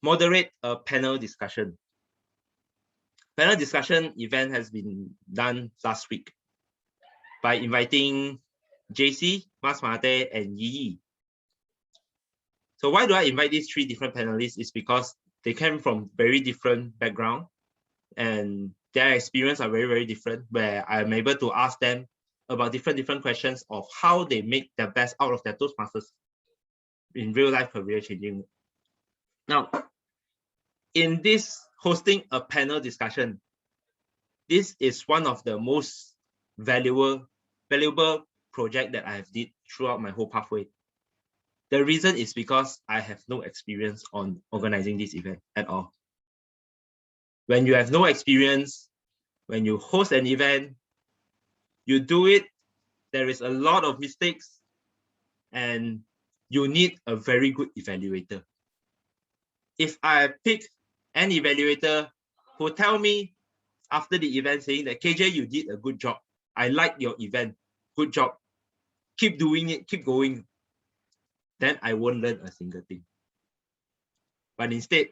Moderate a panel discussion. Panel discussion event has been done last week by inviting JC, Mas Mate, and Yi. So why do I invite these 3 different panelists? Is because they came from very different background, and their experience are very, very different, where I'm able to ask them about different questions of how they make the best out of their Toastmasters in real life career changing. Now, in this hosting a panel discussion, this is one of the most valuable project that I have did throughout my whole pathway. The reason is because I have no experience on organizing this event at all. When you have no experience, when you host an event, you do it, there is a lot of mistakes, and you need a very good evaluator. If I pick an evaluator who tell me after the event saying that, KJ, you did a good job. I like your event. Good job. Keep doing it. Keep going. Then I won't learn a single thing. But instead,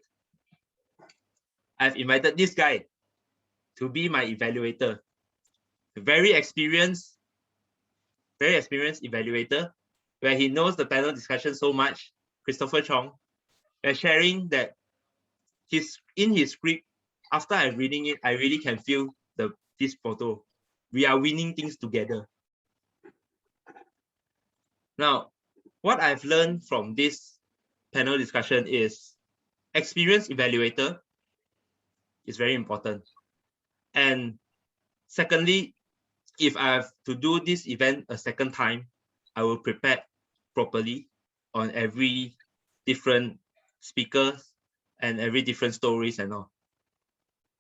I've invited this guy to be my evaluator. A very experienced evaluator, where he knows the panel discussion so much, Christopher Chong, sharing that in his script, after I'm reading it, I really can feel this photo. We are winning things together. Now, what I've learned from this panel discussion is experienced evaluator is very important. And secondly, if I have to do this event a second time, I will prepare properly on every different speakers and every different stories and all.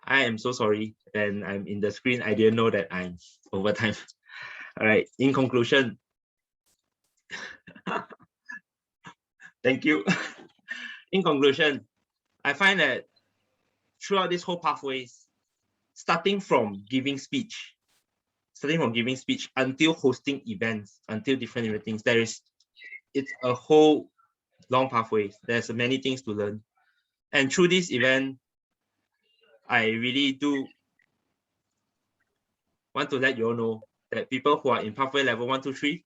I am so sorry. When I'm in the screen, I didn't know that I'm over time. All right, in conclusion, thank you. In conclusion, I find that throughout this whole pathways, starting from giving speech until hosting events, until different things, it's a whole long pathway. There's many things to learn. And through this event, I really do want to let you all know that people who are in pathway level 1, 2, 3,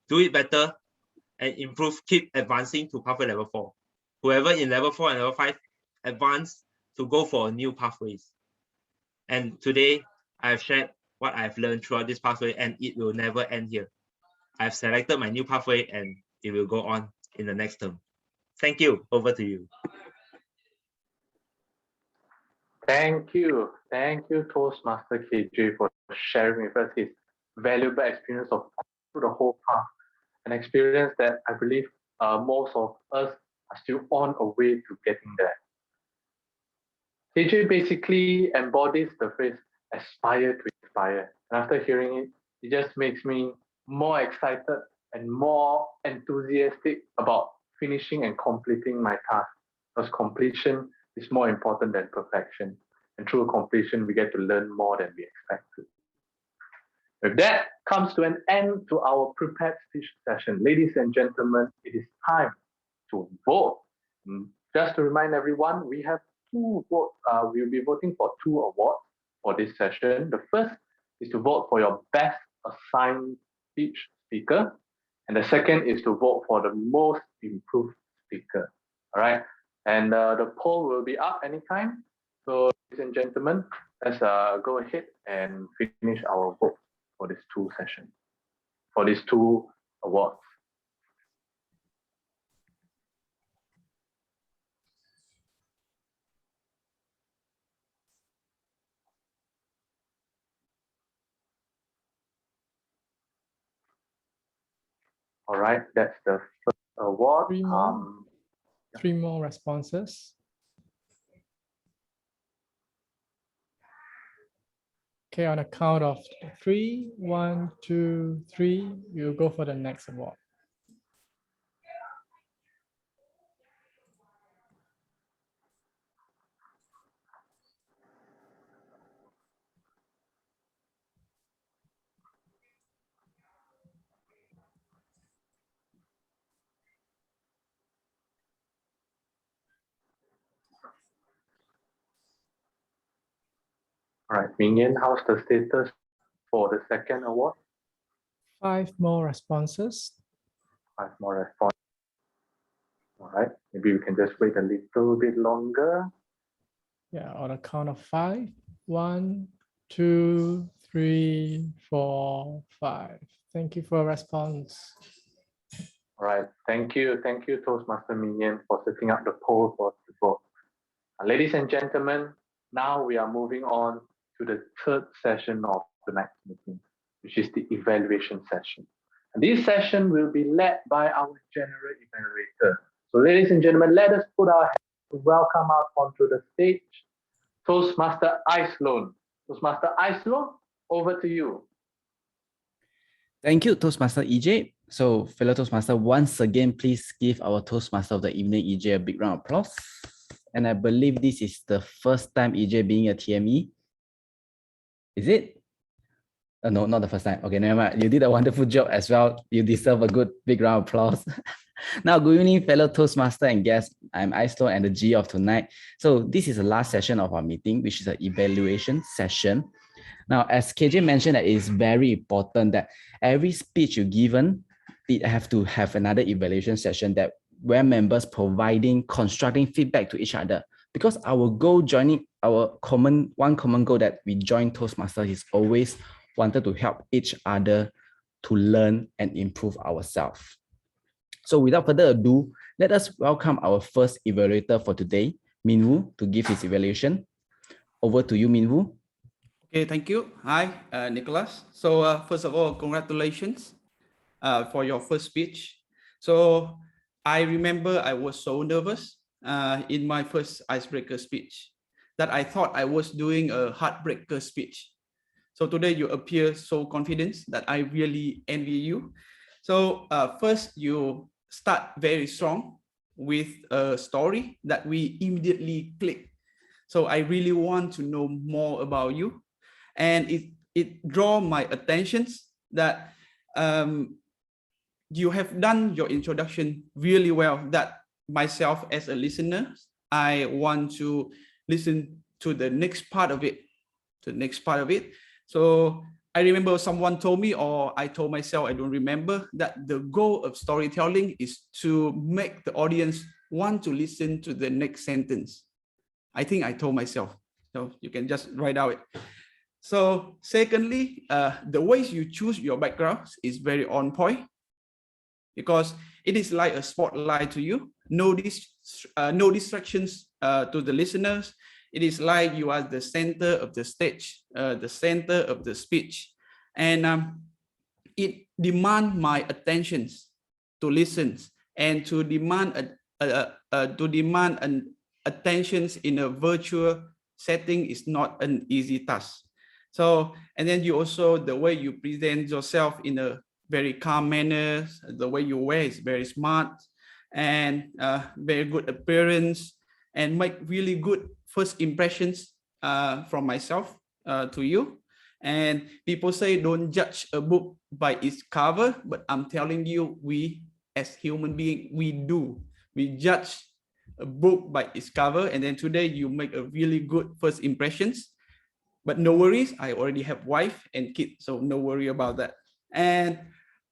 do it better and improve, keep advancing to pathway level 4. Whoever in level 4 and level 5, advance to go for new pathways. And today, I've shared what I've learned throughout this pathway, and it will never end here. I've selected my new pathway and it will go on in the next term. Thank you. Over to you. Thank you. Thank you, Toastmaster KJ, for sharing with us his valuable experience of through the whole path, an experience that I believe most of us are still on a way to getting there. KJ basically embodies the phrase aspire to inspire. And after hearing it, it just makes me more excited and more enthusiastic about finishing and completing my task, because completion is more important than perfection. And through completion, we get to learn more than we expected. With that comes to an end to our prepared speech session. Ladies and gentlemen, it is time to vote. Just to remind everyone, we have two votes. We'll be voting for 2 awards for this session. The first is to vote for your best assigned speech speaker. And the second is to vote for the most improved speaker. All right. And the poll will be up anytime. So, ladies and gentlemen, let's go ahead and finish our vote for these 2 sessions, for these 2 awards. All right, that's the first award. 3 more. 3 more responses. Okay, on the count of 3, 1, 2, 3, we'll go for the next award. All right, Mingyan, how's the status for the second award? 5 more responses. 5 more responses. All right, maybe we can just wait a little bit longer. Yeah, on the count of 5. 1, 2, 3, 4, 5. Thank you for your response. All right, thank you, Toastmaster Mingyan, for setting up the poll for the vote. Ladies and gentlemen, now we are moving on to the third session of tonight's meeting, which is the evaluation session. And this session will be led by our general evaluator. So ladies and gentlemen, let us put our hands to welcome out onto the stage Toastmaster Icelone. Toastmaster Icelone, over to you. Thank you, Toastmaster EJ. So, fellow Toastmaster, once again, please give our Toastmaster of the evening, EJ, a big round of applause. And I believe this is the first time EJ being a TME. Is it? No, not the first time. Okay, never mind. You did a wonderful job as well. You deserve a good big round of applause. Now, good evening, fellow Toastmaster and guests. I'm Aislo and the G of tonight. So this is the last session of our meeting, which is an evaluation session. Now, as KJ mentioned, that it is very important that every speech you're given, it have to have another evaluation session that where members providing constructing feedback to each other. Because our goal joining one common goal that we join Toastmasters is always wanted to help each other to learn and improve ourselves. So without further ado, let us welcome our first evaluator for today, Minwoo, to give his evaluation. Over to you, Minwoo. Okay, thank you. Hi, Nicholas. So first of all, congratulations for your first speech. So I remember I was so nervous in my first icebreaker speech that I thought I was doing a heartbreaker speech. So today you appear so confident that I really envy you. So first you start very strong with a story that we immediately click. So I really want to know more about you. And it draw my attention that you have done your introduction really well, that myself as a listener, I want to listen to the next part of it, So I remember someone told me, or I told myself, I don't remember, that the goal of storytelling is to make the audience want to listen to the next sentence. I think I told myself, so you can just write out it. So secondly, the ways you choose your backgrounds is very on point because it is like a spotlight to you. No distractions to the listeners. It is like you are the center of the stage, the center of the speech. And it demands my attention to listen and to demand an attention in a virtual setting is not an easy task. So, and then you also, the way you present yourself in a very calm manner, the way you wear is very smart and very good appearance and make really good first impressions from myself to you. And people say, don't judge a book by its cover, but I'm telling you, we as human beings, we do. We judge a book by its cover. And then today you make a really good first impressions. But no worries, I already have wife and kid, so no worry about that. And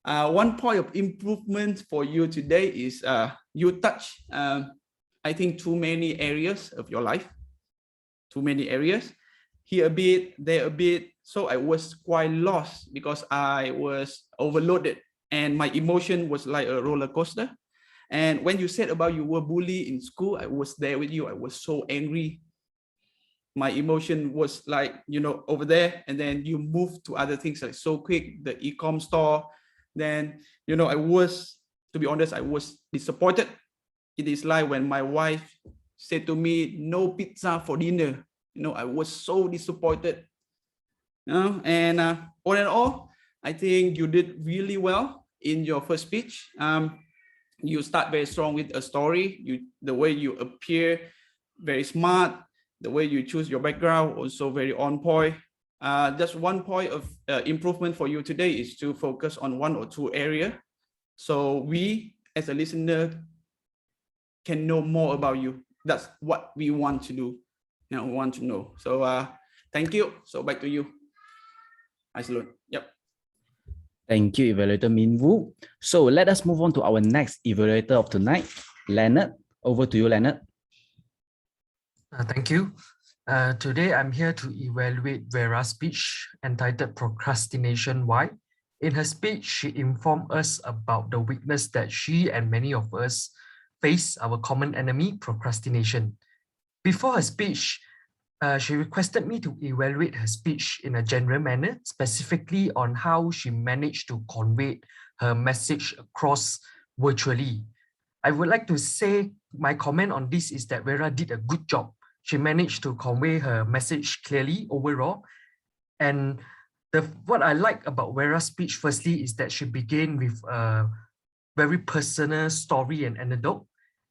one point of improvement for you today is you touch, I think, too many areas of your life, too many areas, here a bit, there a bit. So I was quite lost because I was overloaded and my emotion was like a roller coaster. And when you said about you were bullied in school, I was there with you. I was so angry. My emotion was like, you know, over there, and then you move to other things like so quick, the e-com store. Then, you know, I was, to be honest, I was disappointed. It is like when my wife said to me, no pizza for dinner. You know, I was so disappointed. You know, and all in all, I think you did really well in your first speech. You start very strong with a story. The way you appear, very smart. The way you choose your background, also very on point. Just one point of improvement for you today is to focus on one or two areas. So we, as a listener, can know more about you. That's what we want to do. You know, we want to know. So thank you. So back to you. Isolate. Yep. Thank you, Evaluator Minwoo. So let us move on to our next evaluator of tonight, Leonard. Over to you, Leonard. Thank you. Today I'm here to evaluate Vera's speech entitled Procrastination Why. In her speech, she informed us about the weakness that she and many of us face, our common enemy, procrastination. Before her speech, she requested me to evaluate her speech in a general manner, specifically on how she managed to convey her message across virtually. I would like to say my comment on this is that Vera did a good job. She managed to convey her message clearly overall. And What I like about Vera's speech, firstly, is that she began with a very personal story and anecdote,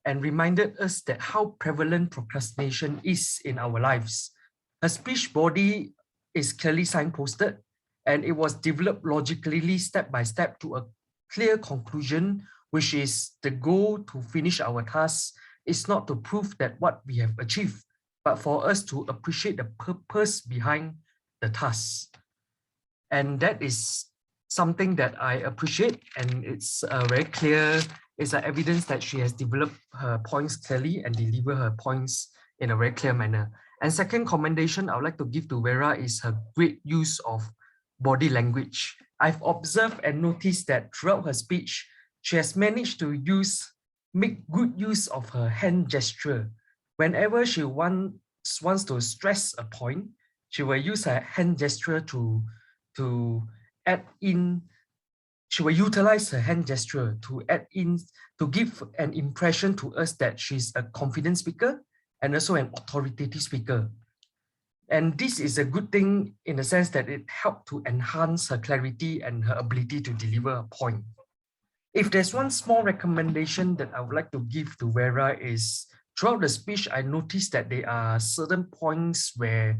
and reminded us that how prevalent procrastination is in our lives. Her speech body is clearly signposted, and it was developed logically step by step to a clear conclusion, which is the goal to finish our task is not to prove that what we have achieved, but for us to appreciate the purpose behind the task. And that is something that I appreciate, and it's very clear. It's an evidence that she has developed her points clearly and deliver her points in a very clear manner. And second commendation I would like to give to Vera is her great use of body language. I've observed and noticed that throughout her speech, she has managed to make good use of her hand gesture. Whenever she wants to stress a point, she will use her hand gesture to add in, she will utilize her hand gesture to add in, to give an impression to us that she's a confident speaker and also an authoritative speaker. And this is a good thing in the sense that it helped to enhance her clarity and her ability to deliver a point. If there's one small recommendation that I would like to give to Vera is, throughout the speech, I noticed that there are certain points where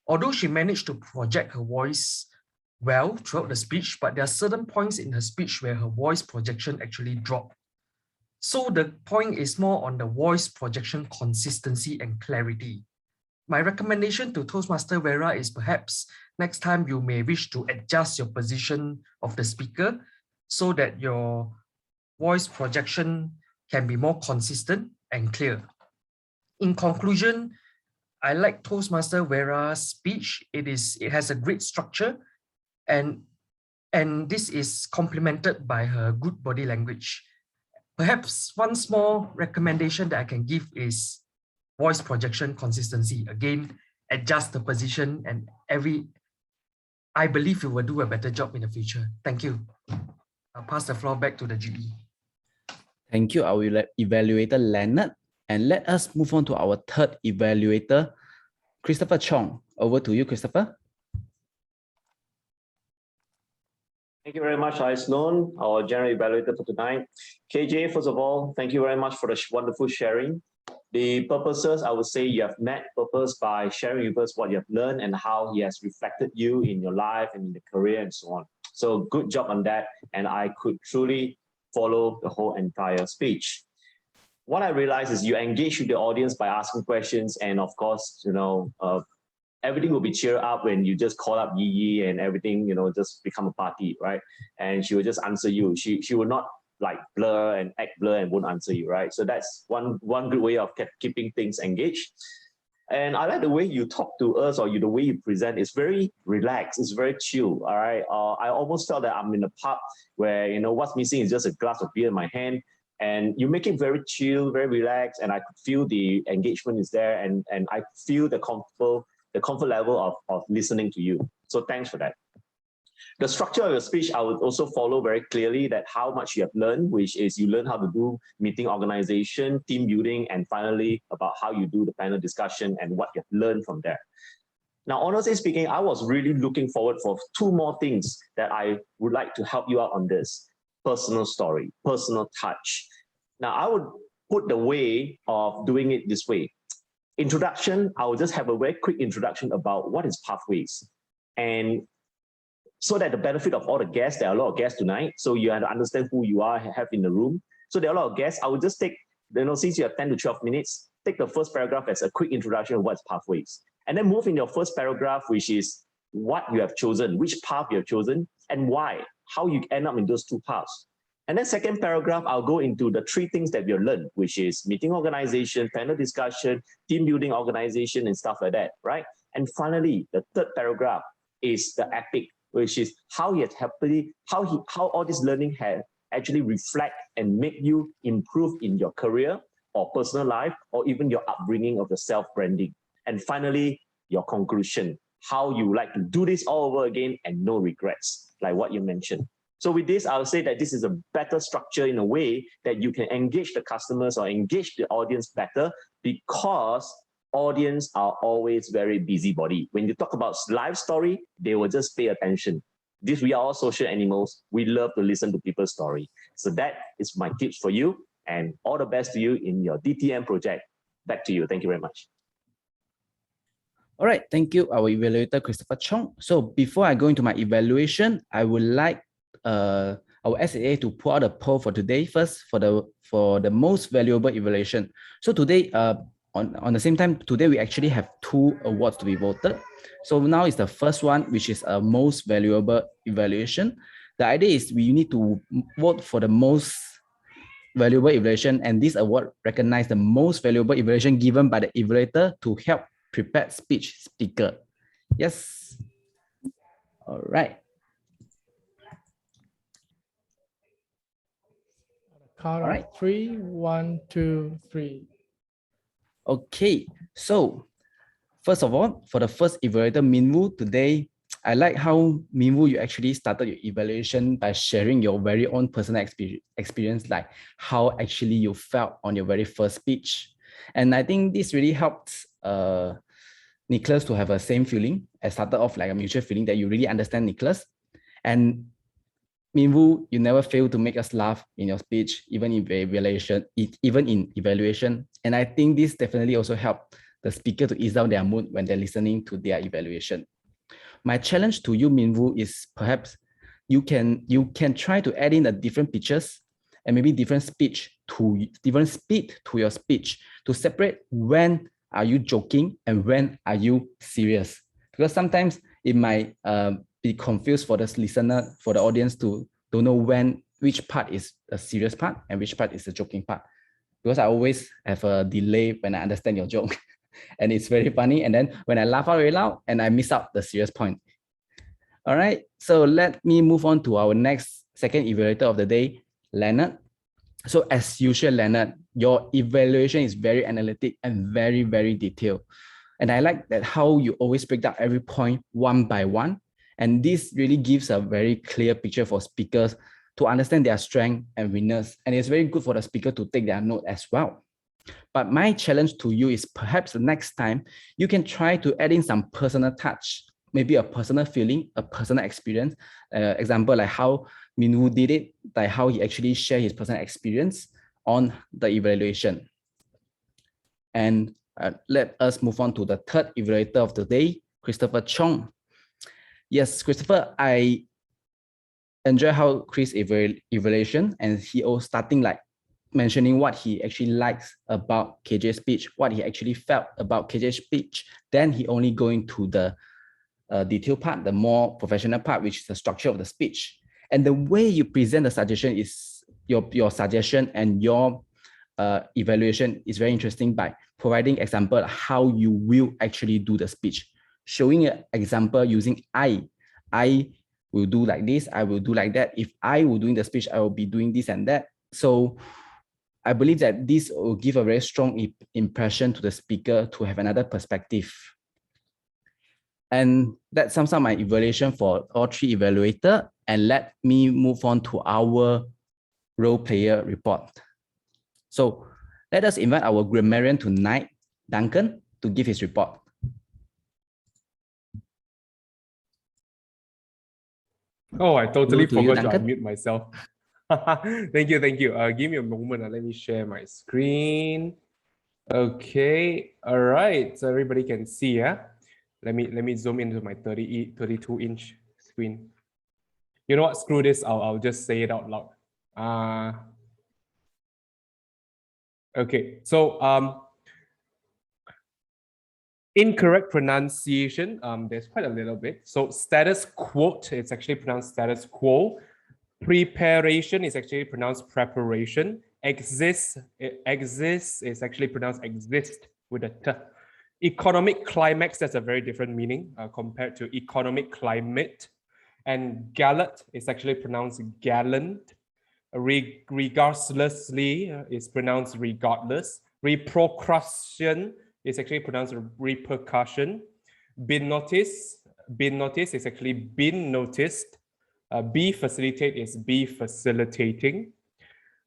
although she managed to project her voice well throughout the speech, but there are certain points in her speech where her voice projection actually dropped. So the point is more on the voice projection consistency and clarity. My recommendation to Toastmaster Vera is perhaps next time you may wish to adjust your position of the speaker so that your voice projection can be more consistent and clear. In conclusion, I like Toastmaster Vera's speech. It has a great structure, and this is complemented by her good body language. Perhaps one small recommendation that I can give is voice projection consistency. Again, adjust the position, and I believe you will do a better job in the future. Thank you. I'll pass the floor back to the GE. Thank you, our evaluator Leonard. And let us move on to our third evaluator, Christopher Chong. Over to you, Christopher. Thank you very much, Sloan, our general evaluator for tonight. KJ, first of all, thank you very much for the wonderful sharing. The purposes, I would say you have met purpose by sharing with us what you have learned and how he has reflected you in your life and in the career and so on. So good job on that. And I could truly follow the whole entire speech. What I realized is you engage with the audience by asking questions, and of course, everything will be cheered up when you just call up Yi and everything, just become a party, right? And she will just answer you. She will not like blur and act blur and won't answer you, right? So that's one good way of keeping things engaged. And I like the way you talk to us, or the way you present. It's very relaxed. It's very chill. All right. I almost felt that I'm in a pub where what's missing is just a glass of beer in my hand, and you make it very chill, very relaxed, and I could feel the engagement is there, and I feel the comfort level of listening to you. So thanks for that. The structure of your speech, I would also follow very clearly that how much you have learned, which is you learn how to do meeting organization, team building, and finally about how you do the panel discussion and what you've learned from there. Now, honestly speaking, I was really looking forward for two more things that I would like to help you out on this. Personal story, personal touch. Now, I would put the way of doing it this way. Introduction, I will just have a very quick introduction about what is Pathways. And so that the benefit of all the guests, there are a lot of guests tonight, so you have to understand who you have in the room. So there are a lot of guests. I will just take, since you have 10 to 12 minutes, take the first paragraph as a quick introduction of what's Pathways. And then move in your first paragraph, which is what you have chosen, which path you have chosen, and why, how you end up in those two paths. And then second paragraph, I'll go into the three things that you've learned, which is meeting organization, panel discussion, team building organization, and stuff like that, right? And finally, the third paragraph is the epic, which is how all this learning has actually reflect and make you improve in your career or personal life, or even your upbringing of the self-branding. And finally, your conclusion, how you like to do this all over again and no regrets, like what you mentioned. So with this, I'll say that this is a better structure in a way that you can engage the customers or engage the audience better, because audience are always very busybody. When you talk about life story, they will just pay attention. This, we are all social animals. We love to listen to people's story. So that is my tips for you, and all the best to you in your DTM project. Back to you. Thank you very much. All right, thank you, our evaluator, Christopher Chong. So before I go into my evaluation, I would like our SAA to put out a poll for today first for the most valuable evaluation. So today, on the same time, today we actually have 2 awards to be voted. So now is the first one, which is a most valuable evaluation. The idea is we need to vote for the most valuable evaluation, and this award recognizes the most valuable evaluation given by the evaluator to help prepare speech speaker. Yes. All right. Count All of right. 3, 1, 2, 3. Okay, so first of all, for the first evaluator, Minwoo, today, I like how Minwoo, you actually started your evaluation by sharing your very own personal experience, like how actually you felt on your very first speech. And I think this really helped Nicholas to have a same feeling. I started off like a mutual feeling that you really understand Nicholas. And Minwoo, you never fail to make us laugh in your speech, even in evaluation. And I think this definitely also helped the speaker to ease down their mood when they're listening to their evaluation. My challenge to you, Minwoo, is perhaps you can try to add in a different pictures and maybe different speed to your speech to separate when are you joking and when are you serious. Because sometimes it might be confused for the listener, for the audience to don't know which part is a serious part and which part is a joking part. Because I always have a delay when I understand your joke. And it's very funny. And then when I laugh out very loud and I miss out the serious point. All right, so let me move on to our next second evaluator of the day, Leonard. So as usual, Leonard, your evaluation is very analytic and very, very detailed. And I like that how you always break down every point one by one. And this really gives a very clear picture for speakers to understand their strength and weakness. And it's very good for the speaker to take their note as well. But my challenge to you is perhaps the next time you can try to add in some personal touch, maybe a personal feeling, a personal experience. Example, like how Minwoo did it, like how he actually shared his personal experience on the evaluation. And let us move on to the third evaluator of the day, Christopher Chong. Yes, Christopher, I enjoy how Chris evaluation, and he also starting like mentioning what he actually likes about KJ's speech, what he actually felt about KJ's speech. Then he only going to the detail part, the more professional part, which is the structure of the speech. And the way you present the suggestion is your suggestion and your evaluation is very interesting by providing example how you will actually do the speech, showing an example using I will do like this, I will do like that. If I will doing the speech, I will be doing this and that. So I believe that this will give a very strong impression to the speaker to have another perspective. And that sums up my evaluation for all 3 evaluators. And let me move on to our role player report. So let us invite our grammarian tonight, Duncan, to give his report. Oh, I totally To you, forgot to Duncan. unmute myself. Thank you, thank you. Give me a moment. Let me share my screen. Okay, all right. So everybody can see, yeah? Let me zoom into my 32-inch screen. You know what? Screw this. I'll just say it out loud. Okay, so incorrect pronunciation, there's quite a little bit. So status quote, it's actually pronounced status quo. Preparation is actually pronounced preparation. Exist is actually pronounced exist with a T. Economic climax, that's a very different meaning compared to economic climate. And gallant is actually pronounced gallant. Regardlessly is pronounced regardless. Repercussion is actually pronounced repercussion. Been noticed is actually been noticed. Be facilitate is be facilitating.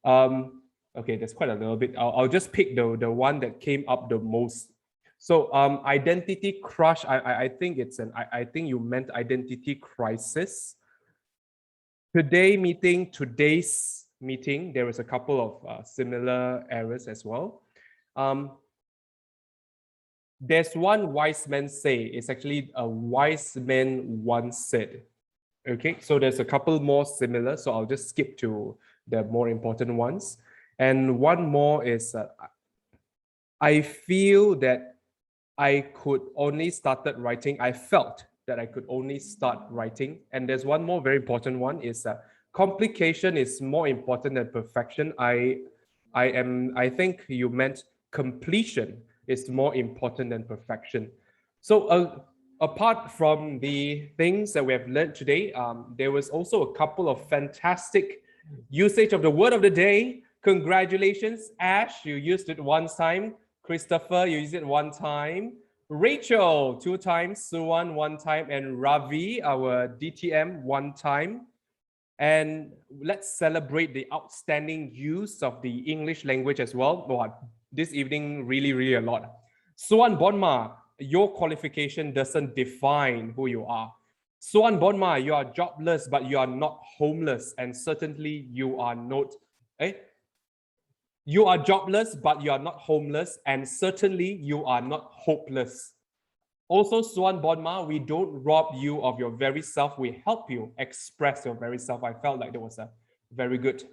Okay, there's quite a little bit. I'll just pick the one that came up the most. So identity crush, I think it's I think you meant identity crisis. Today's meeting, there was a couple of similar errors as well. There's one wise man say, it's actually a wise man once said. Okay, so there's a couple more similar, so I'll just skip to the more important ones. And one more is, I feel that I could only started writing, I felt that I could only start writing. And there's one more very important one is complication is more important than perfection. I think you meant completion is more important than perfection. So apart from the things that we have learned today, there was also a couple of fantastic usage of the word of the day. Congratulations, Ash, you used it one time. Christopher, you used it one time. Rachel, 2 times. Suwan, 1 time. And Ravi, our DTM, 1 time. And let's celebrate the outstanding use of the English language as well. Wow, this evening, really a lot. Suwan Bonma, your qualification doesn't define who you are. Suwan Bonma, you are jobless, but you are not homeless. And certainly you are not, you are jobless, but you are not homeless, and certainly you are not hopeless. Also, Suwan Bonma, we don't rob you of your very self. We help you express your very self. I felt like there was a very good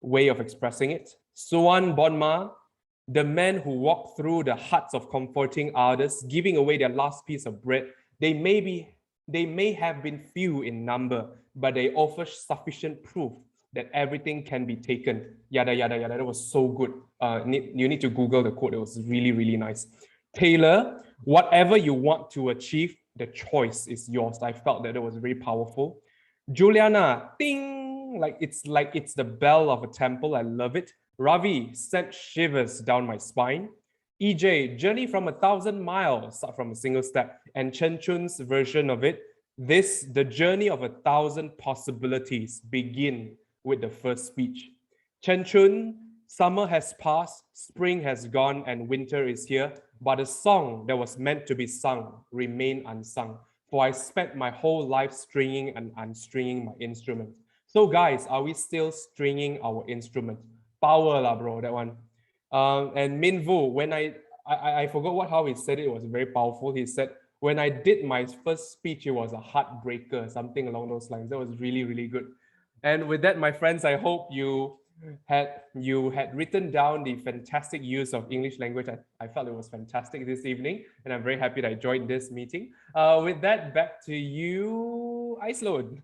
way of expressing it. Suwan Bonma, the men who walk through the huts of comforting others, giving away their last piece of bread, they may have been few in number, but they offer sufficient proof that everything can be taken. Yada, yada, yada. That was so good. You need to Google the quote. It was really nice. Taylor, whatever you want to achieve, the choice is yours. I felt that it was very powerful. Juliana, ding, like it's the bell of a temple. I love it. Ravi, sent shivers down my spine. EJ, journey from 1,000 miles, start from a single step. And Chen Chun's version of it, the journey of 1,000 possibilities begin with the first speech. Chen Chun, summer has passed, spring has gone, and winter is here, but a song that was meant to be sung remained unsung, for I spent my whole life stringing and unstringing my instrument. So guys, are we still stringing our instrument? Power lah, bro, that one. And Minvu, when I forgot how he said it, it was very powerful. He said, when I did my first speech, it was a heartbreaker, something along those lines. That was really good. And with that, my friends, I hope you had written down the fantastic use of English language. I felt it was fantastic this evening, and I'm very happy that I joined this meeting. With that, back to you, Iceland.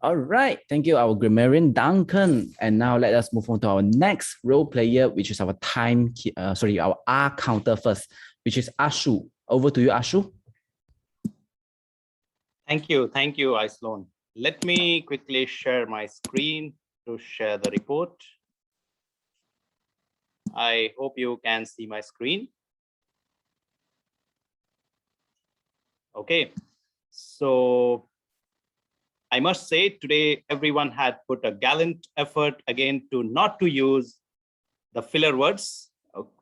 All right, thank you, our grammarian Duncan. And now let us move on to our next role player, which is our our R counter first, which is Ashu. Over to you, Ashu. Thank you, Iceland. Let me quickly share my screen to share the report. I hope you can see my screen. Okay, so I must say today everyone had put a gallant effort again to not to use the filler words.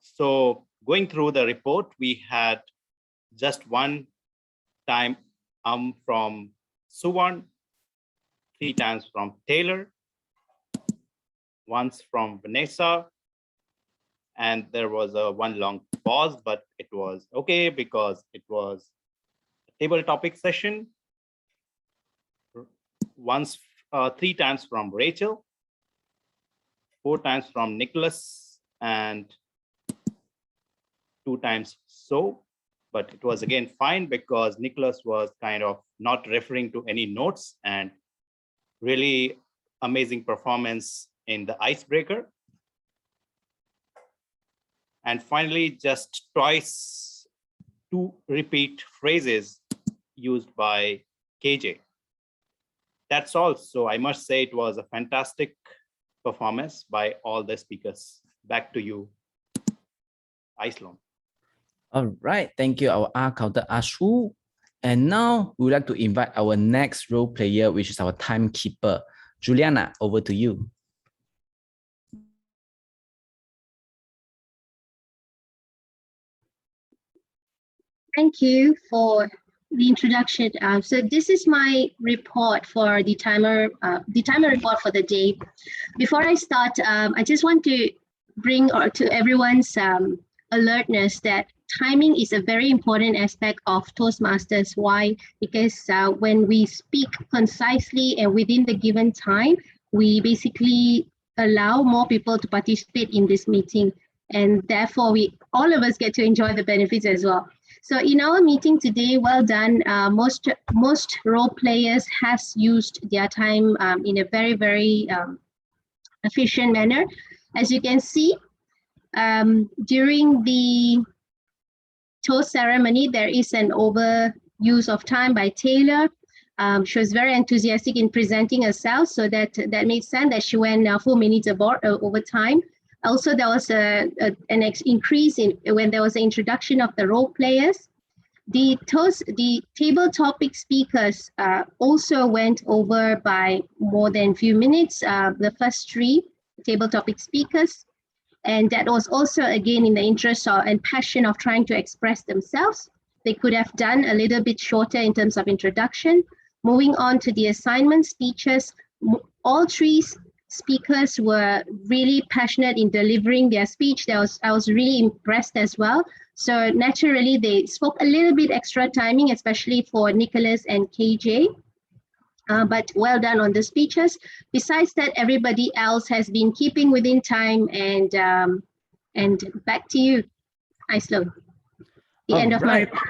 So going through the report, we had just 1 time from Suwan, 3 times from Taylor, once from Vanessa, and there was a 1 long pause, but it was okay because it was a table topic session. Once 3 times from Rachel, 4 times from Nicholas, and 2 times so. But it was again fine because Nicholas was kind of not referring to any notes, and really amazing performance in the icebreaker. And finally, just twice 2 repeat phrases used by KJ. That's all. So I must say it was a fantastic performance by all the speakers. Back to you, Iceland. All right, thank you, our R counter Ashu. And now we would like to invite our next role player, which is our timekeeper. Juliana, over to you. Thank you for the introduction. So this is my report for the timer report for the day. Before I start, I just want to bring to everyone's alertness that timing is a very important aspect of Toastmasters. Why? Because when we speak concisely and within the given time, we basically allow more people to participate in this meeting, and therefore all of us get to enjoy the benefits as well. So in our meeting today, well done. Most role players has used their time in a very, very efficient manner. As you can see, during the toast ceremony, there is an overuse of time by Taylor. She was very enthusiastic in presenting herself, so that made sense that she went 4 minutes over time. Also, there was an increase in when there was an introduction of the role players. The table topic speakers also went over by more than a few minutes, the first 3 table topic speakers. And that was also, again, in the interest and passion of trying to express themselves. They could have done a little bit shorter in terms of introduction. Moving on to the assignment speeches, all 3 speakers were really passionate in delivering their speech. I was really impressed as well. So naturally, they spoke a little bit extra timing, especially for Nicholas and KJ. But well done on the speeches. Besides that, everybody else has been keeping within time, and back to you, Aislo. The end of my report.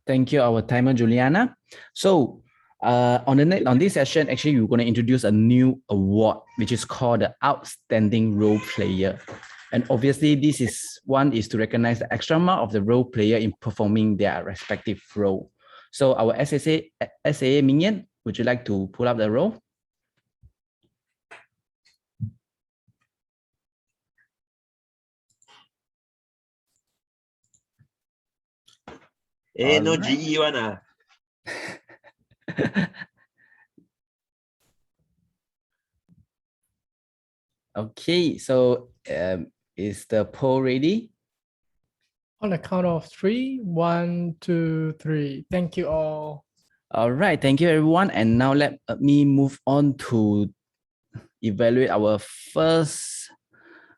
Thank you, our timer, Juliana. So on this session, actually, we're going to introduce a new award, which is called the Outstanding Role Player. And obviously, this is to recognize the extra mark of the role player in performing their respective role. So our SAA minion, would you like to pull up the role? No GE one. Okay, so is the poll ready? On the count of 3, 1, 2, 3. Thank you all. All right, thank you everyone. And now let me move on to evaluate our first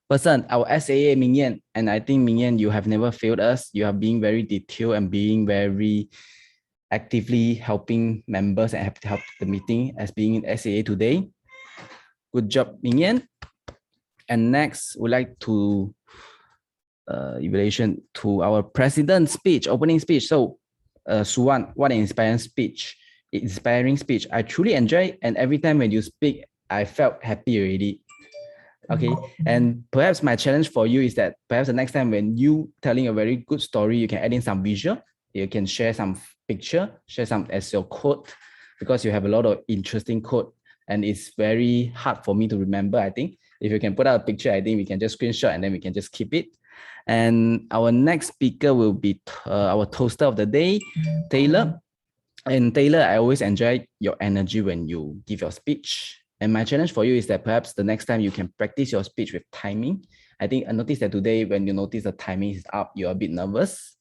person, our SAA Mingyan. And I think Mingyan, you have never failed us. You are being very detailed and being very actively helping members and have to help the meeting as being in SAA today. Good job, Mingyan. And next, we'd like to evaluation to our president's speech, opening speech. So, Suwan, what an inspiring speech! I truly enjoy, and every time when you speak, I felt happy already. Okay, and perhaps my challenge for you is that perhaps the next time when you telling a very good story, you can add in some visual. You can share some picture, share some as your quote, because you have a lot of interesting quote, and it's very hard for me to remember. I think if you can put out a picture, I think we can just screenshot and then we can just keep it. And our next speaker will be our toaster of the day, Taylor. And Taylor, I always enjoy your energy when you give your speech. And my challenge for you is that perhaps the next time you can practice your speech with timing. I think I noticed that today when you notice the timing is up, you're a bit nervous.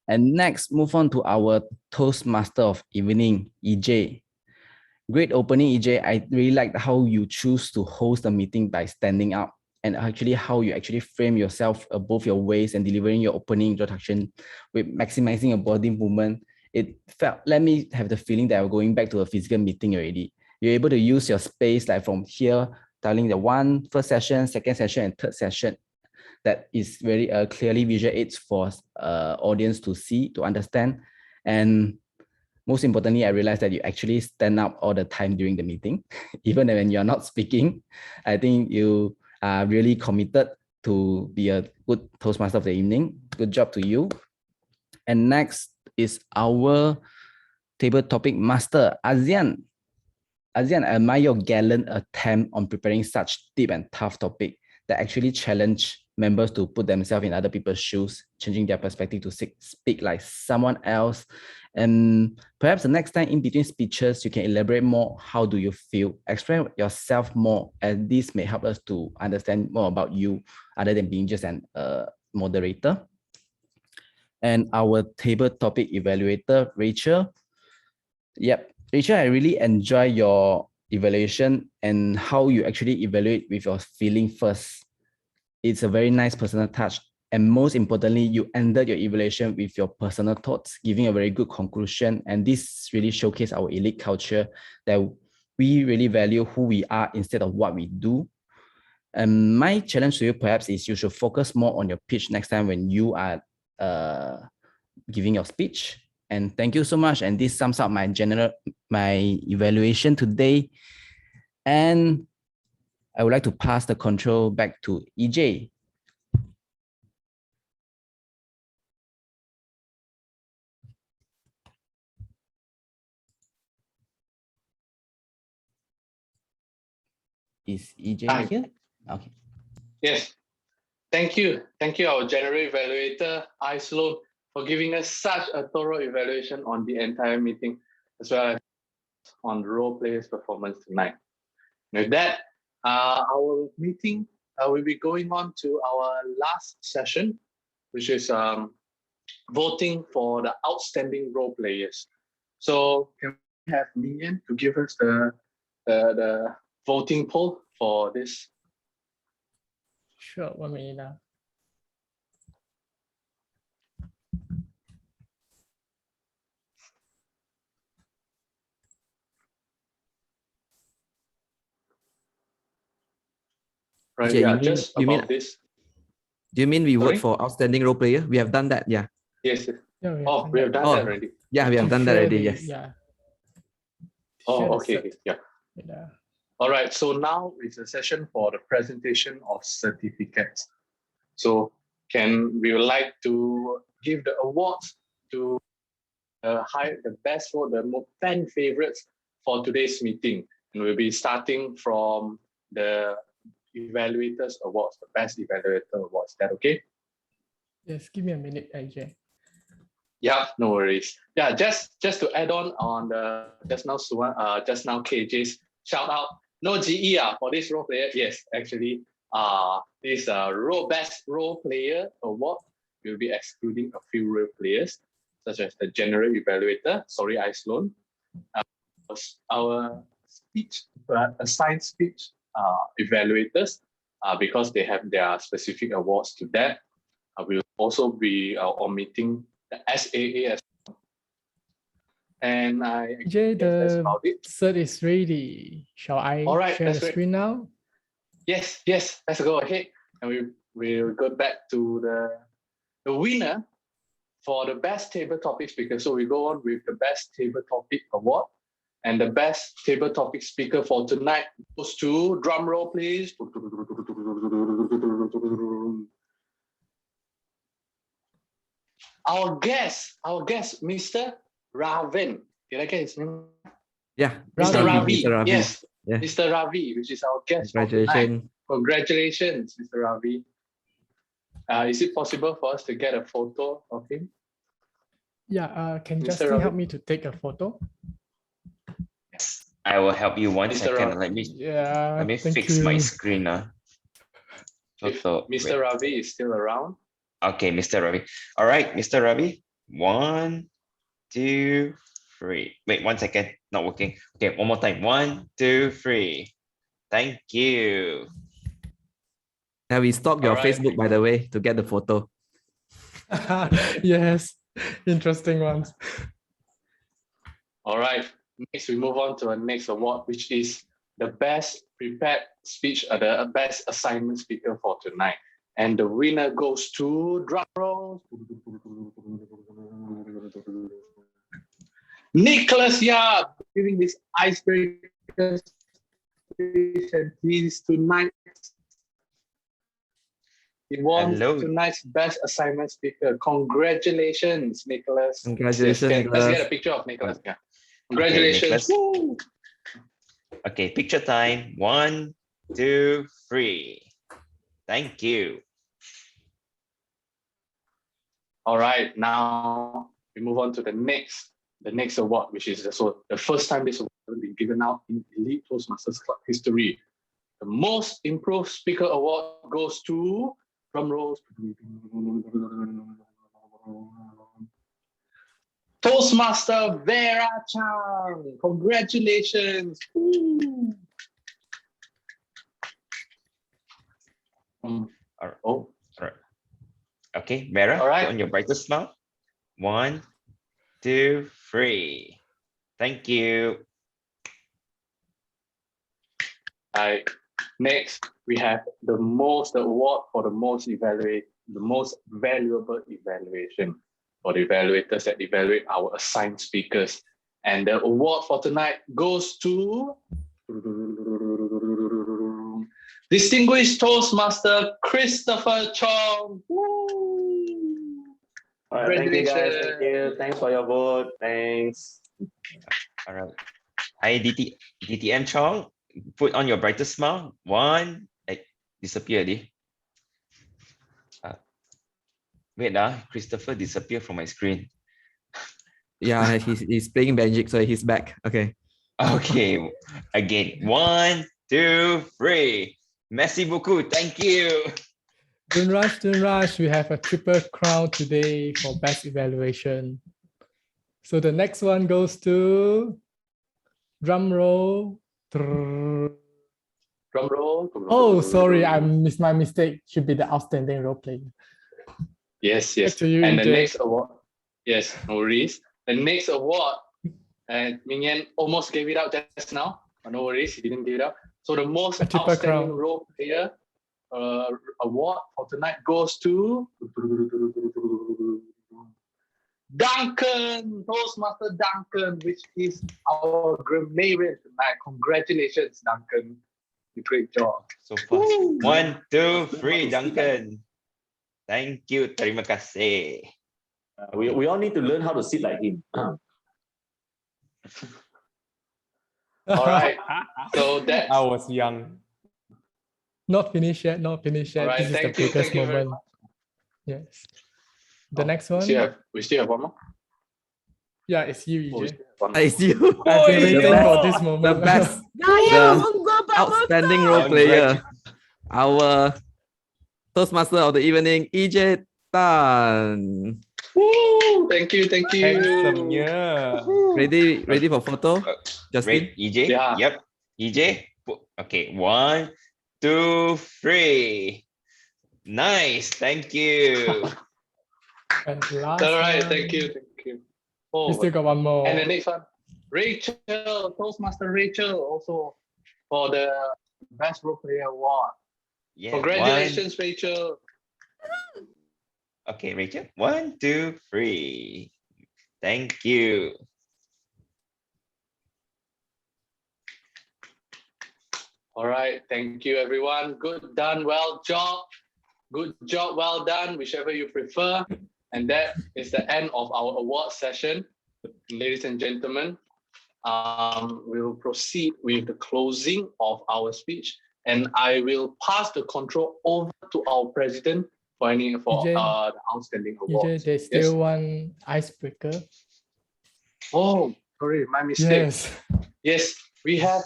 And next, move on to our Toastmaster of evening, EJ. Great opening, EJ. I really like how you choose to host the meeting by standing up, and actually how you actually frame yourself above your waist and delivering your opening introduction with maximizing your body movement. It let me have the feeling that I'm going back to a physical meeting already. You're able to use your space like from here, telling the first session, second session, and third session. That is very clearly visual aids for audience to see, to understand. And most importantly, I realized that you actually stand up all the time during the meeting, even when you're not speaking. I think you are really committed to be a good Toastmaster of the evening. Good job to you. And next is our table topic master, Azian. Azian, I admire your gallant attempt on preparing such deep and tough topic that actually challenge members to put themselves in other people's shoes, changing their perspective to speak like someone else. And perhaps the next time in between speeches, you can elaborate more. How do you feel? Explain yourself more, and this may help us to understand more about you other than being just an moderator. and our table topic evaluator, Rachel. Yep, Rachel, I really enjoy your evaluation and how you actually evaluate with your feeling first. It's a very nice personal touch. And most importantly, you ended your evaluation with your personal thoughts, giving a very good conclusion. And this really showcased our elite culture that we really value who we are instead of what we do. And my challenge to you perhaps is you should focus more on your pitch next time when you are giving your speech. And thank you so much. And this sums up my evaluation today. And I would like to pass the control back to EJ. Is EJ here? Okay. Yes. Thank you. Thank you, our general evaluator, Sloan, for giving us such a thorough evaluation on the entire meeting, as well as on the role players' performance tonight. With that, our meeting will be going on to our last session, which is voting for the outstanding role players. So can we have Minion to give us the voting poll for this? Sure, 1 minute now. Right, EJ, yeah, just about this. Do you mean we vote Sorry? for outstanding role player? We have done that, yeah. Yes. Yeah, We have done that already. Yeah, we have done that already, yes. Yeah. Oh, okay, yeah. Yeah. All right, so now it's a session for the presentation of certificates. So we would like to give the awards to the best vote, the 10 favorites for today's meeting. And we'll be starting from the evaluators awards, the best evaluator awards. Is that okay? Yes, give me a minute, AJ. Yeah, no worries. Yeah, just to add on the just now KJ's shout out. No GE for this role player. Yes, actually, this best role player award will be excluding a few role players, such as the general evaluator. Sorry, Sloan. Our speech, assigned speech evaluators, because they have their specific awards to that. We'll also be omitting the SAA as well. And AJ, the cert is ready. Shall I share the screen now? Yes, let's go ahead. And we'll go back to the winner for the best table topic speaker. So we go on with the best table topic award. And the best table topic speaker for tonight goes to, drum roll please. Our guest, Mr. Raven. Did I get his name? Yeah, Mr. Ravi. Mr. Ravi. Yes, yeah. Mr. Ravi, which is our guest. Congratulations. Congratulations, Mr. Ravi. Is it possible for us to get a photo of him? Yeah, can Mr. Justin Ravi? help me to take a photo? Yes, I will help you 1 Mr. second. Ravi. Let me fix my screen. Photo. Mr. Ravi is still around. Okay, Mr. Ravi. All right, Mr. Ravi. 1, 2, 3. Wait, 1 second. Not working. Okay, one more time. 1, 2, 3. Thank you. Yeah, we stalked your All right. Facebook, by the way, to get the photo. Yes, interesting ones. All right. Next, we move on to our next award, which is the best prepared speech, the best assignment speaker for tonight. And the winner goes to, drum roll, Nicholas Yap, giving this icebreaker speech, and he's tonight. He won tonight's best assignment speaker. Congratulations, Nicholas. Congratulations, Yes, Nicholas. let's get a picture of Nicholas. Yeah. Congratulations. Okay, okay, picture time. 1, 2, 3. Thank you. All right, now we move on to the next award, which is also the first time this award has been given out in Elite Toastmasters Club history. The Most Improved Speaker Award goes to, drum rolls, Toastmaster Vera Chang. Congratulations. Woo. All right. Oh, all right. Okay, Vera, All right. put on your brightest smile. 1, 2, 3. Thank you. Next, we have the award for the most valuable evaluation for the evaluators that evaluate our assigned speakers. And the award for tonight goes to Distinguished Toastmaster Christopher Chong. Woo! All right, thank you guys. Thank you. Thanks for your vote. Thanks. All right. Hi, DTM Chong. Put on your brightest smile. 1. Disappear already. Wait, Christopher disappeared from my screen. Yeah, he's playing Magic, so he's back. Okay. Okay. Again. 1, 2, 3. Merci beaucoup. Thank you. Don't rush. We have a triple crown today for best evaluation. So the next one goes to drum roll. Drum roll. Oh, sorry, my mistake. Should be the outstanding role player. Yes. To you, And the EJ. next award, yes, no worries. The next award, and Ming Yan almost gave it out just now. But no worries, he didn't give it out. So the most triple outstanding crown. role player award for tonight goes to Duncan, Toastmaster Duncan, which is our grammarian tonight. Congratulations, Duncan. You great job. So fast. 1, 2, 3, Duncan. Thank you. Terima kasih. We all need to learn how to sit like him. All right. So that's I was young. Not finished yet. all right. This is the Thank you biggest very moment. much. Yes. The next one. We still have one more. Yeah, it's you, Oh, we EJ. still have one more. It's you. I've been The waiting for best. this The moment. best. Gaya, The outstanding role player. Our Toastmaster of the evening, EJ Tan. Woo! Thank you. Handsome, yeah. Ready for photo? Justin? Great. EJ? Yeah. Yep. EJ? Okay. 1, 2, 3. Nice. Thank you. And last All right. one. Thank you. Oh, We still got one more. and the next one, Rachel, Toastmaster Rachel, also for the Best Role Player Award. Yeah. Congratulations, Rachel. Okay, Rachel. 1, 2, 3. Thank you. All right. Thank you, everyone. Good done. Well job. Good job. Well done, whichever you prefer. And that is the end of our award session. Ladies and gentlemen, we will proceed with the closing of our speech. And I will pass the control over to our president for the outstanding awards. EJ, there's still one icebreaker. Oh, sorry, my mistake. Yes. We have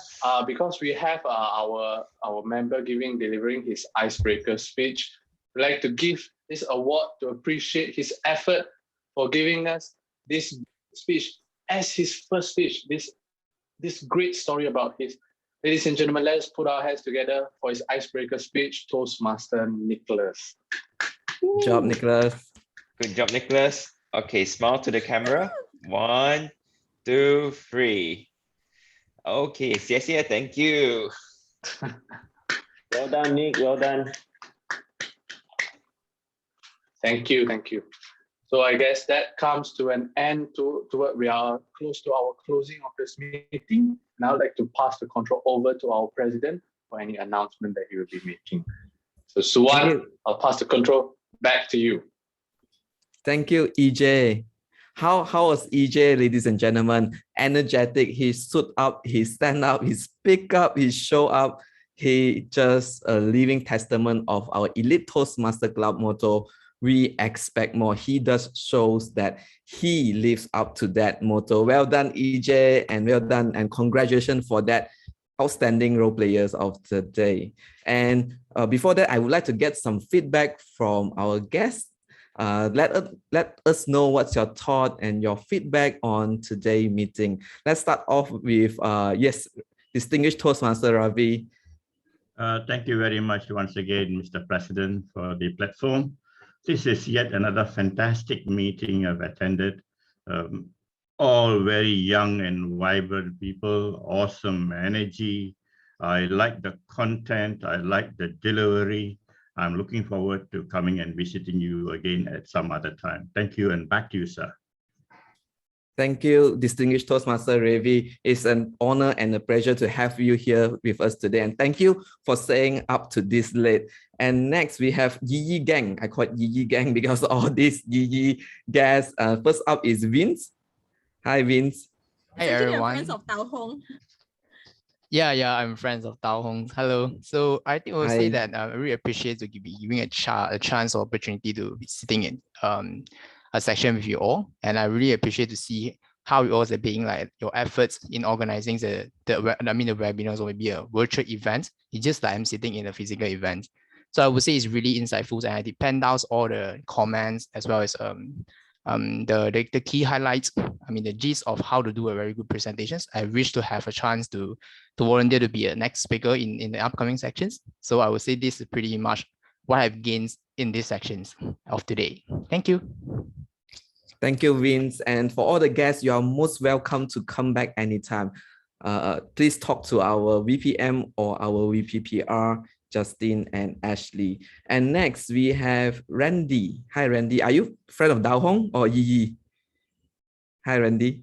because we have our member delivering his icebreaker speech. We'd like to give this award to appreciate his effort for giving us this speech as his first speech. This great story about his. Ladies and gentlemen, let's put our hands together for his icebreaker speech, Toastmaster Nicholas. Good job, Nicholas. Good job, Nicholas. Okay, smile to the camera. 1, 2, 3. Okay, 谢谢, thank you. Well done, Nick. Well done. Thank you. So I guess that comes to an end to what we are close to our closing of this meeting. Now I'd like to pass the control over to our president for any announcement that he will be making. So Suwan, I'll pass the control back to you. Thank you, EJ. How was EJ, ladies and gentlemen? Energetic. He stood up, he stand up, he speak up, he show up. He just a living testament of our Elite Toastmaster Club motto. We expect more. He does shows that he lives up to that motto. Well done, EJ, and well done, and congratulations for that outstanding role players of the day. And before that, I would like to get some feedback from our guests. Let us know what's your thought and your feedback on today's meeting. Let's start off with yes, distinguished Toastmaster Ravi. Thank you very much once again, Mr. President, for the platform. This is yet another fantastic meeting I've attended. All very young and vibrant people, awesome energy. I like the content, I like the delivery. I'm looking forward to coming and visiting you again at some other time. Thank you, and back to you, sir. Thank you, distinguished Toastmaster Ravi. It's an honor and a pleasure to have you here with us today. And thank you for staying up to this late. And next we have Yi Gang. I call it Yi Gang because all these Yi guests. First up is Vince. Hi, Vince. Hi, everyone. Friends of Tao Hong. Yeah, I'm friends of Tao Hong. Hello. So I think we'll say Hi. that I really appreciate to be giving a chance or opportunity to be sitting in a section with you all, and I really appreciate to see how you all are being like your efforts in organizing the webinars or maybe a virtual event. It's just like I'm sitting in a physical event. So I would say it's really insightful, and I depend out all the comments as well as the key highlights. I mean the gist of how to do a very good presentations. I wish to have a chance to volunteer to be a next speaker in the upcoming sections. So I would say this is pretty much what I've gained in these sections of today. Thank you. Thank you, Vince. And for all the guests, you are most welcome to come back anytime. Please talk to our VPM or our VPPR, Justin and Ashley. And next we have Randy. Hi, Randy. Are you friend of Dao Hong or Yi? Hi, Randy.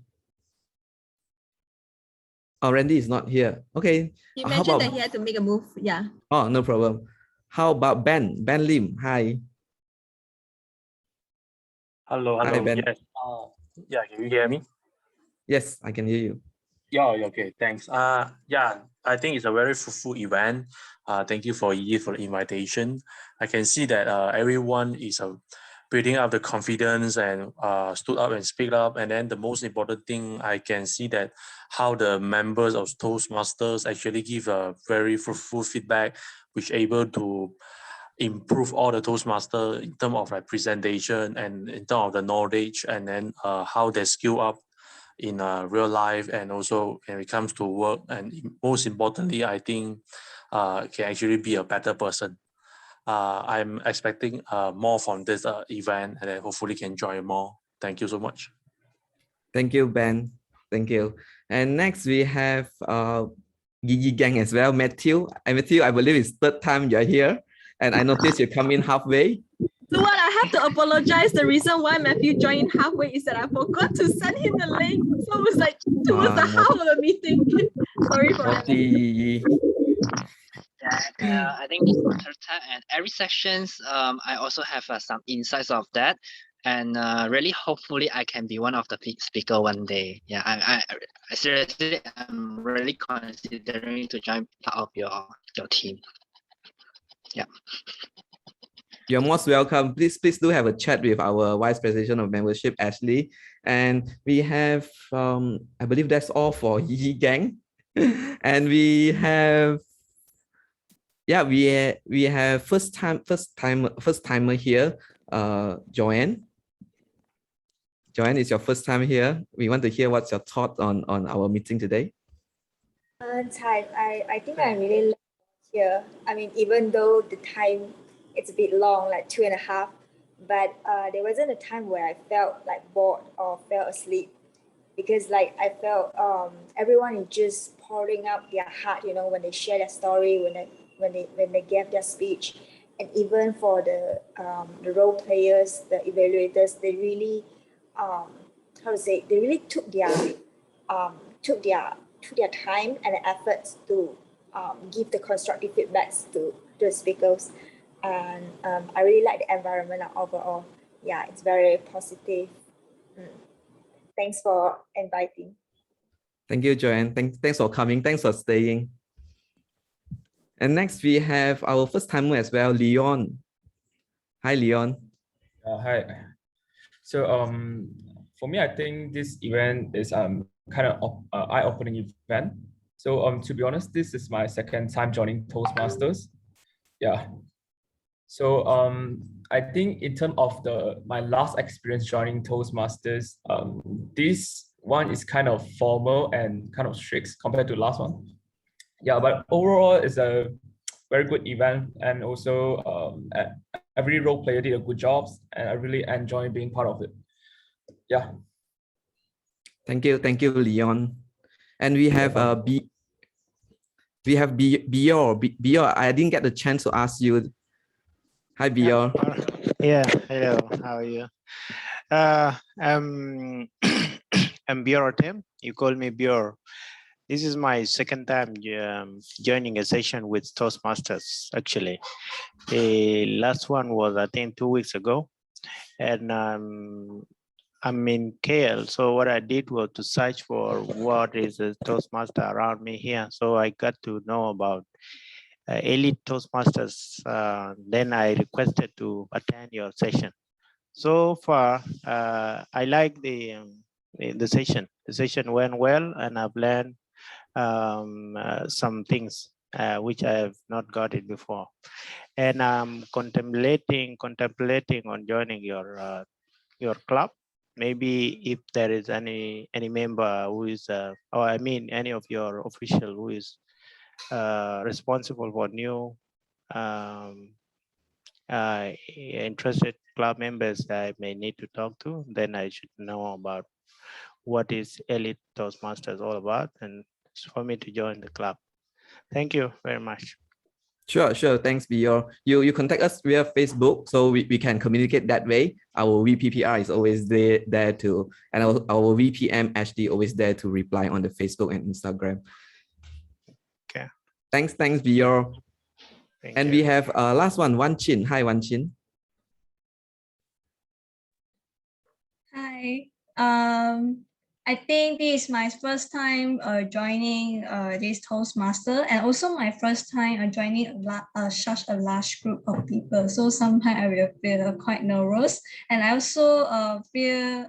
Oh, Randy is not here. Okay. He mentioned that he had to make a move. Yeah. Oh, no problem. How about Ben? Ben Lim. Hi. Hello. Hi, Ben. Yes. Yeah, can you hear me? Yes, I can hear you. Yeah, okay, thanks. Yeah, I think it's a very fruitful event. Thank you for Yi for the invitation. I can see that everyone is building up the confidence and stood up and speak up. And then the most important thing, I can see that how the members of Toastmasters actually give a very fruitful feedback, which able to improve all the Toastmaster in terms of like presentation and in terms of the knowledge, and then how they skill up in real life, and also when it comes to work, and most importantly, I think can actually be a better person. I'm expecting more from this event, and then hopefully can join more. Thank you so much. Thank you, Ben. Thank you. And next we have Gigi Gang as well, Matthew. And Matthew, I believe it's third time you're here, and I noticed you come in halfway. So what I have to apologize. The reason why Matthew joined halfway is that I forgot to send him the link. So it was like towards the half of the meeting. Sorry for that. Yeah, I think this is my third time, and every sections, I also have some insights of that, and really, hopefully, I can be one of the speaker one day. Yeah, I seriously, I'm really considering to join part of your team. Yeah. You're most welcome. Please do have a chat with our Vice President of Membership, Ashley. And we have, I believe that's all for Yi Gang. And we have, yeah, we have first timer here, Joanne. Joanne, it's your first time here. We want to hear what's your thought on our meeting today. Hi, I think I really like here. I mean, even though the time it's a bit long, like 2.5, but there wasn't a time where I felt like bored or fell asleep, because like I felt everyone is just pouring out their heart, you know, when they share their story, when they gave their speech, and even for the role players, the evaluators, they really they really took their time and efforts to give the constructive feedbacks to the speakers. And I really like the environment overall. Yeah, it's very positive. Thanks for inviting. Thank you, Joanne. Thanks for coming. Thanks for staying. And next we have our first timer as well, Leon. Hi, Leon. Hi. So for me, I think this event is kind of eye-opening event. So to be honest, this is my second time joining Toastmasters. Yeah. So I think in terms of my last experience joining Toastmasters, this one is kind of formal and kind of strict compared to the last one. Yeah, but overall it's a very good event, and also every role player did a good job, and I really enjoy being part of it. Yeah. Thank you, Leon. And we have Bior. Bior, I didn't get the chance to ask you. Hi, Bior. Yeah, hello, how are you? I'm Bior Tim. You call me Bior. This is my second time joining a session with Toastmasters, actually. The last one was, I think, 2 weeks ago. And I'm in KL. So what I did was to search for what is a Toastmaster around me here. So I got to know about Elite Toastmasters. Then I requested to attend your session. So far, I like the session. The session went well, and I've learned some things which I have not got it before. And I'm contemplating on joining your club. Maybe if there is any member who is, or I mean, any of your official who is responsible for new interested club members I may need to talk to, then I should know about what is Elite Toastmasters all about, and for me to join the club. Thank you very much. Sure. Thanks, Bior. You contact us via Facebook, so we can communicate that way. Our VPPR is always there to, and our VPM HD always there to reply on the Facebook and Instagram. Okay. Thanks, Bior. And we have last one, Wan Chin. Hi, Wan Chin. Hi. I think this is my first time joining this Toastmaster, and also my first time joining such a large group of people. So sometimes I will feel quite nervous, and I also feel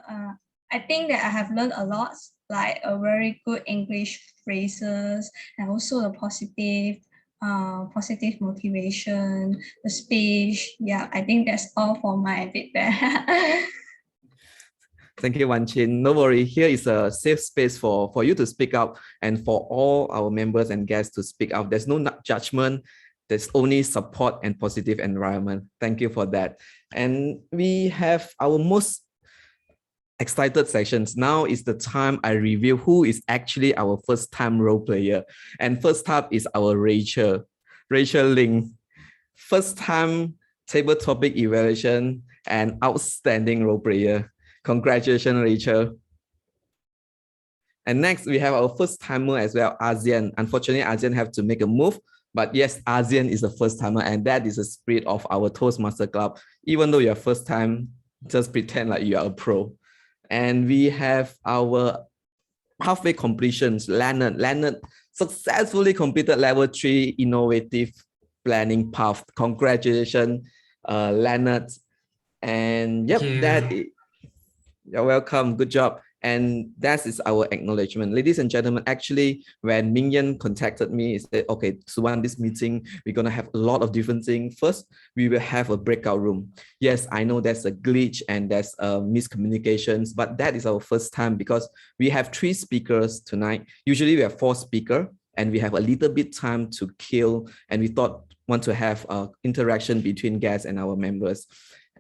I think that I have learned a lot, like a very good English phrases, and also the positive motivation, the speech. Yeah, I think that's all for my feedback. Thank you, Wan Chin. No worry, here is a safe space for you to speak up, and for all our members and guests to speak out. There's no judgment, there's only support and positive environment. Thank you for that. And we have our most excited sessions. Now is the time I reveal who is actually our first time role player. And first up is our Rachel Ling. First time table topic evaluation and outstanding role player. Congratulations, Rachel. And next, we have our first timer as well, ASEAN. Unfortunately, ASEAN have to make a move, but yes, ASEAN is the first timer, and that is the spirit of our Toastmaster Club. Even though you're first time, just pretend like you are a pro. And we have our halfway completions, Leonard. Leonard successfully completed level 3 innovative planning path. Congratulations, Leonard. And yep, that is. You're welcome. Good job. And that is our acknowledgement. Ladies and gentlemen, actually, when Mingyan contacted me, he said, okay, Suwan, this meeting, we're going to have a lot of different things. First, we will have a breakout room. Yes, I know there's a glitch and there's miscommunications, but that is our first time because we have 3 speakers tonight. Usually we have 4 speakers and we have a little bit time to kill. And we want to have interaction between guests and our members.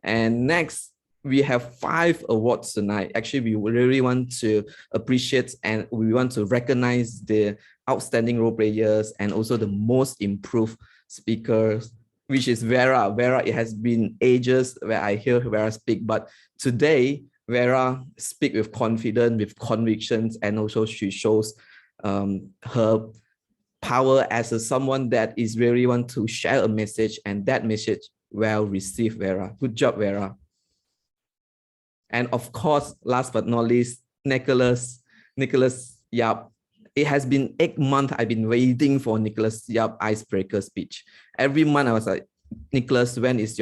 And next, we have 5 awards tonight. Actually, we really want to appreciate and we want to recognize the outstanding role players and also the most improved speakers, which is Vera. Vera, it has been ages where I hear Vera speak, but today, Vera speak with confidence, with convictions, and also she shows her power as someone that is really want to share a message, and that message well received, Vera. Good job, Vera. And of course, last but not least, Nicholas Yap. It has been 8 months I've been waiting for Nicholas Yap icebreaker speech. Every month I was like, Nicholas, when's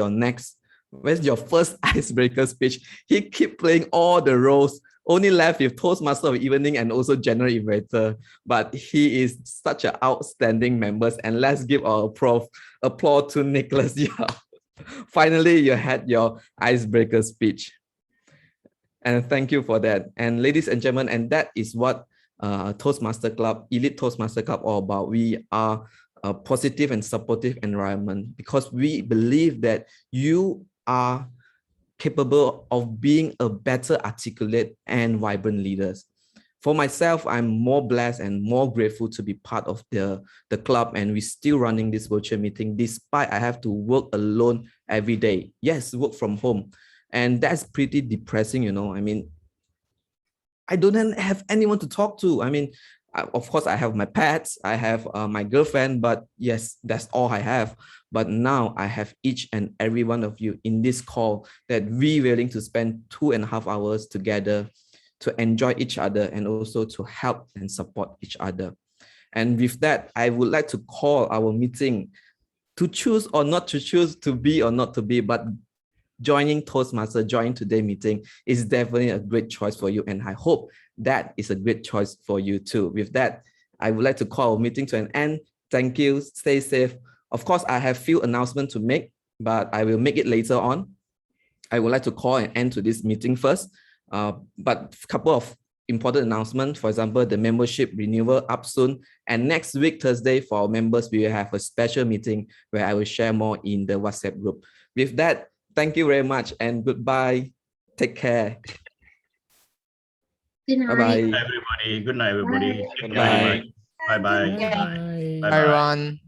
your first icebreaker speech? He keep playing all the roles, only left with Toastmaster of Evening and also General Innovator. But he is such an outstanding member, and let's give our applause to Nicholas Yap. Finally, you had your icebreaker speech. And thank you for that. And ladies and gentlemen, and that is what Toastmaster Club, Elite Toastmaster Club all about. We are a positive and supportive environment because we believe that you are capable of being a better articulate and vibrant leaders. For myself, I'm more blessed and more grateful to be part of the club, and we're still running this virtual meeting despite I have to work alone every day. Yes, work from home. And that's pretty depressing, you know. I mean, I don't have anyone to talk to. I mean, of course, I have my pets, I have my girlfriend, but yes, that's all I have. But now I have each and every one of you in this call that we willing to spend 2.5 hours together to enjoy each other and also to help and support each other. And with that, I would like to call our meeting to choose or not to choose, to be or not to be, but joining Toastmaster, joining today's meeting is definitely a great choice for you. And I hope that is a great choice for you too. With that, I would like to call our meeting to an end. Thank you. Stay safe. Of course, I have few announcements to make, but I will make it later on. I would like to call an end to this meeting first. But a couple of important announcements. For example, the membership renewal up soon. And next week, Thursday, for our members, we will have a special meeting where I will share more in the WhatsApp group. With that, thank you very much and goodbye. Take care. Good night. Bye-bye. Everybody, good night, everybody. Bye. Thank you Bye. very much. Bye-bye. Bye. Bye-bye. Bye, everyone.